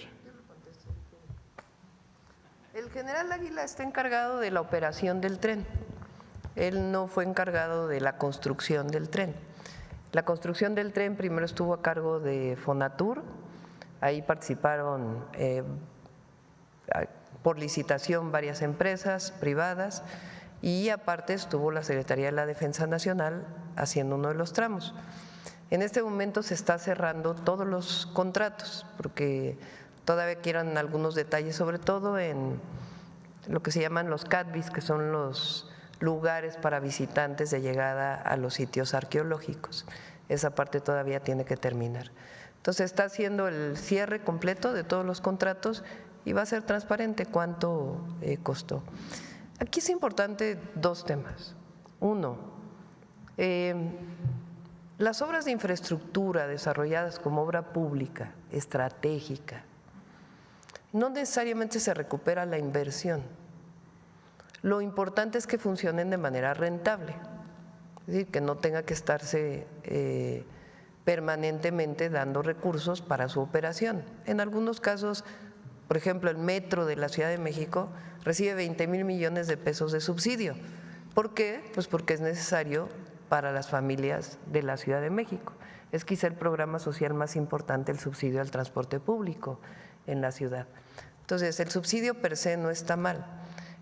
El general Águila está encargado de la operación del tren. Él no fue encargado de la construcción del tren. La construcción del tren primero estuvo a cargo de Fonatur. Ahí participaron por licitación varias empresas privadas. Y aparte estuvo la Secretaría de la Defensa Nacional haciendo uno de los tramos. En este momento se está cerrando todos los contratos, porque todavía quedan algunos detalles, sobre todo en lo que se llaman los CADVIS, que son los lugares para visitantes de llegada a los sitios arqueológicos. Esa parte todavía tiene que terminar. Entonces está haciendo el cierre completo de todos los contratos y va a ser transparente cuánto costó. Aquí es importante 2 temas. Uno, las obras de infraestructura desarrolladas como obra pública, estratégica, no necesariamente se recupera la inversión. Lo importante es que funcionen de manera rentable, es decir, que no tenga que estarse permanentemente dando recursos para su operación. En algunos casos, por ejemplo, el metro de la Ciudad de México recibe 20 mil millones de pesos de subsidio. ¿Por qué? Pues porque es necesario para las familias de la Ciudad de México. Es quizá el programa social más importante, el subsidio al transporte público en la ciudad. Entonces, el subsidio per se no está mal.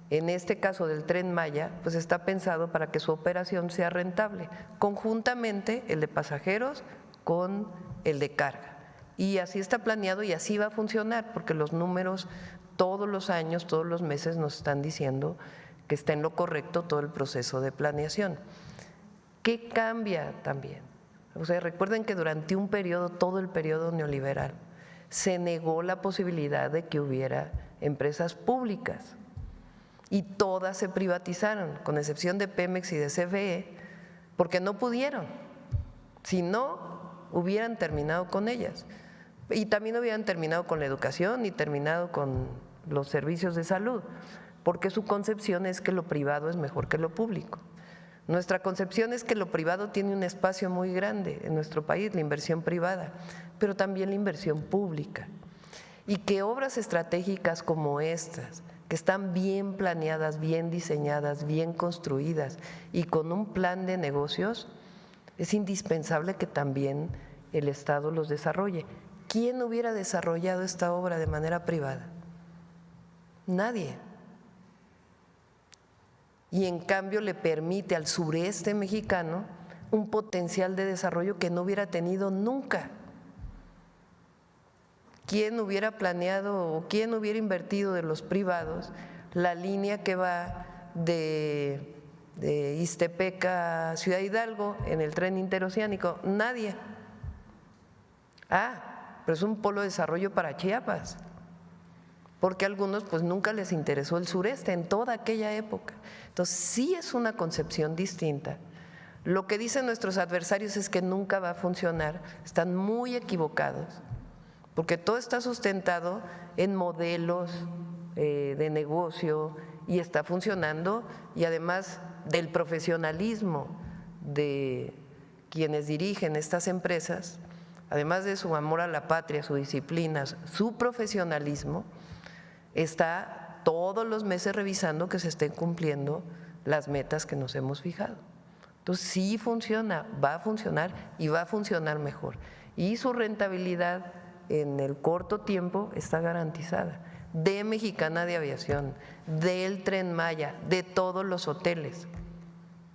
En este caso del Tren Maya, pues está pensado para que su operación sea rentable, conjuntamente el de pasajeros con el de carga. Y así está planeado y así va a funcionar, porque los números todos los años, todos los meses nos están diciendo que está en lo correcto todo el proceso de planeación. ¿Qué cambia también? O sea, recuerden que durante un periodo, todo el periodo neoliberal, se negó la posibilidad de que hubiera empresas públicas y todas se privatizaron, con excepción de Pemex y de CFE, porque no pudieron. Si no, hubieran terminado con ellas. Y también hubieran terminado con la educación y terminado con los servicios de salud, porque su concepción es que lo privado es mejor que lo público. Nuestra concepción es que lo privado tiene un espacio muy grande en nuestro país, la inversión privada, pero también la inversión pública. Y que obras estratégicas como estas, que están bien planeadas, bien diseñadas, bien construidas y con un plan de negocios, es indispensable que también el Estado los desarrolle. ¿Quién hubiera desarrollado esta obra de manera privada? Nadie. Y en cambio le permite al sureste mexicano un potencial de desarrollo que no hubiera tenido nunca. ¿Quién hubiera planeado o quién hubiera invertido de los privados la línea que va de Ixtepec a Ciudad Hidalgo en el tren interoceánico? Nadie. Pero es un polo de desarrollo para Chiapas, porque a algunos pues nunca les interesó el sureste en toda aquella época. Entonces sí es una concepción distinta. Lo que dicen nuestros adversarios es que nunca va a funcionar, están muy equivocados, porque todo está sustentado en modelos de negocio y está funcionando, y además del profesionalismo de quienes dirigen estas empresas, además de su amor a la patria, su disciplina, su profesionalismo, está todos los meses revisando que se estén cumpliendo las metas que nos hemos fijado. Entonces sí funciona, va a funcionar y va a funcionar mejor. Y su rentabilidad en el corto tiempo está garantizada. De Mexicana de Aviación, del Tren Maya, de todos los hoteles,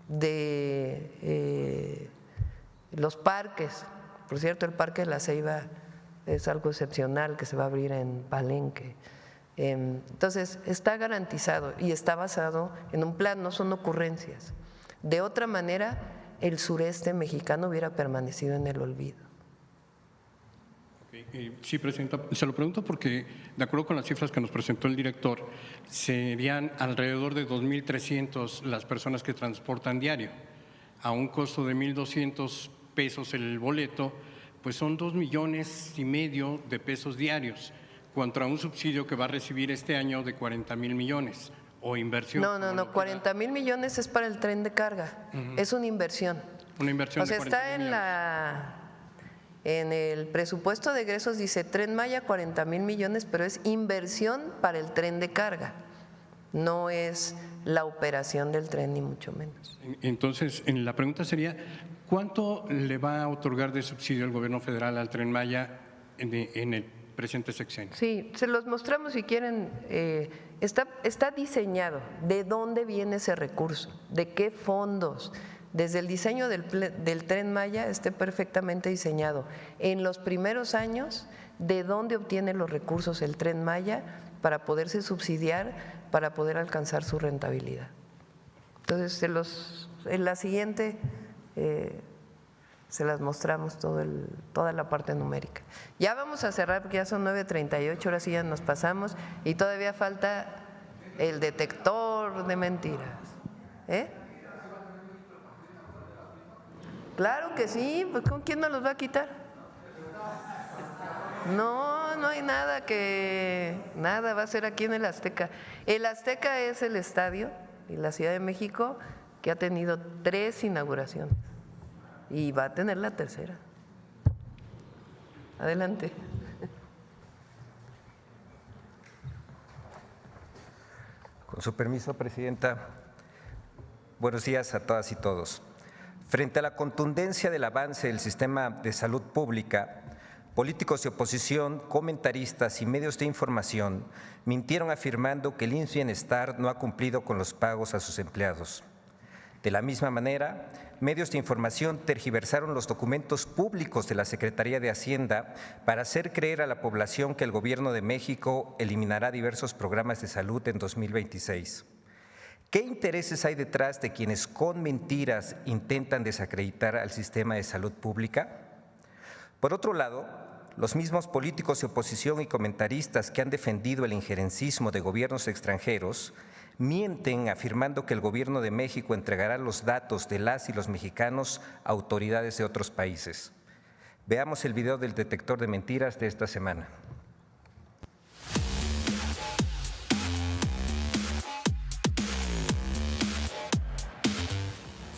de los parques. Por cierto, el Parque de la Ceiba es algo excepcional que se va a abrir en Palenque. Entonces, está garantizado y está basado en un plan, no son ocurrencias. De otra manera, el sureste mexicano hubiera permanecido en el olvido. Sí, Presidenta, se lo pregunto porque, de acuerdo con las cifras que nos presentó el director, serían alrededor de 2.300 las personas que transportan diario. A un costo de 1.200 pesos el boleto, pues son 2,5 millones de pesos diarios, contra un subsidio que va a recibir este año de 40,000 millones, o inversión. No, 40,000 millones es para el tren de carga, es una inversión. Una inversión. O sea, está en el presupuesto de egresos, dice Tren Maya 40,000 millones, pero es inversión para el tren de carga, no es la operación del tren, ni mucho menos. Entonces, la pregunta sería, ¿cuánto le va a otorgar de subsidio el gobierno federal al Tren Maya en el presente sexenio? Sí, se los mostramos si quieren. Está diseñado. ¿De dónde viene ese recurso? ¿De qué fondos? Desde el diseño del Tren Maya esté perfectamente diseñado. En los primeros años, ¿de dónde obtiene los recursos el Tren Maya para poderse subsidiar, para poder alcanzar su rentabilidad? Entonces, en la siguiente se las mostramos toda la parte numérica. Ya vamos a cerrar porque ya son 9:38, ahora sí ya nos pasamos y todavía falta el detector de mentiras. Claro que sí, pues ¿con quién nos los va a quitar? No hay nada va a ser aquí en el Azteca. El Azteca es el estadio y la Ciudad de México que ha tenido 3 inauguraciones y va a tener la tercera. Adelante. Con su permiso, Presidenta. Buenos días a todas y todos. Frente a la contundencia del avance del sistema de salud pública, políticos de oposición, comentaristas y medios de información mintieron afirmando que el IMSS Bienestar no ha cumplido con los pagos a sus empleados. De la misma manera, medios de información tergiversaron los documentos públicos de la Secretaría de Hacienda para hacer creer a la población que el Gobierno de México eliminará diversos programas de salud en 2026. ¿Qué intereses hay detrás de quienes con mentiras intentan desacreditar al sistema de salud pública? Por otro lado, los mismos políticos de oposición y comentaristas que han defendido el injerencismo de gobiernos extranjeros mienten afirmando que el Gobierno de México entregará los datos de las y los mexicanos a autoridades de otros países. Veamos el video del detector de mentiras de esta semana.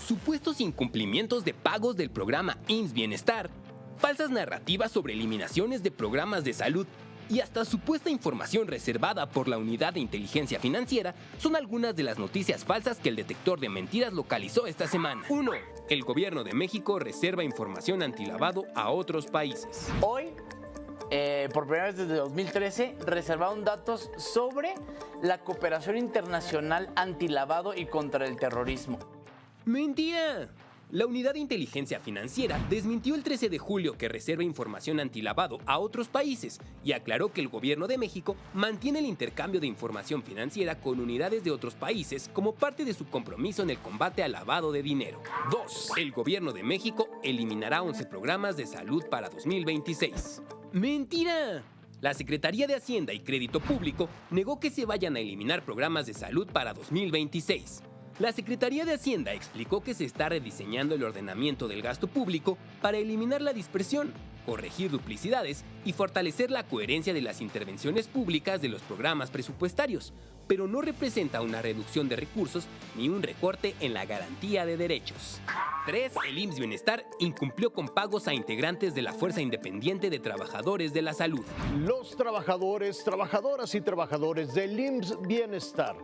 Supuestos incumplimientos de pagos del programa IMSS Bienestar, falsas narrativas sobre eliminaciones de programas de salud y hasta supuesta información reservada por la Unidad de Inteligencia Financiera son algunas de las noticias falsas que el detector de mentiras localizó esta semana. 1. El Gobierno de México reserva información antilavado a otros países. Hoy, por primera vez desde 2013, reservaron datos sobre la cooperación internacional antilavado y contra el terrorismo. ¡Mentira! La Unidad de Inteligencia Financiera desmintió el 13 de julio que reserva información antilavado a otros países y aclaró que el Gobierno de México mantiene el intercambio de información financiera con unidades de otros países como parte de su compromiso en el combate al lavado de dinero. 2. El Gobierno de México eliminará 11 programas de salud para 2026. ¡Mentira! La Secretaría de Hacienda y Crédito Público negó que se vayan a eliminar programas de salud para 2026. La Secretaría de Hacienda explicó que se está rediseñando el ordenamiento del gasto público para eliminar la dispersión, corregir duplicidades y fortalecer la coherencia de las intervenciones públicas de los programas presupuestarios, pero no representa una reducción de recursos ni un recorte en la garantía de derechos. 3. El IMSS Bienestar incumplió con pagos a integrantes de la Fuerza Independiente de Trabajadores de la Salud. Los trabajadores, trabajadoras y trabajadores del IMSS Bienestar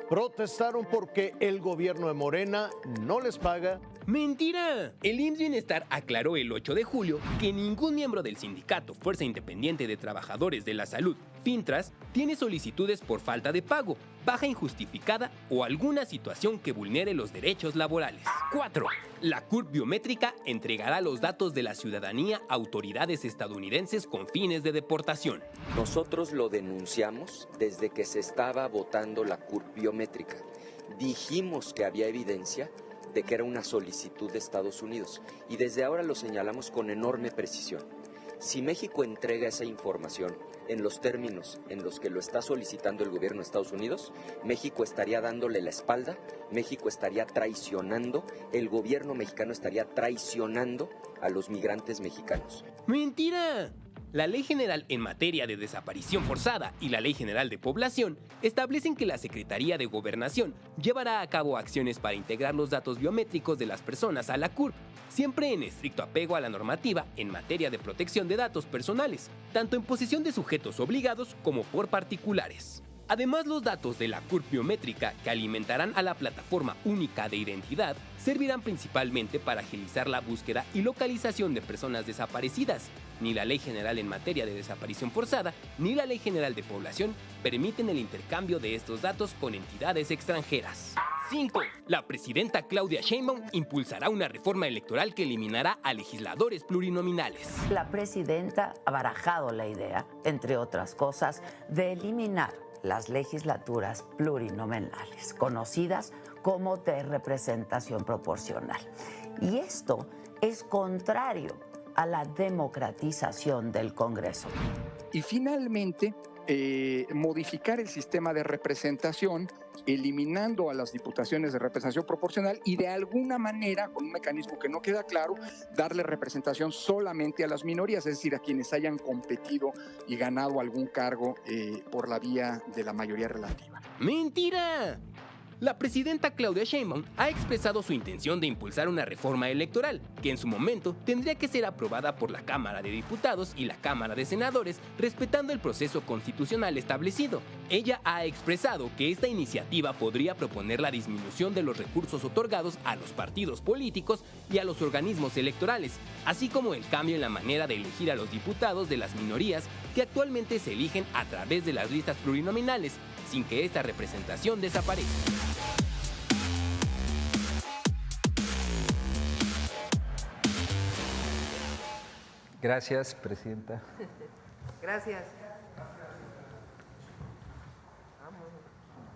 protestaron porque el gobierno de Morena no les paga. ¡Mentira! El IMSS Bienestar aclaró el 8 de julio que ningún miembro del sindicato Fuerza Independiente de Trabajadores de la Salud, FINTRAS, tiene solicitudes por falta de pago, baja injustificada o alguna situación que vulnere los derechos laborales. 4. La CURP biométrica entregará los datos de la ciudadanía a autoridades estadounidenses con fines de deportación. Nosotros lo denunciamos desde que se estaba votando la CURP biométrica. Dijimos que había evidencia de que era una solicitud de Estados Unidos y desde ahora lo señalamos con enorme precisión. Si México entrega esa información en los términos en los que lo está solicitando el gobierno de Estados Unidos, México estaría dándole la espalda, México estaría traicionando, el gobierno mexicano estaría traicionando a los migrantes mexicanos. ¡Mentira! La Ley General en materia de desaparición forzada y la Ley General de Población establecen que la Secretaría de Gobernación llevará a cabo acciones para integrar los datos biométricos de las personas a la CURP, siempre en estricto apego a la normativa en materia de protección de datos personales, tanto en posesión de sujetos obligados como por particulares. Además, los datos de la CURP biométrica que alimentarán a la plataforma única de identidad servirán principalmente para agilizar la búsqueda y localización de personas desaparecidas. Ni la Ley General en materia de desaparición forzada, ni la Ley General de Población permiten el intercambio de estos datos con entidades extranjeras. 5. La presidenta Claudia Sheinbaum impulsará una reforma electoral que eliminará a legisladores plurinominales. La presidenta ha barajado la idea, entre otras cosas, de eliminar las legislaturas plurinominales, conocidas como de representación proporcional. Y esto es contrario a la democratización del Congreso. Y finalmente, modificar el sistema de representación, eliminando a las diputaciones de representación proporcional y de alguna manera, con un mecanismo que no queda claro, darle representación solamente a las minorías, es decir, a quienes hayan competido y ganado algún cargo por la vía de la mayoría relativa. ¡Mentira! La presidenta Claudia Sheinbaum ha expresado su intención de impulsar una reforma electoral, que en su momento tendría que ser aprobada por la Cámara de Diputados y la Cámara de Senadores, respetando el proceso constitucional establecido. Ella ha expresado que esta iniciativa podría proponer la disminución de los recursos otorgados a los partidos políticos y a los organismos electorales, así como el cambio en la manera de elegir a los diputados de las minorías que actualmente se eligen a través de las listas plurinominales, sin que esta representación desaparezca. Gracias, presidenta. Gracias.